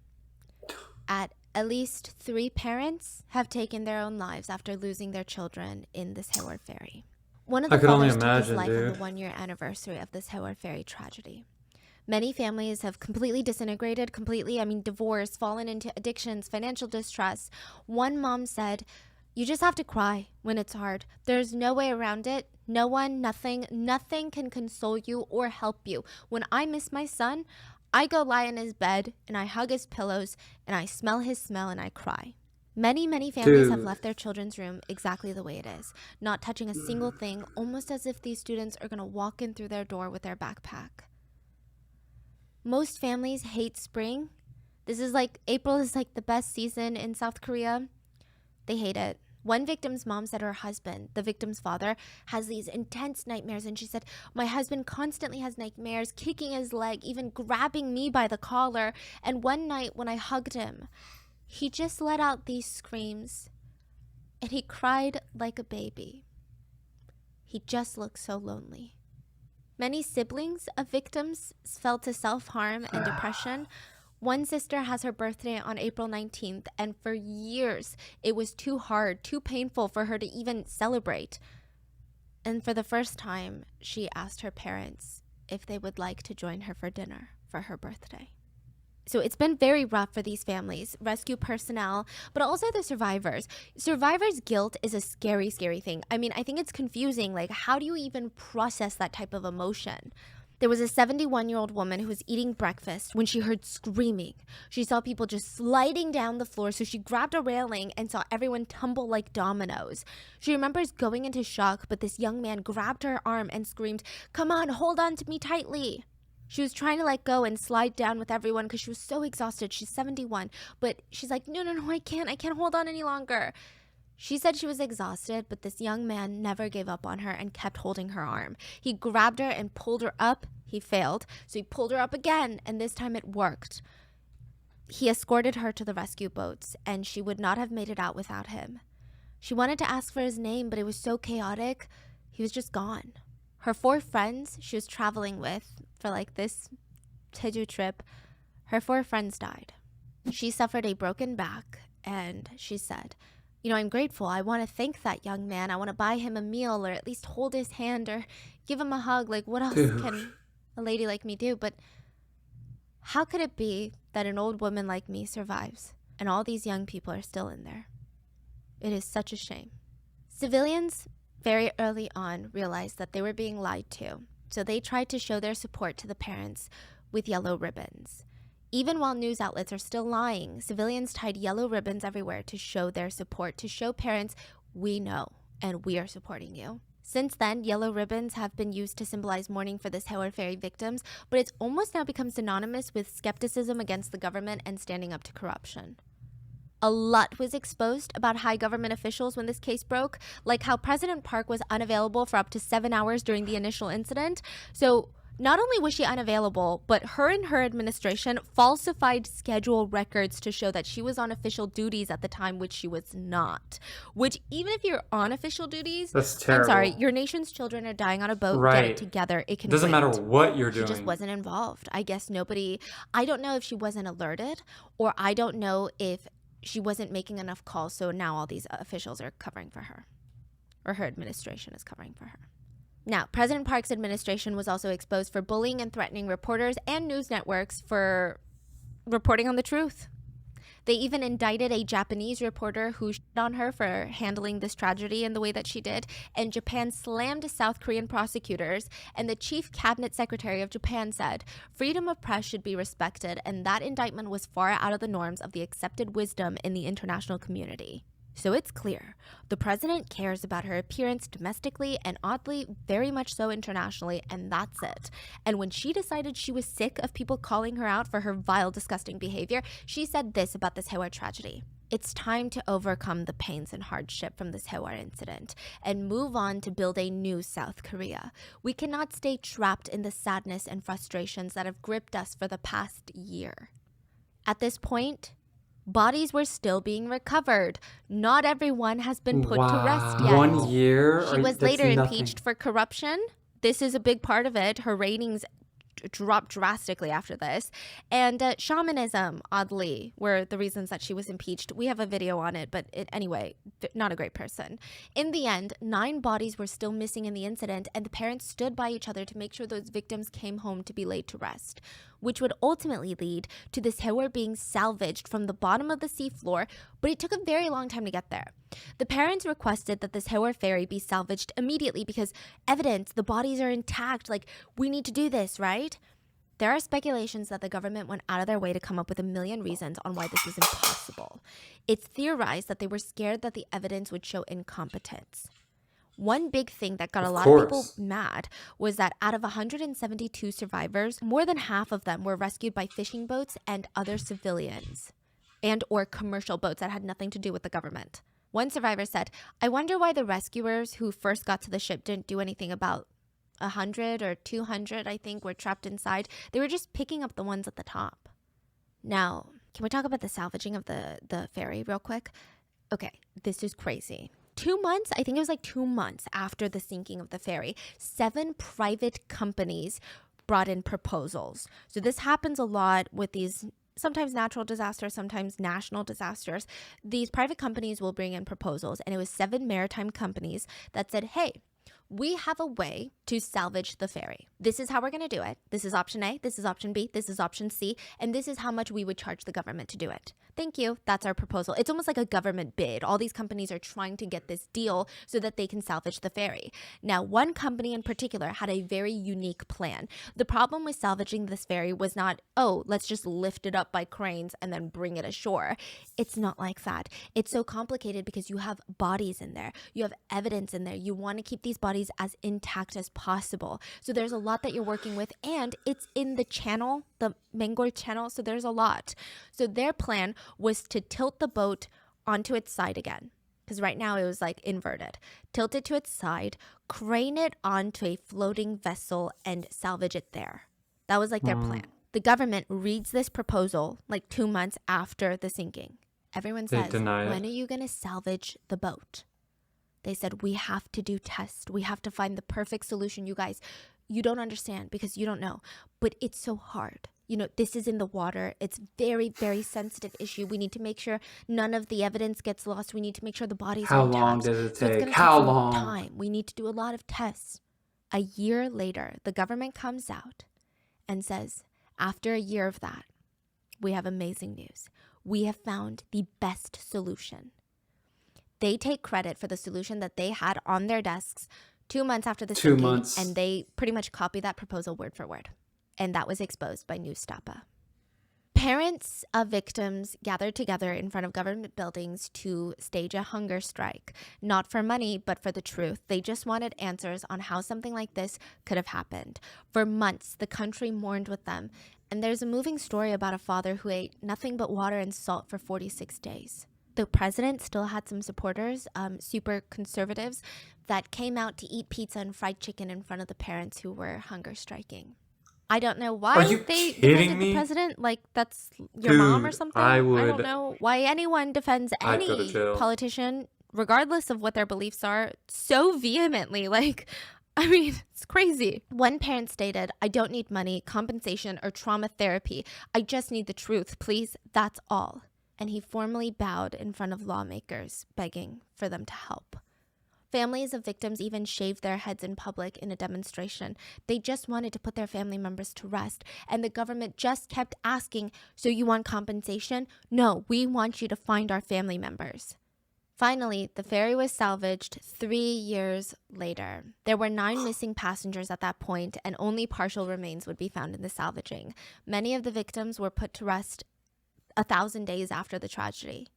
At least 3 parents have taken their own lives after losing their children in the Sewol Ferry. One of the fathers took his life on the 1-year anniversary of the Sewol Ferry tragedy. Many families have completely disintegrated, divorced, fallen into addictions, financial distress. One mom said, you just have to cry when it's hard. There's no way around it. No one, nothing can console you or help you. When I miss my son, I go lie in his bed and I hug his pillows and I smell his smell and I cry. Many families have left their children's room exactly the way it is, not touching a single thing, almost as if these students are going to walk in through their door with their backpack. Most families hate spring. April is like the best season in South Korea. They hate it. One victim's mom said her husband, the victim's father, has these intense nightmares. And she said, my husband constantly has nightmares, kicking his leg, even grabbing me by the collar. And one night when I hugged him, he just let out these screams. And he cried like a baby. He just looked so lonely. Many siblings of victims fell to self-harm and depression. One sister has her birthday on April 19th, and for years, it was too hard, too painful for her to even celebrate. And for the first time, she asked her parents if they would like to join her for dinner for her birthday. So it's been very rough for these families, rescue personnel, but also the survivors. Survivors' guilt is a scary, scary thing. I think it's confusing. How do you even process that type of emotion? There was a 71-year-old woman who was eating breakfast when she heard screaming. She saw people just sliding down the floor, so she grabbed a railing and saw everyone tumble like dominoes. She remembers going into shock, but this young man grabbed her arm and screamed, "Come on, hold on to me tightly." She was trying to let go and slide down with everyone because she was so exhausted. She's 71, but she's like, no, I can't hold on any longer. She said she was exhausted, but this young man never gave up on her and kept holding her arm. He grabbed her and pulled her up. He failed, so he pulled her up again, and this time it worked. He escorted her to the rescue boats, and she would not have made it out without him. She wanted to ask for his name, but it was so chaotic, he was just gone. Her 4 friends she was traveling with for this Jeju trip, her 4 friends died. She suffered a broken back, and she said, I'm grateful. I want to thank that young man. I want to buy him a meal or at least hold his hand or give him a hug. What else can a lady like me do? But how could it be that an old woman like me survives and all these young people are still in there? It is such a shame. Civilians very early on realized that they were being lied to, so they tried to show their support to the parents with yellow ribbons. Even while news outlets are still lying, civilians tied yellow ribbons everywhere to show their support, to show parents, we know and we are supporting you. Since then, yellow ribbons have been used to symbolize mourning for the Sewol Ferry victims, but it's almost now become synonymous with skepticism against the government and standing up to corruption. A lot was exposed about high government officials when this case broke, like how President Park was unavailable for up to 7 hours during the initial incident. So Not only was she unavailable, but her and her administration falsified schedule records to show that she was on official duties at the time, which she was not. Which, even if you're on official duties, That's terrible. I'm sorry, your nation's children are dying on a boat, get Right. it together. It can Doesn't wait. matter what you're She doing. just wasn't involved. I guess nobody, I don't know if she wasn't alerted, or I don't know if she wasn't making enough calls, so now all these officials are covering for her, or her administration is covering for her. Now, President Park's administration was also exposed for bullying and threatening reporters and news networks for reporting on the truth. They even indicted a Japanese reporter who shit on her for handling this tragedy in the way that she did, and Japan slammed South Korean prosecutors, and the chief cabinet secretary of Japan said, freedom of press should be respected, and that indictment was far out of the norms of the accepted wisdom in the international community. So it's clear, the president cares about her appearance domestically and oddly, very much so internationally, and that's it. And when she decided she was sick of people calling her out for her vile, disgusting behavior, she said this about this Sewol tragedy. It's time to overcome the pains and hardship from this Sewol incident and move on to build a new South Korea. We cannot stay trapped in the sadness and frustrations that have gripped us for the past year. At this point, bodies were still being recovered. Not everyone has been put to rest yet. 1 year? She was later impeached for corruption. This is a big part of it. Her ratings dropped drastically after this. And shamanism, oddly, were the reasons that she was impeached. We have a video on it, but anyway, not a great person. In the end, 9 bodies were still missing in the incident, and the parents stood by each other to make sure those victims came home to be laid to rest, which would ultimately lead to the Sewol being salvaged from the bottom of the seafloor, but it took a very long time to get there. The parents requested that the Sewol Ferry be salvaged immediately because evidence, the bodies are intact, like, we need to do this, right? There are speculations that the government went out of their way to come up with a million reasons on why this was impossible. It's theorized that they were scared that the evidence would show incompetence. One big thing that got a lot of people mad was that out of 172 survivors, more than half of them were rescued by fishing boats and other civilians and or commercial boats that had nothing to do with the government. One survivor said, I wonder why the rescuers who first got to the ship didn't do anything about 100 or 200, I think, were trapped inside. They were just picking up the ones at the top. Now, can we talk about the salvaging of the ferry real quick? Okay, this is crazy. 2 months, I think it was like 2 months after the sinking of the ferry, 7 private companies brought in proposals. So this happens a lot with these sometimes natural disasters, sometimes national disasters. These private companies will bring in proposals, and it was 7 maritime companies that said, hey, we have a way to salvage the ferry. This is how we're going to do it. This is option A, this is option B, this is option C, and this is how much we would charge the government to do it. Thank you. That's our proposal. It's almost like a government bid. All these companies are trying to get this deal so that they can salvage the ferry. Now, one company in particular had a very unique plan. The problem with salvaging this ferry was not, oh, let's just lift it up by cranes and then bring it ashore. It's not like that. It's so complicated because you have bodies in there. You have evidence in there. You want to keep these bodies as intact as possible. So there's a lot that you're working with, and it's in the channel, the Mangor channel, so there's a lot. So their plan was to tilt the boat onto its side again, because right now it was like inverted. Tilt it to its side, crane it onto a floating vessel, and salvage it there. That was like their plan. The government reads this proposal like 2 months after the sinking. Everyone says, when are you going to salvage the boat? They said, we have to do tests. We have to find the perfect solution. You guys, you don't understand because you don't know, but it's so hard. You know, this is in the water. It's very, very sensitive issue. We need to make sure none of the evidence gets lost. We need to make sure the bodies are intact. How long does it So take? it's How take long? Time. We need to do a lot of tests. A year later, the government comes out and says, after a year of that, we have amazing news. We have found the best solution. They take credit for the solution that they had on their desks 2 months after the sinking, 2 months. and they pretty much copy that proposal word for word. And that was exposed by Newstapa. Parents of victims gathered together in front of government buildings to stage a hunger strike, not for money, but for the truth. They just wanted answers on how something like this could have happened. For months, the country mourned with them. And there's a moving story about a father who ate nothing but water and salt for 46 days. The president still had some supporters, super conservatives, that came out to eat pizza and fried chicken in front of the parents who were hunger striking. I don't know why Are you they kidding defended me? the president. Like, that's your mom or Dude, something. I don't would- know why anyone defends I'd go to any jail. politician, regardless of what their beliefs are, so vehemently. Like, I mean, it's crazy. One parent stated, "I don't need money, compensation, or trauma therapy. I just need the truth, please. That's all." And he formally bowed in front of lawmakers, begging for them to help. Families of victims even shaved their heads in public in a demonstration. They just wanted to put their family members to rest, and the government just kept asking, "So you want compensation? No, we want you to find our family members." Finally, the ferry was salvaged 3 years later. There were 9 missing passengers at that point, and only partial remains would be found in the salvaging. Many of the victims were put to rest 1,000 days after the tragedy.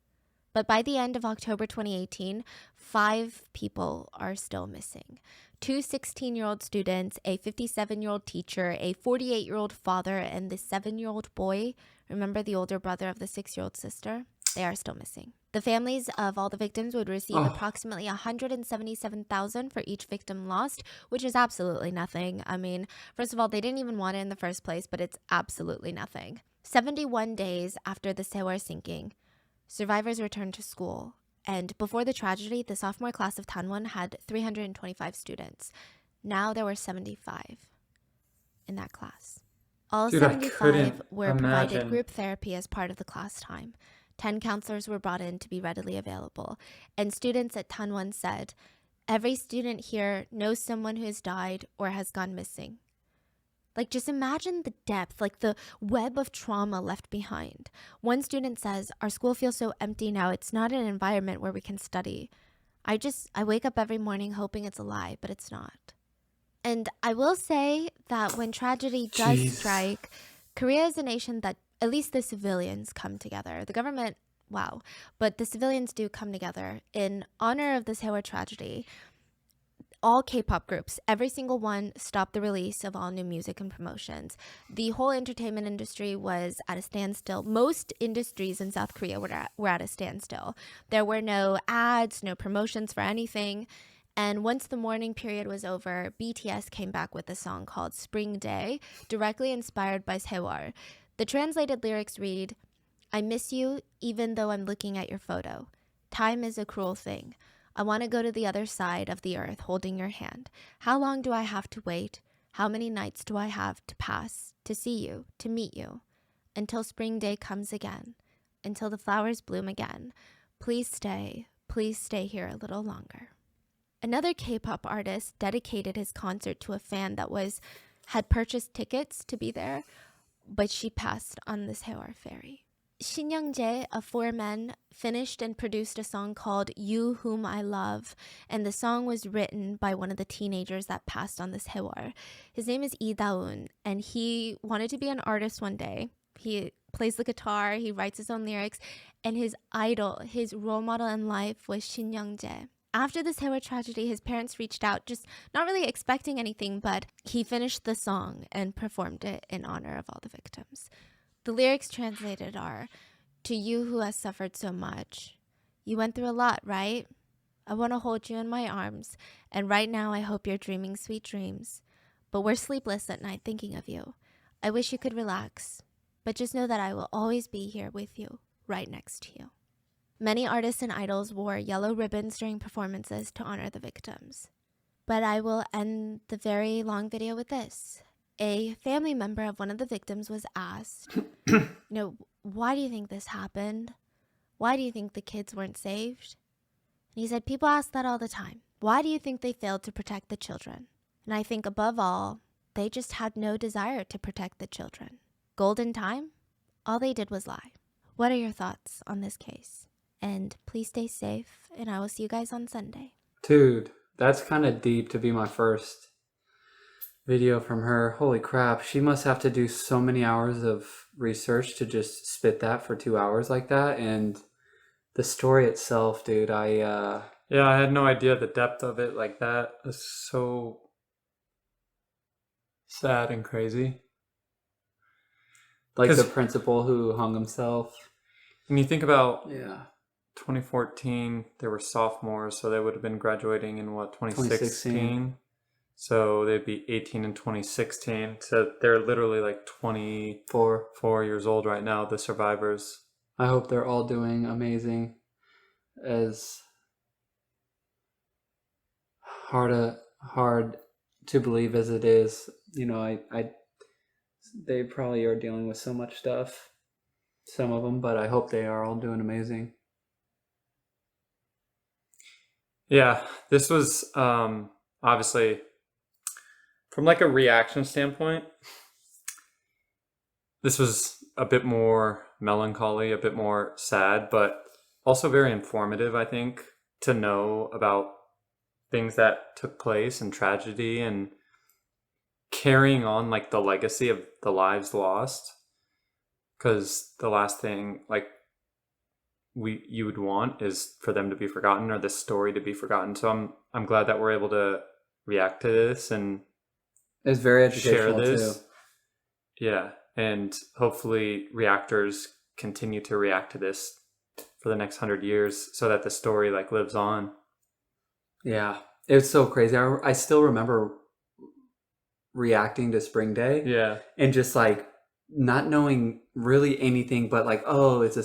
But by the end of October 2018, 5 people are still missing. 2 16-year-old students, a 57-year-old teacher, a 48-year-old father, and the 7-year-old boy, remember the older brother of the 6-year-old sister? They are still missing. The families of all the victims would receive approximately $177,000 for each victim lost, which is absolutely nothing. I mean, first of all, they didn't even want it in the first place, but it's absolutely nothing. 71 days after the Sewol sinking, survivors returned to school, and before the tragedy, the sophomore class of Tanwon had 325 students. Now there were 75 in that class. All Dude, I 75 couldn't were provided imagine. group therapy as part of the class time. 10 counselors were brought in to be readily available, and students at Tanwon said, "Every student here knows someone who has died or has gone missing." Like, just imagine the depth, like the web of trauma left behind. One student says, "Our school feels so empty now. It's not an environment where we can study. I wake up every morning hoping it's a lie, but it's not." And I will say that when tragedy does Jeez. strike, Korea is a nation that at least the civilians come together. The government, wow. But the civilians do come together in honor of the Sewol tragedy. All K-pop groups, every single one, stopped the release of all new music and promotions. The whole entertainment industry was at a standstill. Most industries in South Korea were at a standstill. There were no ads, no promotions for anything. And once the mourning period was over, BTS came back with a song called Spring Day, directly inspired by Sewol. The translated lyrics read, "I miss you even though I'm looking at your photo. Time is a cruel thing. I want to go to the other side of the earth holding your hand. How long do I have to wait? How many nights do I have to pass to see you, to meet you? Until spring day comes again, until the flowers bloom again. Please stay here a little longer." Another K-pop artist dedicated his concert to a fan that had purchased tickets to be there, but she passed on the Sewol Ferry. Shin Young-jae, a 4-man, finished and produced a song called "You Whom I Love," and the song was written by one of the teenagers that passed on the Sewol. His name is Lee Da-eun, and he wanted to be an artist one day. He plays the guitar, he writes his own lyrics, and his idol, his role model in life was Shin Young-jae. After the Sewol tragedy, his parents reached out, just not really expecting anything, but he finished the song and performed it in honor of all the victims. The lyrics translated are, "To you who has suffered so much, you went through a lot, right? I want to hold you in my arms, and right now I hope you're dreaming sweet dreams. But we're sleepless at night thinking of you. I wish you could relax, but just know that I will always be here with you, right next to you." Many artists and idols wore yellow ribbons during performances to honor the victims. But I will end the very long video with this. A family member of one of the victims was asked, "Why do you think this happened? Why do you think the kids weren't saved?" And he said, "People ask that all the time. Why do you think they failed to protect the children? And I think above all, they just had no desire to protect the children. Golden time? All they did was lie." What are your thoughts on this case? And please stay safe, and I will see you guys on Sunday. Dude, that's kind of deep to be my first video from her. Holy crap, she must have to do so many hours of research to just spit that for 2 hours like that. And the story itself, dude, Yeah, I had no idea the depth of it like that. It was so sad and crazy. like 'Cause- the principal who hung himself. When you think about Yeah. 2014, they were sophomores, so they would have been graduating in what, 2016? So they'd be 18 in 2016. So they're literally like 24 years old right now, the survivors. I hope they're all doing amazing. As hard to believe as it is, you know, they probably are dealing with so much stuff, some of them, but I hope they are all doing amazing. Yeah, this was obviously from like a reaction standpoint, this was a bit more melancholy, a bit more sad, but also very informative, I think, to know about things that took place and tragedy and carrying on like the legacy of the lives lost. Because the last thing like you would want is for them to be forgotten or this story to be forgotten. So I'm glad that we're able to react to this and it's very educational share this. too. Yeah, and hopefully reactors continue to react to this for the next 100 years so that the story like lives on. Yeah, it's so crazy. I still remember reacting to Spring Day. Yeah. And just like not knowing really anything but like, oh, it's a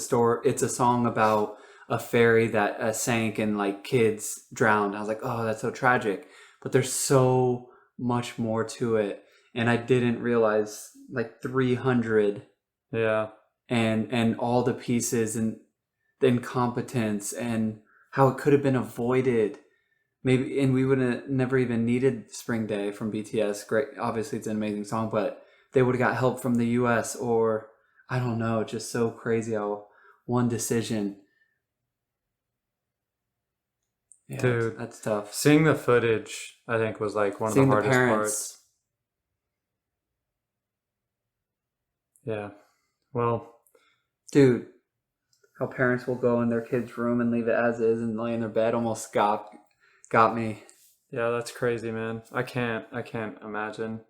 song about a ferry that sank and like kids drowned. I was like, oh, that's so tragic. But there's so much more to it. And I didn't realize like 300. Yeah. And all the pieces and the incompetence and how it could have been avoided. Maybe, and we would have never even needed Spring Day from BTS. Great, obviously it's an amazing song, but they would have got help from the US or I don't know, just so crazy how one decision. Yeah, dude, that's tough. Seeing the footage, I think, was like one of the hardest parts. Yeah. Well, dude, how parents will go in their kid's room and leave it as is and lay in their bed almost got me. Yeah, that's crazy, man. I can't imagine.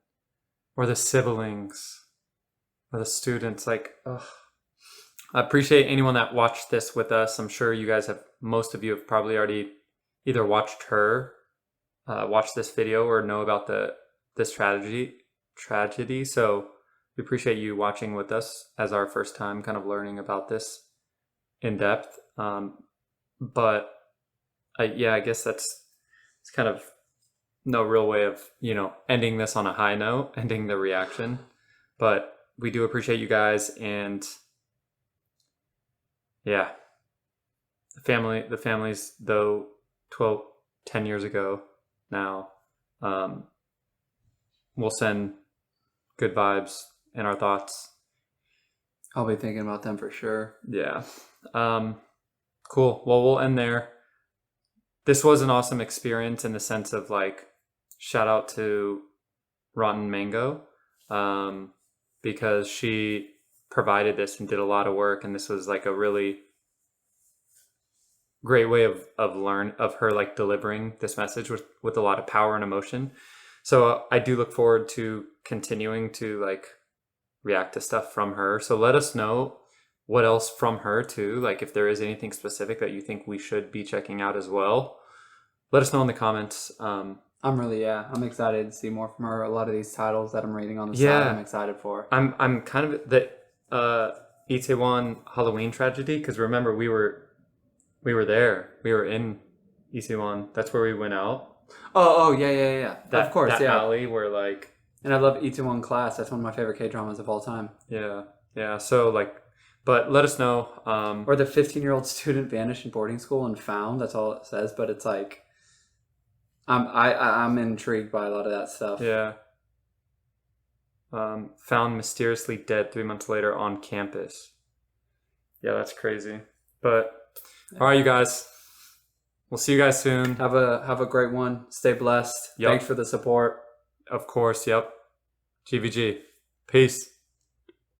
Or the siblings, or the students, like, ugh. I appreciate anyone that watched this with us. I'm sure you guys most of you have probably already either watched this video or know about this tragedy. So we appreciate you watching with us as our first time kind of learning about this in depth. But I guess it's kind of no real way of, ending this on a high note, ending the reaction. But we do appreciate you guys, and yeah, the families, though 10 years ago now, we'll send good vibes and our thoughts. I'll be thinking about them for sure. Yeah. Cool. Well, we'll end there. This was an awesome experience in the sense of like, shout out to Rotten Mango, because she provided this and did a lot of work, and this was like a really great way of her like delivering this message with a lot of power and emotion. So I do look forward to continuing to like react to stuff from her. So let us know what else from her too, like if there is anything specific that you think we should be checking out as well. Let us know in the comments. I'm excited to see more from her. A lot of these titles that I'm reading on the side, I'm excited for. I'm kind of the Itaewon Halloween tragedy, because remember we were there. We were in Itaewon. That's where we went out. Oh yeah. Of course, that yeah. alley where like. And I love Itaewon Class. That's one of my favorite K-dramas of all time. Yeah. So like, but let us know. Or the 15-year-old student vanished in boarding school and found. That's all it says. But it's like, I'm intrigued by a lot of that stuff. Yeah. Found mysteriously dead 3 months later on campus. Yeah, that's crazy. But all right, you guys. We'll see you guys soon. Have a great one. Stay blessed. Yep. Thanks for the support. Of course. Yep. GVG. Peace.